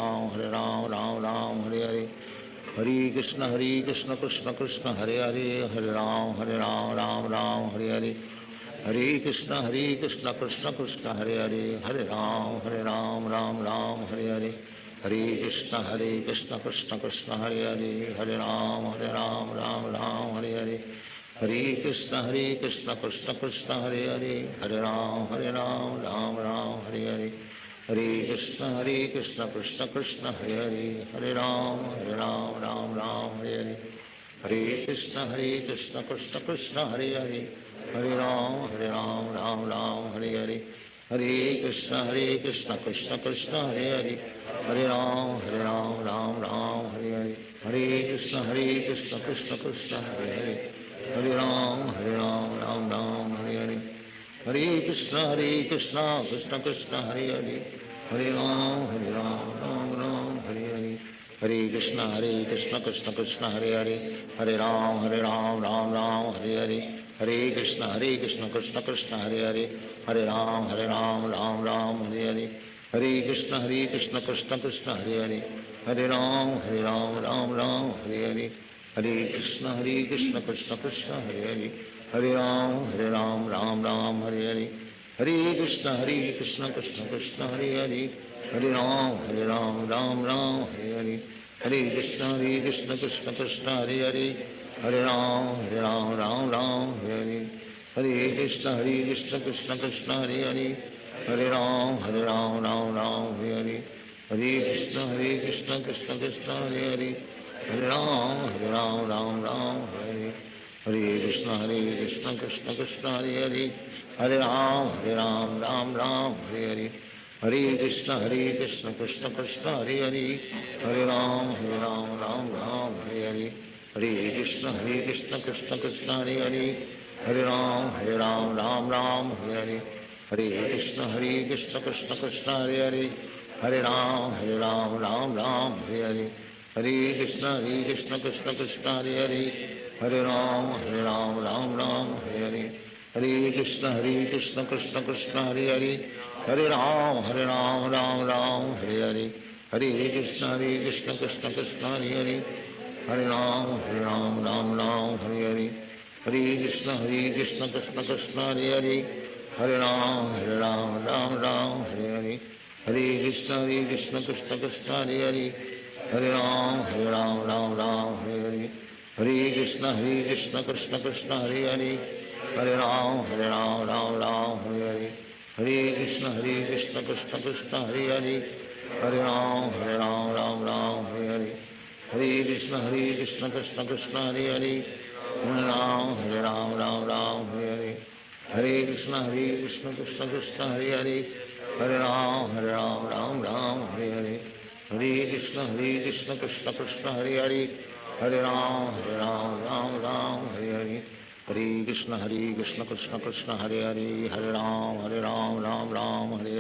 हरे हरे हरे राम राम हरे हरे हरे कृष्ण कृष्ण कृष्ण हरे हरे हरे राम हरे हरे हरे कृष्ण कृष्ण कृष्ण हरे हरे हरे राम हरे हरे हरे कृष्ण कृष्ण कृष्ण हरे हरे हरे राम राम हरे हरे हरे कृष्ण कृष्ण कृष्ण हरे हरे हरे राम राम हरे हरे हरे कृष्ण कृष्ण कृष्ण हरे हरे हरे राम राम हरे हरे हरे कृष्ण कृष्ण कृष्ण हरे हरे हरे राम राम हरे हरे हरे कृष्ण कृष्ण कृष्ण कृष्ण हरे हरे हरे राम राम हरे हरे हरे कृष्ण कृष्ण कृष्ण हरे हरे, हरे राम राम राम हरे हरे, हरे कृष्ण कृष्ण कृष्ण हरे हरे, हरे राम राम राम हरे हरे, हरे कृष्ण कृष्ण कृष्ण हरे हरे, हरे राम राम राम हरे हरे, हरे कृष्ण कृष्ण कृष्ण हरे हरे, हरे राम राम राम हरे हरे, हरे कृष्ण कृष्ण कृष्ण हरे हरे, हरे राम राम राम हरे हरे, हरे कृष्ण कृष्ण कृष्ण हरे हरे, हरे राम राम राम हरे हरे, हरे कृष्ण कृष्ण कृष्ण हरे हरे, हरे राम राम हरे हरे, हरे कृष्ण कृष्ण कृष्ण हरे हरे, हरे राम राम राम हरे हरे, हरे कृष्ण कृष्ण कृष्ण हरे हरे, हरे राम राम हरे हरे, हरे कृष्ण कृष्ण कृष्ण हरे हरे, हरे राम राम हरे हरे, हरे कृष्ण कृष्ण कृष्ण हरे हरे, हरे राम राम हरे हरे, हरे कृष्ण कृष्ण कृष्ण हरे हरे, हरे राम राम हरे हरे, हरे कृष्ण कृष्ण कृष्ण हरे हरे, हरे राम राम राम हरे हरे, हरे कृष्ण कृष्ण कृष्ण हरे हरे, हरे राम राम हरे हरे, हरे कृष्ण कृष्ण कृष्ण हरे हरे, हरे राम राम हरे हरे, हरे कृष्ण कृष्ण कृष्ण हरे हरे, हरे राम राम राम हरे हरे, हरे कृष्ण कृष्ण कृष्ण हरे हरे, हरे राम राम राम हरे हरे, हरे कृष्ण कृष्ण कृष्ण हरे हरे, हरे राम राम राम हरे हरे, हरे कृष्ण कृष्ण कृष्ण हरे हरे, हरे राम राम हरे हरे, हरे कृष्ण कृष्ण कृष्ण हरे हरे, हरे राम राम हरे हरे, हरे कृष्ण कृष्ण कृष्ण हरे हरे, हरे राम राम हरे हरे, हरे कृष्ण कृष्ण कृष्ण हरे हरे, हरे राम राम हरे हरे, हरे कृष्ण कृष्ण कृष्ण हरे हरे, हरे राम हरे हरे, हरे कृष्ण कृष्ण कृष्ण हरे हरे, हरे राम राम हरे हरे, हरे कृष्ण कृष्ण कृष्ण हरे हरे, हरे राम राम हरे हरे, हरे कृष्ण कृष्ण कृष्ण हरे हरे, हरे राम राम हरे हरे, हरे कृष्ण कृष्ण कृष्ण हरे हरे, हरे राम राम हरे हरे, हरे कृष्ण कृष्ण कृष्ण हरे हरे, हरे राम राम हरे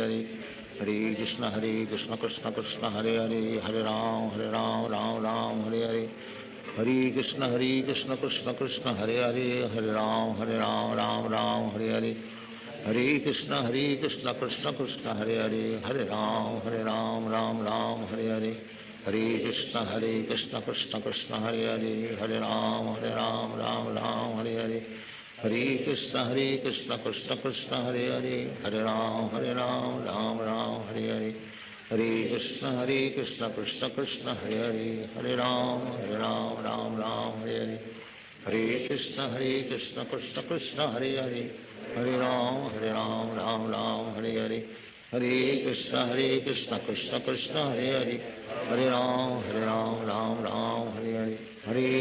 हरे, हरे कृष्ण कृष्ण कृष्ण हरे हरे, हरे राम राम हरे हरे, हरे कृष्ण कृष्ण कृष्ण हरे हरे, हरे राम राम राम हरे हरे, हरे कृष्ण कृष्ण कृष्ण हरे हरे, हरे राम राम हरे हरे, हरे कृष्ण कृष्ण कृष्ण हरे हरे, हरे राम राम हरे हरे, हरे कृष्ण कृष्ण कृष्ण हरे हरे, हरे राम राम हरे हरे, हरे कृष्ण कृष्ण कृष्ण हरे हरे, हरे राम राम हरे हरे, हरे कृष्ण कृष्ण कृष्ण हरे हरे, हरे राम राम हरे हरे, हरे कृष्ण कृष्ण कृष्ण हरे हरे, हरे राम राम हरे हरे, हरे कृष्ण कृष्ण कृष्ण हरे हरे, हरे राम राम हरे हरे, हरे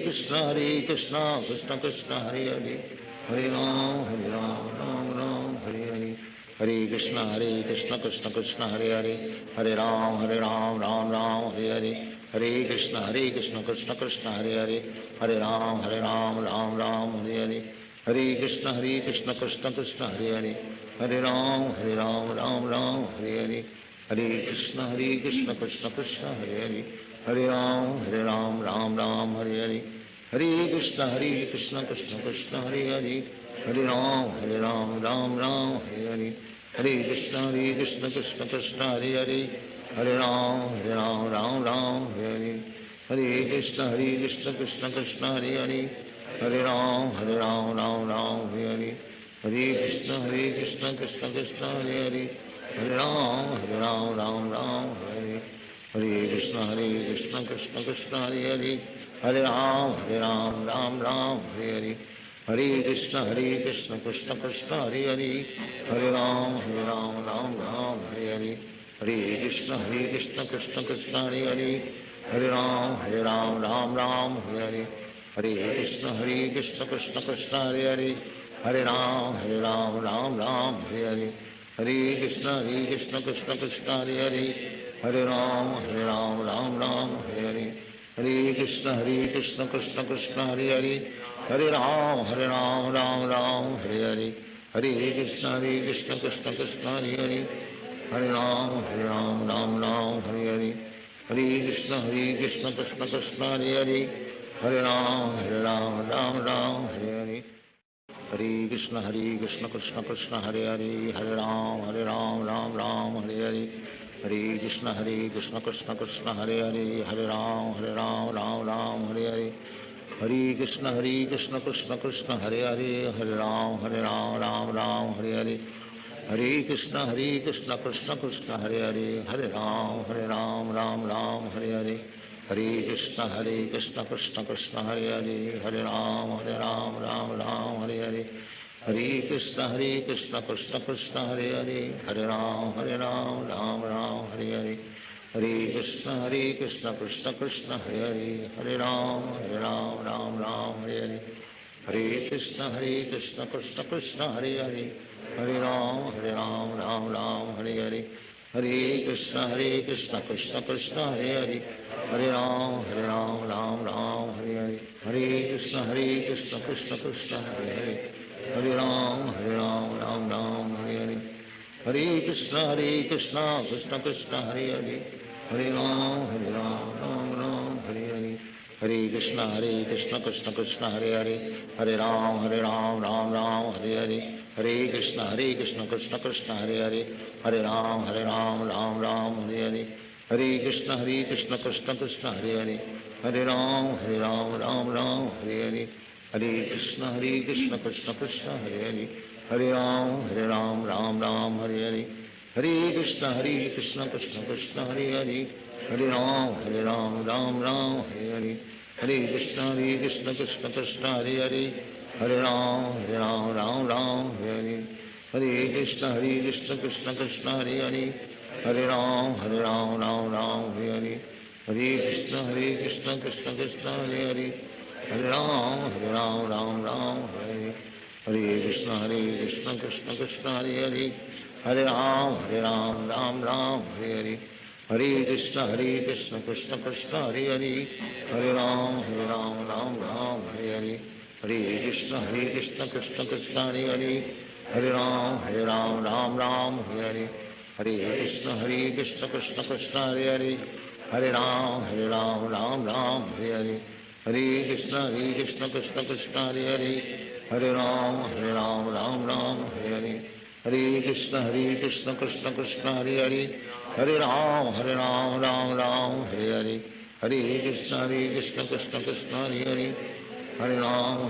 कृष्ण कृष्ण कृष्ण हरे हरे, हरे राम राम हरे हरे, हरे कृष्ण कृष्ण कृष्ण हरे हरे, हरे राम राम हरे हरे, हरे कृष्ण कृष्ण कृष्ण हरे हरे, हरे राम राम हरे हरे, हरे कृष्ण कृष्ण कृष्ण हरे हरे, हरे राम राम हरे हरे, हरे कृष्ण कृष्ण कृष्ण हरे हरे, हरे राम राम हरे हरे, हरे कृष्ण कृष्ण कृष्ण हरे हरे, हरे राम राम हरे हरे, हरे कृष्ण कृष्ण कृष्ण हरे हरे, हरे राम राम हरे हरे, हरे कृष्ण कृष्ण कृष्ण हरे हरे, हरे राम राम हरे हरे, हरे कृष्ण कृष्ण कृष्ण हरे हरे, हरे राम राम हरे हरे, हरे कृष्ण कृष्ण कृष्ण हरे हरे, हरे राम राम राम हरे हरे, हरे कृष्ण कृष्ण कृष्ण हरे हरे, हरे राम राम राम हरे हरे, हरे कृष्ण कृष्ण कृष्ण हरे हरे, हरे राम राम राम हरे हरे, हरे कृष्ण कृष्ण कृष्ण हरे हरे, हरे राम राम राम हरे हरे, हरे कृष्ण कृष्ण कृष्ण हरे हरे, हरे राम राम राम हरे हरे, हरे कृष्ण कृष्ण कृष्ण हरे हरे, हरे राम राम राम हरे हरे, हरे कृष्ण कृष्ण कृष्ण हरे हरे, हरे राम राम राम हरे हरे, हरे कृष्ण कृष्ण कृष्ण हरे हरे, हरे राम राम राम हरे हरे, हरे कृष्ण कृष्ण कृष्ण हरे हरे, हरे राम राम राम हरे हरे, हरे कृष्ण कृष्ण कृष्ण हरे हरे, हरे राम राम राम हरे हरे, हरे कृष्ण कृष्ण कृष्ण हरे हरे, हरे राम राम राम हरे हरे, हरे कृष्ण कृष्ण कृष्ण हरे हरे, हरे राम राम राम हरे हरे, हरे कृष्ण कृष्ण कृष्ण हरे हरे, हरे राम राम राम हरे हरे, हरे कृष्ण कृष्ण कृष्ण हरे हरे, हरे राम राम हरे हरे, हरे कृष्ण कृष्ण कृष्ण हरे हरे, हरे राम राम हरे हरे, हरे कृष्ण कृष्ण कृष्ण हरे हरे, हरे राम राम हरे हरे, हरे कृष्ण कृष्ण कृष्ण हरे हरे, हरे राम राम हरे हरे, हरे कृष्ण कृष्ण कृष्ण हरे हरे, हरे राम राम राम हरे हरे, हरे कृष्ण कृष्ण कृष्ण हरे हरे, हरे राम राम राम हरे हरे, हरे कृष्ण कृष्ण कृष्ण हरे हरे, हरे राम राम राम हरे हरे, हरे कृष्ण कृष्ण कृष्ण हरे हरे, हरे राम राम हरे हरे, हरे कृष्ण कृष्ण कृष्ण हरे हरे, हरे राम राम हरे हरे, हरे कृष्ण कृष्ण कृष्ण हरे हरे, हरे राम राम हरे हरे, हरे कृष्ण कृष्ण कृष्ण हरे हरे, हरे राम राम हरे हरे, हरे कृष्ण कृष्ण कृष्ण हरे हरे, हरे राम राम हरे हरे, हरे कृष्ण कृष्ण कृष्ण हरे हरे, हरे राम राम हरे हरे, हरे कृष्ण कृष्ण कृष्ण हरे हरे, हरे राम राम हरे हरे, हरे कृष्ण कृष्ण कृष्ण हरे हरे, हरे राम राम हरे हरे, हरे कृष्ण कृष्ण कृष्ण हरे हरे, हरे राम राम हरे हरे, हरे कृष्ण कृष्ण कृष्ण हरे हरे, हरे राम राम हरे हरे, हरे कृष्ण कृष्ण कृष्ण हरे हरे, हरे राम राम हरे हरे, हरे कृष्ण कृष्ण कृष्ण हरे हरे, हरे राम राम हरे हरे, हरे कृष्ण कृष्ण कृष्ण हरे हरे, हरे राम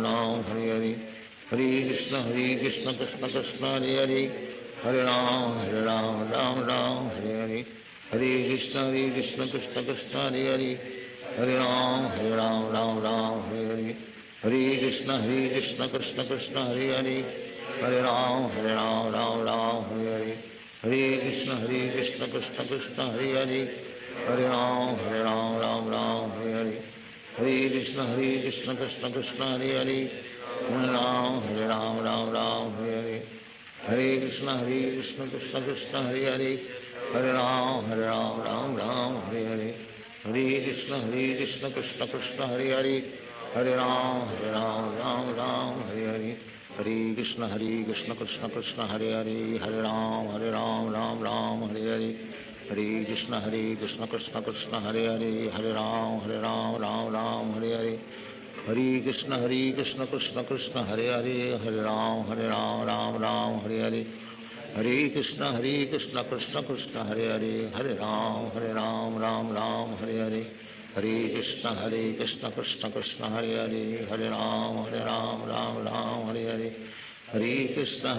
राम हरे हरे, हरे कृष्ण कृष्ण कृष्ण हरे हरे, हरे राम राम हरे हरे, हरे कृष्ण कृष्ण कृष्ण हरे हरे, हरे राम राम हरे हरे, हरे कृष्ण कृष्ण कृष्ण हरे हरे, हरे राम राम हरे हरे, हरे कृष्ण कृष्ण कृष्ण हरे हरे, हरे राम हरे हरे, हरे कृष्ण कृष्ण कृष्ण हरे हरे, हरे राम राम हरे हरे, हरे कृष्ण कृष्ण कृष्ण हरे हरे, हरे राम राम हरे हरे, हरे कृष्ण कृष्ण कृष्ण हरे हरे, हरे राम राम हरे हरे, हरे कृष्ण कृष्ण कृष्ण हरे हरे, हरे राम राम हरे हरे, हरे कृष्ण कृष्ण कृष्ण हरे हरे, हरे राम राम हरे हरे, हरे कृष्ण कृष्ण कृष्ण हरे हरे, हरे राम राम हरे हरे, हरे कृष्ण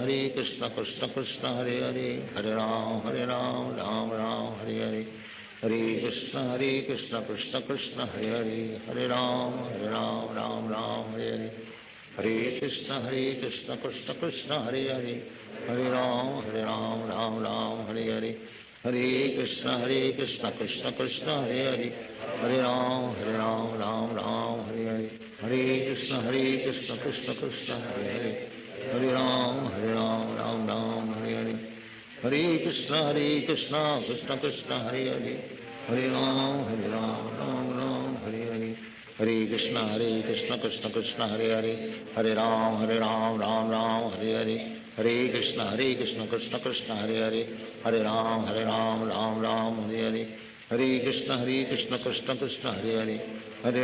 कृष्ण कृष्ण हरे हरे, हरे राम राम हरे हरे, हरे कृष्ण कृष्ण कृष्ण हरे हरे, हरे राम राम हरे हरे, हरे कृष्ण कृष्ण कृष्ण हरे हरे, हरे राम राम हरे हरे, हरे कृष्ण कृष्ण कृष्ण हरे हरे, हरे राम राम हरे हरे, हरे कृष्ण कृष्ण कृष्ण हरे हरे, हरे राम राम राम हरे हरे कृष्ण कृष्ण कृष्ण हरे हरे हरे राम राम राम हरे हरे हरे कृष्ण कृष्ण कृष्ण हरे हरे हरे राम राम हरे हरे हरे कृष्ण कृष्ण कृष्ण हरे हरे हरे राम राम राम हरे हरे हरे कृष्ण कृष्ण कृष्ण हरे हरे हरे राम राम राम हरे हरे हरे कृष्ण कृष्ण कृष्ण हरे हरे हरे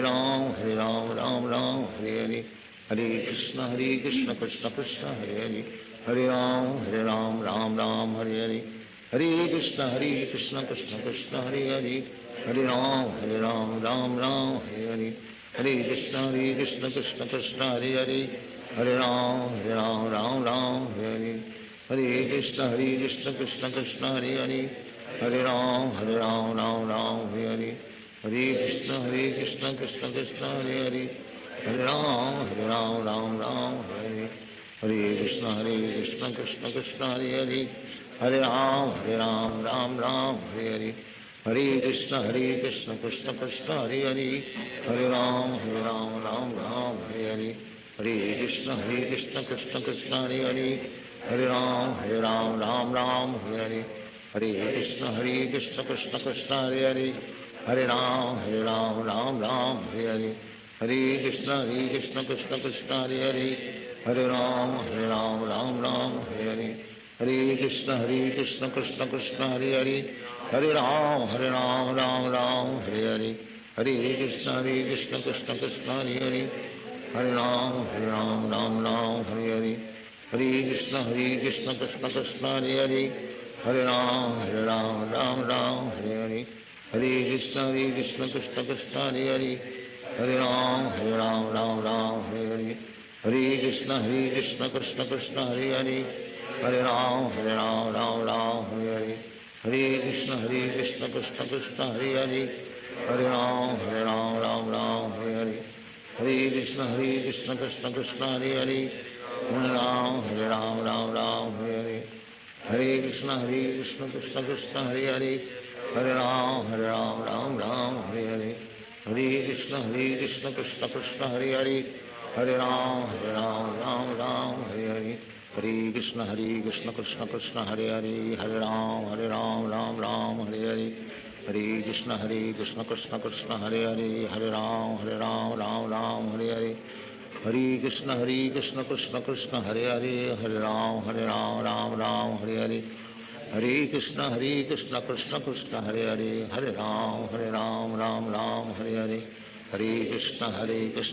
राम राम हरे हरे हरे कृष्ण कृष्ण कृष्ण हरे हरे हरे राम राम हरे हरे हरे कृष्ण कृष्ण कृष्ण हरे हरे हरे राम राम हरे हरे हरे कृष्ण कृष्ण कृष्ण हरे हरे हरे राम राम हरे हरे हरे कृष्ण कृष्ण कृष्ण हरे हरे हरे राम राम हरे हरे हरे कृष्ण कृष्ण कृष्ण हरे हरे हरे राम राम हरे हरे हरे कृष्ण कृष्ण कृष्ण हरे हरे हरे राम राम हरे हरे हरे कृष्ण कृष्ण कृष्ण हरे हरे हरे राम राम हरे हरे हरे कृष्ण कृष्ण कृष्ण हरे हरे हरे राम राम हरे हरे हरे कृष्ण कृष्ण कृष्ण हरे हरे हरे राम राम हरे हरे हरे कृष्ण कृष्ण कृष्ण हरे हरे हरे राम राम हरे हरे हरे कृष्ण कृष्ण कृष्ण हरे हरे हरे राम राम हरे हरे हरे कृष्ण कृष्ण कृष्ण हरे हरे हरे राम राम हरे हरे हरे कृष्ण कृष्ण कृष्ण हरे हरे हरे राम राम हरे हरे हरे कृष्ण कृष्ण कृष्ण हरे हरे हरे राम राम हरे हरे हरे कृष्ण कृष्ण कृष्ण हरे हरे हरे राम राम हरे हरे हरे कृष्ण कृष्ण कृष्ण हरे हरे हरे राम राम हरे हरे हरे कृष्ण कृष्ण कृष्ण हरे हरे हरे राम राम हरे हरे हरे कृष्ण कृष्ण कृष्ण हरे हरे हरे राम राम हरे हरे हरे कृष्ण कृष्ण कृष्ण हरे हरे हरे राम राम हरे हरे हरे कृष्ण कृष्ण कृष्ण हरे हरे हरे राम राम हरे हरे हरे कृष्ण कृष्ण कृष्ण हरे हरे हरे राम राम हरे हरे हरे कृष्ण कृष्ण कृष्ण हरे हरे हरे राम राम हरे हरे हरे कृष्ण कृष्ण कृष्ण हरे हरे हरे राम राम हरे हरे हरे कृष्ण कृष्ण कृष्ण हरे हरे हरे राम राम हरे हरे हरे कृष्ण कृष्ण कृष्ण हरे हरे हरे राम राम हरे हरे हरे कृष्ण कृष्ण कृष्ण हरे हरे हरे राम राम हरे हरे हरे कृष्ण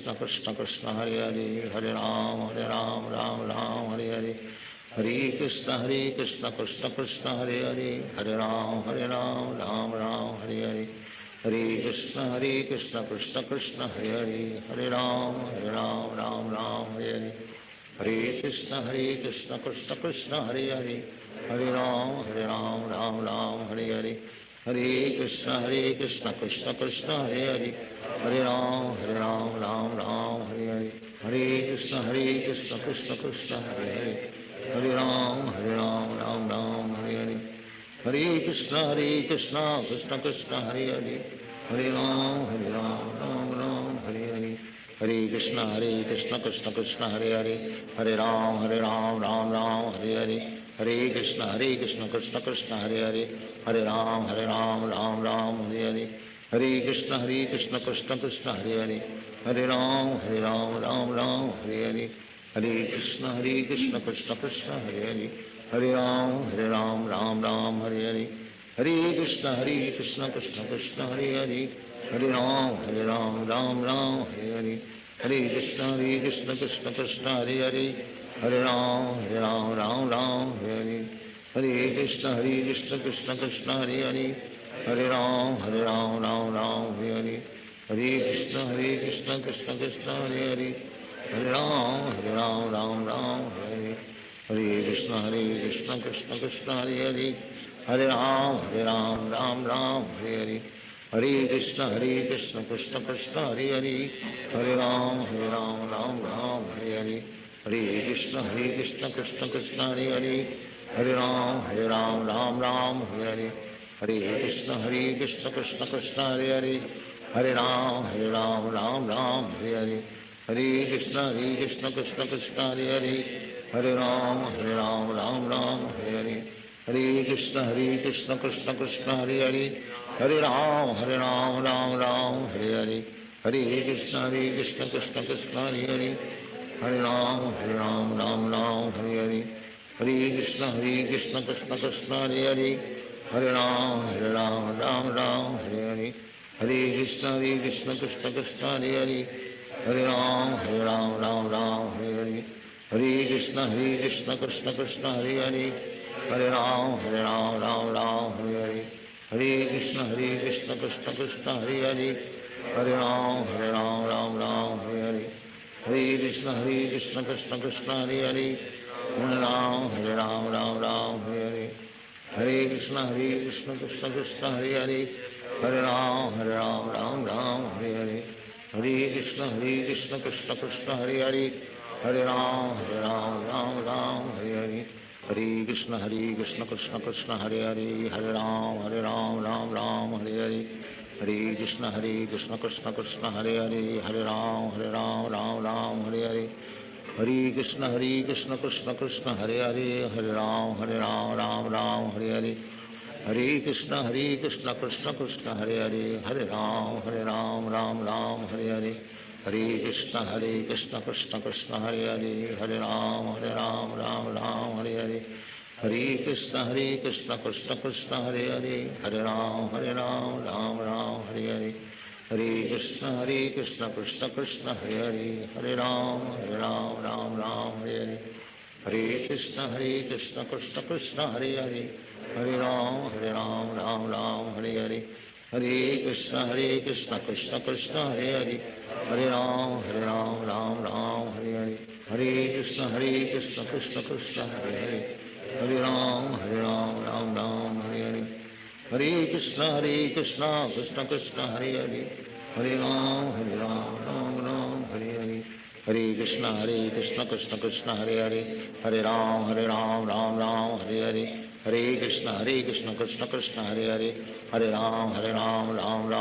कृष्ण कृष्ण हरे हरे हरे राम राम हरे हरे हरे कृष्ण कृष्ण कृष्ण हरे हरे हरे राम राम हरे हरे हरे कृष्ण कृष्ण कृष्ण हरे हरे हरे राम राम हरे हरे हरे कृष्ण कृष्ण कृष्ण हरे हरे हरे राम हरे हरे हरे कृष्ण कृष्ण कृष्ण हरे हरे हरे राम राम हरे हरे हरे कृष्ण कृष्ण कृष्ण हरे हरे हरे राम राम हरे हरे हरे कृष्ण कृष्ण कृष्ण हरे हरे हरे राम राम हरे हरे हरे कृष्ण कृष्ण कृष्ण हरे हरे हरे राम राम हरे हरे हरे कृष्ण कृष्ण कृष्ण हरे हरे हरे राम राम हरे हरे हरे कृष्ण कृष्ण कृष्ण हरे हरे हरे राम राम हरे हरे हरे कृष्ण कृष्ण कृष्ण हरे हरे हरे राम राम हरे हरे हरे कृष्ण कृष्ण कृष्ण हरे हरे हरे राम राम हरे हरे हरे कृष्ण कृष्ण कृष्ण हरे हरे हरे राम राम हरे हरे हरे कृष्ण कृष्ण कृष्ण हरे हरे हरे राम राम हरे हरे हरे कृष्ण कृष्ण कृष्ण हरे हरे हरे राम राम हरे हरे हरे कृष्ण कृष्ण कृष्ण हरे हरे हरे राम राम हरे हरे हरे कृष्ण कृष्ण कृष्ण हरे हरे, हरे राम राम राम हरे हरे, हरे कृष्ण कृष्ण कृष्ण हरे हरे, हरे राम राम राम हरे हरे, हरे कृष्ण कृष्ण कृष्ण हरे हरे, हरे राम राम राम हरे हरे, हरे कृष्ण कृष्ण कृष्ण हरे हरे, हरे राम राम हरे हरे, हरे कृष्ण कृष्ण कृष्ण हरे हरे, हरे राम राम हरे हरे, हरे कृष्ण कृष्ण कृष्ण हरे हरे, हरे राम राम हरे हरे, हरे कृष्ण कृष्ण कृष्ण हरे हरे, हरे राम राम हरे हरे, हरे कृष्ण कृष्ण कृष्ण हरे हरे, हरे राम राम हरे हरे, हरे कृष्ण कृष्ण कृष्ण हरे हरे, हरे राम राम हरे हरे, हरे कृष्ण कृष्ण कृष्ण हरे हरे, हरे राम राम हरे हरे, हरे कृष्ण कृष्ण कृष्ण हरे हरे, हरे राम राम हरे हरे, हरे कृष्ण कृष्ण कृष्ण हरे हरे, हरे राम राम हरे हरे, हरे कृष्ण कृष्ण कृष्ण हरे हरे, हरे राम राम हरे हरे, हरे कृष्ण कृष्ण कृष्ण हरे हरे, हरे राम राम हरे हरे, हरे कृष्ण कृष्ण कृष्ण हरे हरे, हरे राम राम हरे हरे, हरे कृष्ण कृष्ण कृष्ण हरे हरे, हरे राम राम हरे हरे, हरे कृष्ण कृष्ण कृष्ण हरे हरे, हरे राम राम हरे हरे, हरे कृष्ण कृष्ण कृष्ण हरे हरे, हरे राम राम हरे हरे, हरे कृष्ण कृष्ण कृष्ण हरे हरे, हरे राम राम हरे हरे, हरे कृष्ण कृष्ण कृष्ण हरे हरे, हरे राम राम हरे हरे, हरे कृष्ण कृष्ण कृष्ण हरे हरे, हरे राम राम हरे हरे, हरे कृष्ण कृष्ण कृष्ण हरे हरे, हरे राम राम हरे हरे, हरे कृष्ण कृष्ण कृष्ण हरे हरे, हरे राम राम हरे हरे, हरे कृष्ण कृष्ण कृष्ण हरे हरे, हरे राम राम हरे हरे, हरे कृष्ण कृष्ण कृष्ण हरे हरे, हरे राम राम हरे हरे, हरे कृष्ण कृष्ण कृष्ण हरे हरे, हरे राम राम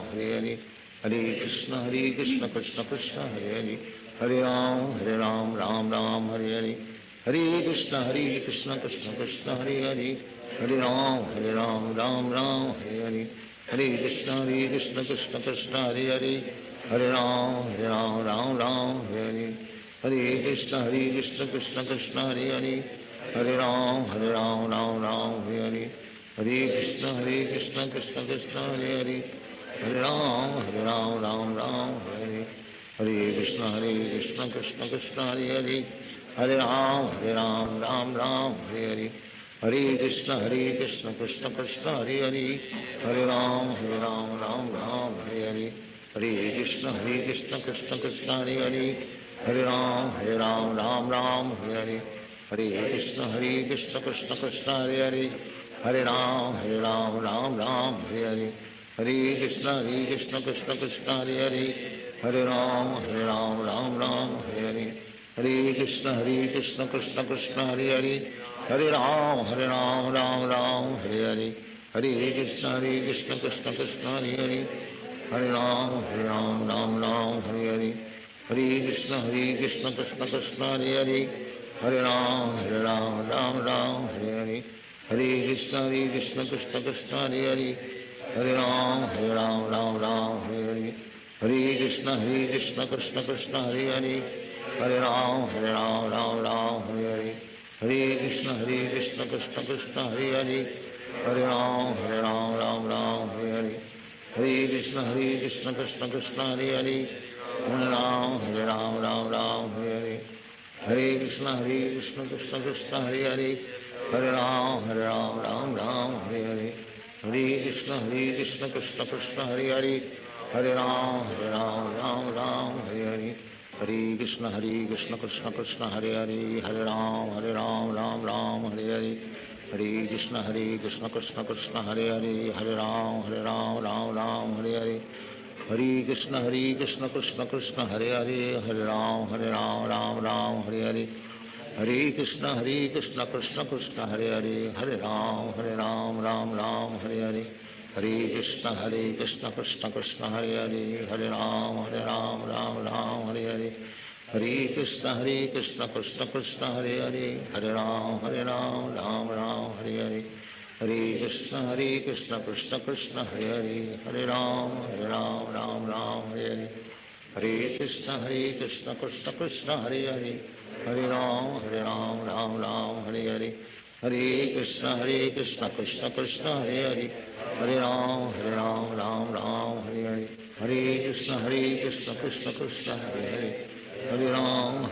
हरे हरे, हरे कृष्ण कृष्ण कृष्ण हरे हरे, हरे राम राम हरे हरे, हरे कृष्ण कृष्ण कृष्ण हरे हरे, हरे राम राम हरे हरे, हरे कृष्ण कृष्ण कृष्ण हरे हरे, हरे राम राम हरे हरे, हरे कृष्ण कृष्ण कृष्ण हरे हरे, हरे राम हरे हरे, हरे कृष्ण कृष्ण कृष्ण हरे हरे, हरे राम हरे हरे, हरे कृष्ण कृष्ण कृष्ण हरे हरे, हरे राम हरे हरे, हरे कृष्ण कृष्ण कृष्ण हरे हरे, हरे राम हरे हरे, हरे कृष्ण कृष्ण कृष्ण हरे हरे, हरे राम राम हरे हरे, हरे कृष्ण कृष्ण कृष्ण हरे हरे, हरे राम राम हरे हरे, हरे कृष्ण कृष्ण कृष्ण हरे हरे, हरे राम राम हरे हरे, हरे कृष्ण कृष्ण कृष्ण हरे हरे, हरे राम हरे हरे, हरे कृष्ण कृष्ण कृष्ण हरे हरे, हरे राम हरे हरे, हरे कृष्ण कृष्ण कृष्ण हरे हरे, हरे राम हरे हरे, हरे कृष्ण कृष्ण कृष्ण हरे हरे, हरे राम हरे हरे, हरे कृष्ण कृष्ण कृष्ण हरे हरे, हरे राम हरे हरे, हरे कृष्ण कृष्ण कृष्ण हरे हरे, हरे राम हरे हरे, हरे कृष्ण कृष्ण कृष्ण हरे हरे, हरे राम हरे हरे, हरे कृष्ण कृष्ण कृष्ण हरे हरे, हरे राम राम हरे हरे, हरे कृष्ण कृष्ण कृष्ण हरे हरे, हरे राम हरे हरे, हरे कृष्ण कृष्ण कृष्ण हरे हरे, हरे राम हरे हरे, हरे कृष्ण कृष्ण कृष्ण हरे हरे, हरे राम राम हरे हरे, हरे कृष्ण कृष्ण कृष्ण हरे हरे, हरे राम राम राम हरे हरे, हरे कृष्ण कृष्ण कृष्ण हरे हरे, हरे राम राम राम हरे हरे, हरे कृष्ण कृष्ण हरे हरे, हरे राम राम राम हरे हरे, हरे कृष्ण कृष्ण हरे हरे, हरे राम राम हरे हरे, हरे कृष्ण कृष्ण कृष्ण हरे हरे, हरे राम राम हरे हरे, हरे कृष्ण कृष्ण कृष्ण हरे हरे, हरे राम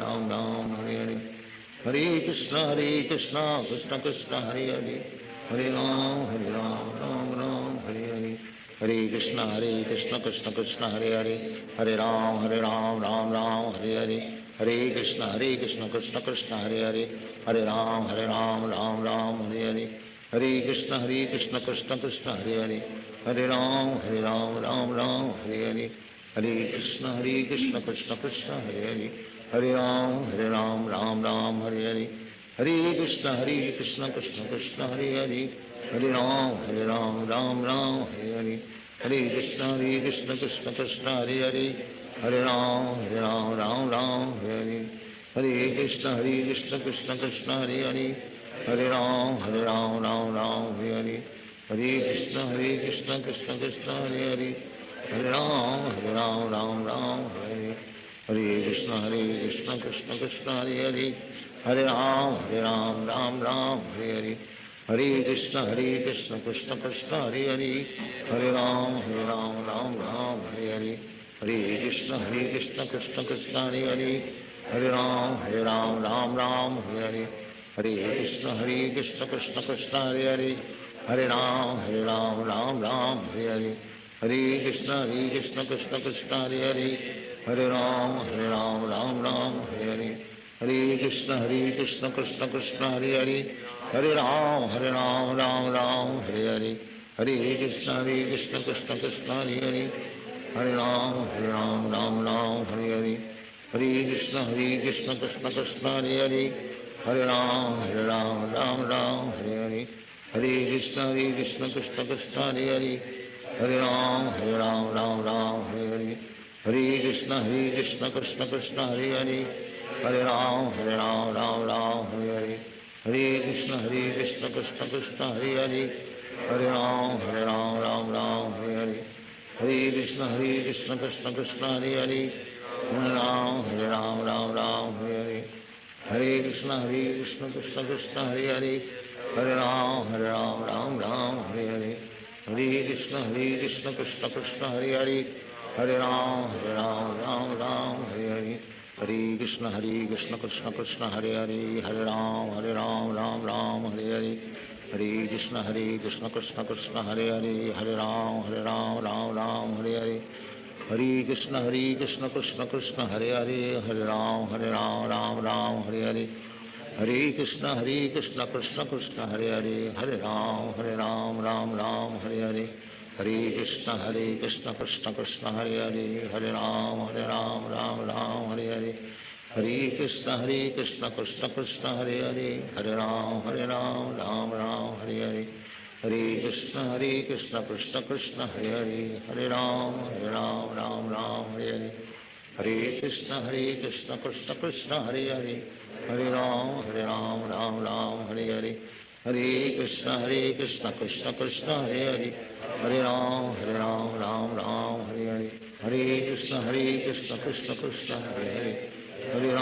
राम हरे हरे, हरे कृष्ण कृष्ण कृष्ण हरे हरे, हरे राम राम हरे हरे, हरे कृष्ण कृष्ण कृष्ण हरे हरे, हरे राम राम हरे हरे, हरे कृष्ण कृष्ण कृष्ण हरे हरे, हरे राम राम हरे हरे, हरे कृष्ण कृष्ण कृष्ण हरे हरे, हरे राम राम हरे हरे, हरे कृष्ण कृष्ण कृष्ण हरे हरे, हरे राम राम हरे हरे, हरे कृष्ण कृष्ण कृष्ण हरे हरे, हरे राम राम हरे हरे, हरे कृष्ण कृष्ण कृष्ण हरे हरे, हरे राम राम हरे हरे, हरे कृष्ण कृष्ण कृष्ण हरे हरे, हरे राम राम हरे हरे, हरे कृष्ण कृष्ण कृष्ण हरे हरे, हरे राम राम हरे हरे, हरे कृष्ण कृष्ण कृष्ण हरे हरे, हरे राम राम हरे हरे, हरे कृष्ण कृष्ण कृष्ण हरे हरे, हरे राम राम हरे हरे, हरे कृष्ण कृष्ण कृष्ण हरे हरे, हरे राम राम हरे हरे, हरे कृष्ण कृष्ण कृष्ण हरे हरे, हरे राम राम हरे हरे, हरे कृष्ण कृष्ण कृष्ण हरे हरे, हरे राम राम हरे हरे, हरे कृष्ण कृष्ण कृष्ण हरे हरे, हरे राम राम हरे हरे, हरे कृष्ण कृष्ण कृष्ण हरे हरे, हरे राम राम हरे हरे, हरे कृष्ण कृष्ण कृष्ण हरे हरे, हरे राम राम हरे हरे, हरे कृष्ण कृष्ण कृष्ण हरे हरे, हरे राम राम हरे हरे, हरे कृष्ण कृष्ण कृष्ण हरे हरे, हरे राम राम हरे हरे, हरे कृष्ण कृष्ण कृष्ण हरे हरे, हरे राम राम हरे हरे, हरे कृष्ण कृष्ण कृष्ण हरे हरे, हरे राम राम हरे हरे, हरे कृष्ण कृष्ण कृष्ण हरे हरे, हरे राम राम हरे हरे, हरे कृष्ण कृष्ण कृष्ण हरे हरे, हरे राम राम हरे हरे, हरे कृष्ण कृष्ण कृष्ण हरे हरे, हरे राम राम हरे हरे, हरे कृष्ण कृष्ण कृष्ण हरे हरे, हरे राम राम हरे हरे, हरे कृष्ण कृष्ण कृष्ण हरे हरे, हरे राम राम हरे हरे, हरे कृष्ण कृष्ण कृष्ण हरे हरे, हरे राम राम हरे हरे, हरे कृष्ण कृष्ण कृष्ण हरे हरे, हरे राम राम हरे हरे, हरे कृष्ण कृष्ण कृष्ण हरे हरे, हरे राम राम हरे हरे, हरे कृष्ण कृष्ण कृष्ण हरे हरे, हरे राम राम हरे हरे, हरे कृष्ण कृष्ण कृष्ण हरे हरे, हरे राम राम हरे हरे, हरे कृष्ण कृष्ण कृष्ण हरे हरे, हरे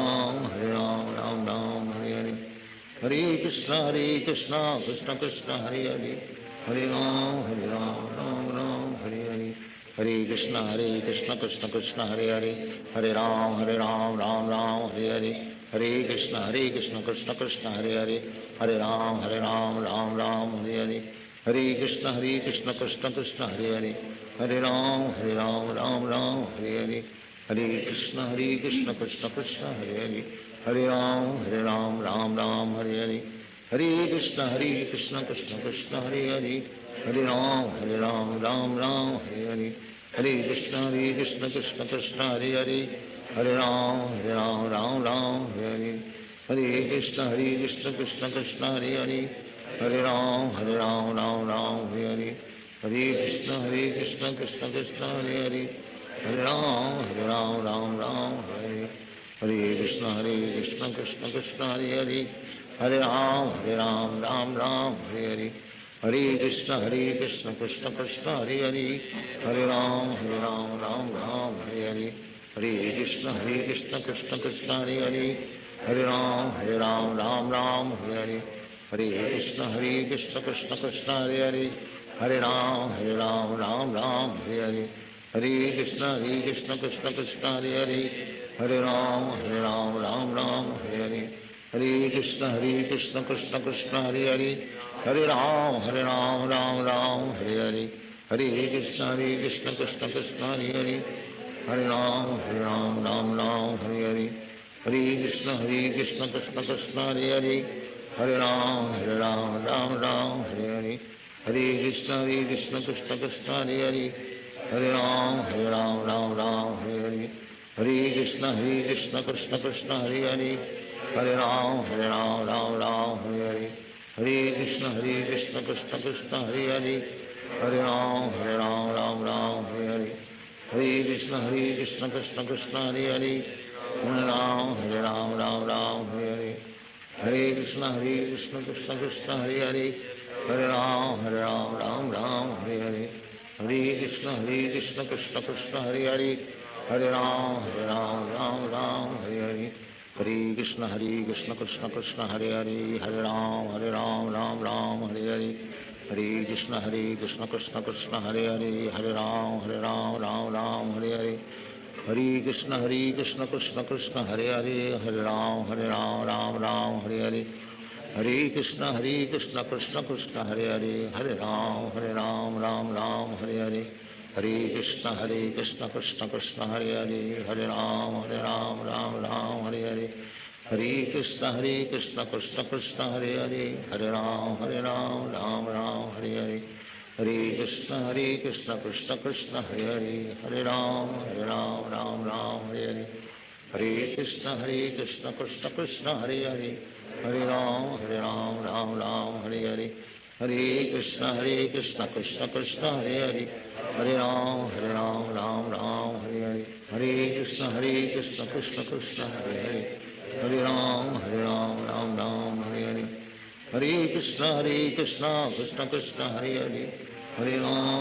राम राम हरे हरे, हरे कृष्ण कृष्ण कृष्ण हरे हरे, हरे राम राम हरे हरे, हरे कृष्ण कृष्ण कृष्ण हरे हरे, हरे राम हरे हरे, हरे कृष्ण कृष्ण कृष्ण हरे हरे, हरे राम राम हरे हरे, हरे कृष्ण कृष्ण कृष्ण हरे हरे, हरे राम राम हरे हरे, हरे कृष्ण कृष्ण कृष्ण हरे हरे, हरे राम हरे हरे, हरे कृष्ण कृष्ण कृष्ण हरे हरे, हरे राम राम हरे हरे, हरे कृष्ण कृष्ण कृष्ण हरे हरे, हरे राम राम हरे हरे, हरे कृष्ण कृष्ण कृष्ण हरे हरे, हरे राम राम हरे हरे, हरे कृष्ण कृष्ण कृष्ण हरे हरे, हरे राम राम हरे हरे, हरे कृष्ण कृष्ण कृष्ण हरे हरे, हरे राम राम राम हरे हरे कृष्ण कृष्ण कृष्ण हरे हरे, हरे राम राम हरे हरे, हरे कृष्ण कृष्ण कृष्ण हरे हरे, हरे राम राम हरे हरे, हरे कृष्ण कृष्ण कृष्ण हरे हरे, हरे राम राम हरे हरे, हरे कृष्ण कृष्ण कृष्ण हरे हरे, हरे राम राम हरे हरे, हरे कृष्ण कृष्ण कृष्ण हरे हरे, हरे राम राम हरे हरे, हरे कृष्ण कृष्ण कृष्ण हरे हरे, हरे राम राम हरे हरे, हरे कृष्ण कृष्ण कृष्ण हरे हरे, हरे राम राम हरे हरे, हरे कृष्ण कृष्ण कृष्ण हरे हरे, हरे राम राम हरे हरे, हरे कृष्ण कृष्ण कृष्ण हरे हरे, हरे राम राम हरे हरे, हरे कृष्ण कृष्ण कृष्ण हरे हरे, हरे राम राम हरे हरे, हरे कृष्ण कृष्ण कृष्ण हरे हरे, हरे राम राम हरे हरे, हरे कृष्ण कृष्ण कृष्ण हरे हरे, हरे राम राम हरे हरे, हरे कृष्ण कृष्ण कृष्ण हरे हरे, हरे राम राम हरे हरे, हरे कृष्ण कृष्ण कृष्ण हरे हरे, हरे राम राम हरे हरे, हरे कृष्ण कृष्ण कृष्ण हरे हरे, हरे राम राम हरे हरे, हरे कृष्ण कृष्ण कृष्ण हरे हरे, हरे राम राम हरे हरे, हरे कृष्ण कृष्ण कृष्ण हरे हरे, हरे राम राम हरे हरे, हरे कृष्ण कृष्ण कृष्ण हरे हरे, हरे राम राम हरे हरे, हरे कृष्ण कृष्ण कृष्ण हरे हरे, हरे राम राम हरे हरे, हरे कृष्ण कृष्ण कृष्ण हरे हरे, हरे राम राम हरे हरे, हरे कृष्ण कृष्ण कृष्ण हरे हरे, हरे राम राम हरे हरे, हरे कृष्ण कृष्ण कृष्ण हरे हरे, हरे राम राम हरे हरे, हरे कृष्ण कृष्ण कृष्ण हरे हरे, हरे राम राम हरे हरे, हरे कृष्ण कृष्ण कृष्ण हरे हरे, हरे राम राम हरे हरे, हरे कृष्ण कृष्ण कृष्ण हरे हरे, हरे राम राम हरे हरे, हरे कृष्ण कृष्ण कृष्ण हरे हरे, हरे राम राम हरे हरे, हरे कृष्ण कृष्ण कृष्ण हरे हरे, हरे राम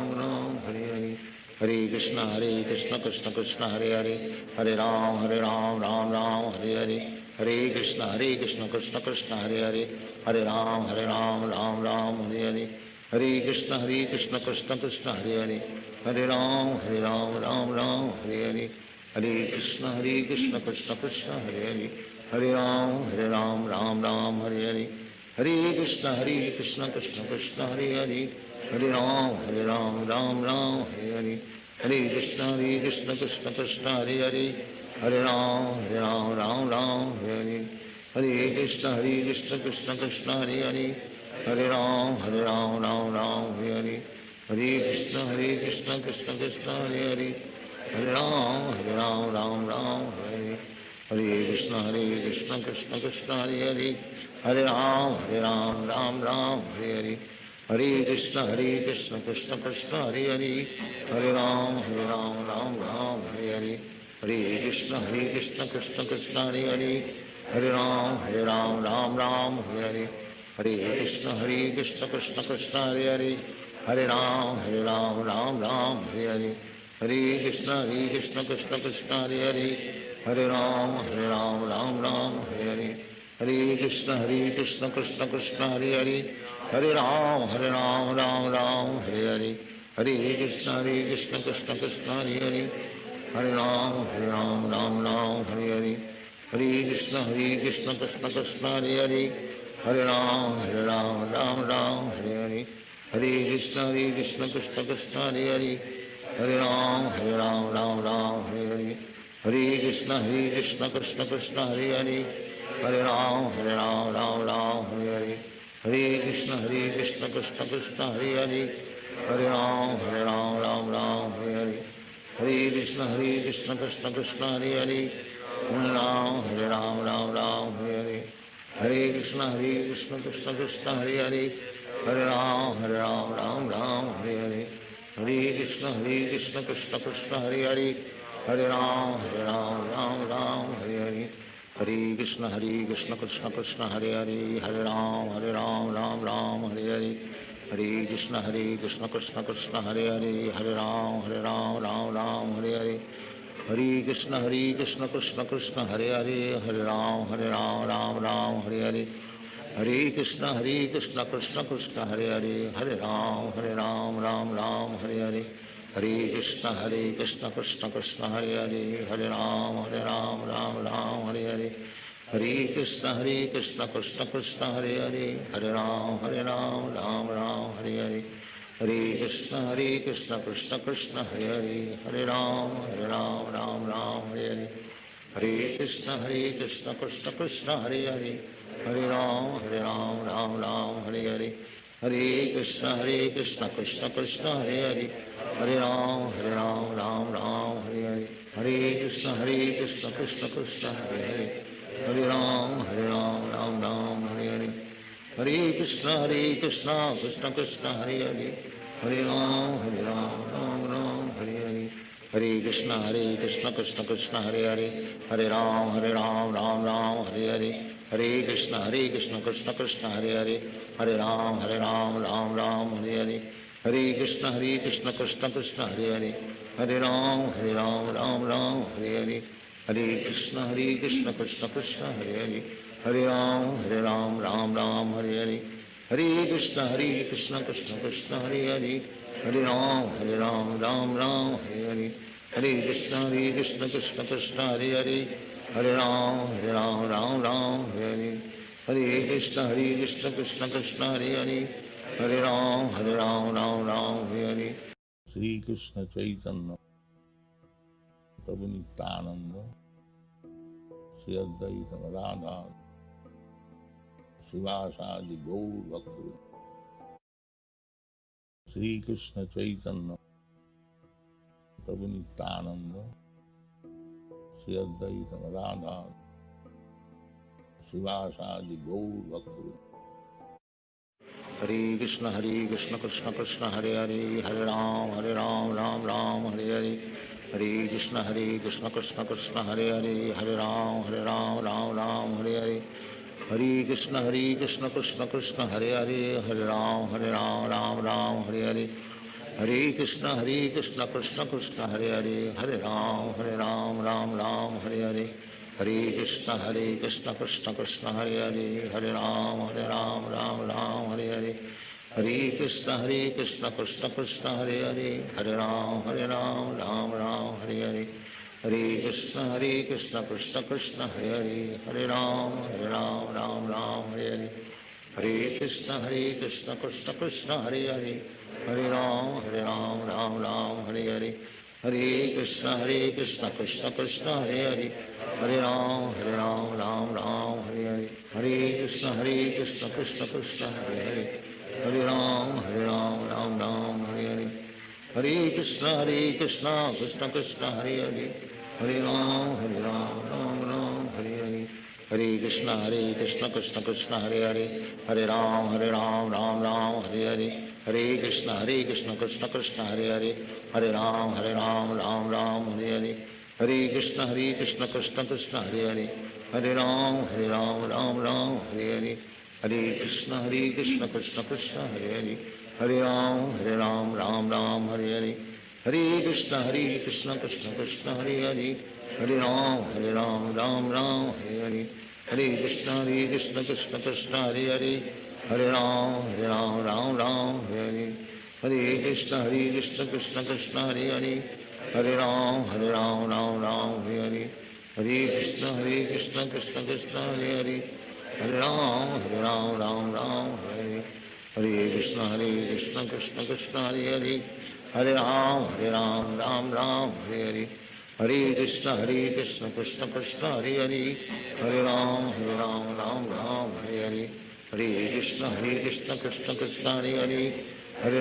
राम हरे हरे, हरे कृष्ण कृष्ण कृष्ण हरे हरे, हरे राम राम हरे हरे, हरे कृष्ण कृष्ण कृष्ण हरे हरे, हरे राम राम हरे हरे, हरे कृष्ण कृष्ण कृष्ण हरे हरे, हरे राम राम हरे हरे, हरे कृष्ण कृष्ण कृष्ण हरे हरे, हरे राम राम हरे हरे, हरे कृष्ण कृष्ण कृष्ण हरे हरे, हरे राम राम हरे हरे, हरे कृष्ण कृष्ण कृष्ण हरे हरे, हरे राम राम हरे हरे, हरे कृष्ण कृष्ण कृष्ण हरे हरे, हरे राम राम हरे हरे, हरे कृष्ण कृष्ण कृष्ण हरे हरे, हरे राम राम हरे हरे, हरे कृष्ण कृष्ण कृष्ण हरे हरे, हरे राम राम हरे हरे, हरे कृष्ण कृष्ण कृष्ण हरे हरे, हरे राम राम हरे हरे, हरे कृष्ण कृष्ण कृष्ण हरे हरे, हरे राम राम हरे हरे, हरे कृष्ण कृष्ण कृष्ण हरे हरे, हरे राम राम हरे हरे, हरे कृष्ण कृष्ण कृष्ण हरे हरे, हरे राम राम हरे हरे, हरे कृष्ण कृष्ण कृष्ण हरे हरे, हरे राम राम हरे हरे, हरे कृष्ण कृष्ण कृष्ण हरे हरे, हरे राम राम हरे हरे, हरे कृष्ण कृष्ण कृष्ण हरे हरे, हरे राम राम हरे हरे, हरे कृष्ण कृष्ण कृष्ण हरे हरे, हरे राम राम हरे हरे, हरे कृष्ण कृष्ण कृष्ण हरे हरे, हरे राम राम हरे हरे, हरे कृष्ण कृष्ण कृष्ण कृष्ण हरे हरे, हरे राम हरे कृष्ण कृष्ण कृष्ण हरे हरे, हरे राम राम राम हरे हरे, हरे कृष्ण कृष्ण कृष्ण हरे हरे, हरे राम राम राम हरे हरे, हरे कृष्ण कृष्ण कृष्ण हरे हरे, हरे राम राम हरे हरे, हरे कृष्ण कृष्ण कृष्ण हरे हरे, हरे राम राम हरे हरे, हरे कृष्ण कृष्ण कृष्ण हरे हरे, हरे राम राम हरे हरे, हरे कृष्ण कृष्ण कृष्ण हरे हरे, हरे राम राम हरे हरे, हरे कृष्ण कृष्ण कृष्ण हरे हरे, हरे राम राम हरे हरे, हरे कृष्ण कृष्ण कृष्ण हरे हरे, हरे राम राम हरे हरे, हरे कृष्ण कृष्ण कृष्ण हरे हरे, हरे राम राम हरे हरे, हरे कृष्ण कृष्ण कृष्ण हरे हरे, हरे राम राम हरे हरे, हरे कृष्ण कृष्ण कृष्ण हरे हरे, हरे राम राम हरे हरे, हरे कृष्ण कृष्ण कृष्ण हरे हरे, हरे राम राम हरे हरे, हरे कृष्ण कृष्ण कृष्ण हरे हरे, हरे राम राम हरे हरे, हरे कृष्ण कृष्ण कृष्ण हरे हरे, हरे राम राम हरे हरे, हरे कृष्ण कृष्ण कृष्ण हरे हरे, हरे राम राम हरे हरे, हरे कृष्ण कृष्ण कृष्ण हरे हरे, हरे राम राम हरे हरे, हरे कृष्ण कृष्ण कृष्ण हरे हरे, हरे राम राम हरे हरे, हरे कृष्ण कृष्ण कृष्ण हरे हरे, हरे राम राम हरे हरे, हरे कृष्ण कृष्ण कृष्ण हरे हरे, हरे राम राम हरे हरे, श्री कृष्ण चैतन्य प्रभु नित्यानंद, श्री अद्वैत गदाधर शिवासादि गौर भक्त, श्री कृष्ण चैतन्य प्रभु नित्यानंद, श्री अद्वैत गदाधर शिवासादि गौर भक्त, हरे कृष्ण कृष्ण कृष्ण हरे हरे, हरे राम राम हरे हरे, हरे कृष्ण कृष्ण कृष्ण हरे हरे, हरे राम राम हरे हरे, हरे कृष्ण कृष्ण कृष्ण हरे हरे, हरे राम राम हरे हरे, हरे कृष्ण कृष्ण कृष्ण हरे हरे, हरे राम राम हरे हरे, हरे कृष्ण कृष्ण कृष्ण हरे हरे, हरे राम राम हरे हरे, हरे कृष्ण कृष्ण कृष्ण हरे हरे, हरे राम राम हरे हरे, हरे कृष्ण कृष्ण कृष्ण हरे हरे, हरे राम राम हरे हरे, हरे कृष्ण कृष्ण कृष्ण हरे हरे, हरे राम राम हरे हरे, हरे कृष्ण कृष्ण कृष्ण हरे हरे, हरे राम राम हरे हरे, हरे कृष्ण कृष्ण कृष्ण हरे हरे, हरे राम राम हरे हरे, हरे कृष्ण कृष्ण कृष्ण हरे हरे, हरे राम हरे हरे, हरे कृष्ण कृष्ण कृष्ण हरे हरे, हरे राम राम हरे हरे, हरे कृष्ण कृष्ण कृष्ण हरे हरे, हरे राम राम हरे हरे, हरे कृष्ण कृष्ण कृष्ण हरे हरे, हरे राम राम हरे हरे, हरे कृष्ण कृष्ण कृष्ण हरे हरे, हरे राम राम हरे हरे, हरे कृष्ण कृष्ण कृष्ण हरे हरे, हरे राम राम हरे हरे, हरे कृष्ण कृष्ण कृष्ण हरे हरे, हरे राम राम हरे हरे, हरे कृष्ण कृष्ण कृष्ण हरे हरे, हरे राम राम हरे हरे, हरे कृष्ण कृष्ण कृष्ण हरे हरे, हरे राम राम हरे हरे, हरे कृष्ण कृष्ण कृष्ण हरे हरे, हरे राम राम हरे हरे, हरे कृष्ण कृष्ण कृष्ण हरे हरे, हरे राम राम हरे हरे, हरे कृष्ण कृष्ण कृष्ण हरे हरे, हरे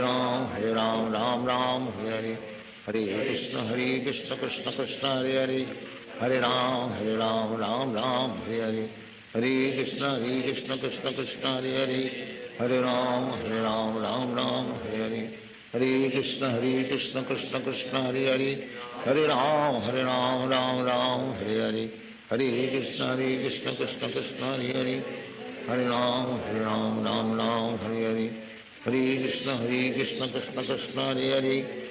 राम राम हरे हरे, हरे कृष्ण कृष्ण कृष्ण हरे हरे, हरे राम राम हरे हरे, हरे कृष्ण कृष्ण कृष्ण हरे हरे, हरे राम राम हरे हरे, हरे कृष्ण कृष्ण कृष्ण हरे हरे, हरे राम राम राम हरे हरे, हरे कृष्ण कृष्ण कृष्ण हरे हरे, हरे राम राम राम हरे हरे, हरे कृष्ण कृष्ण कृष्ण हरे हरे,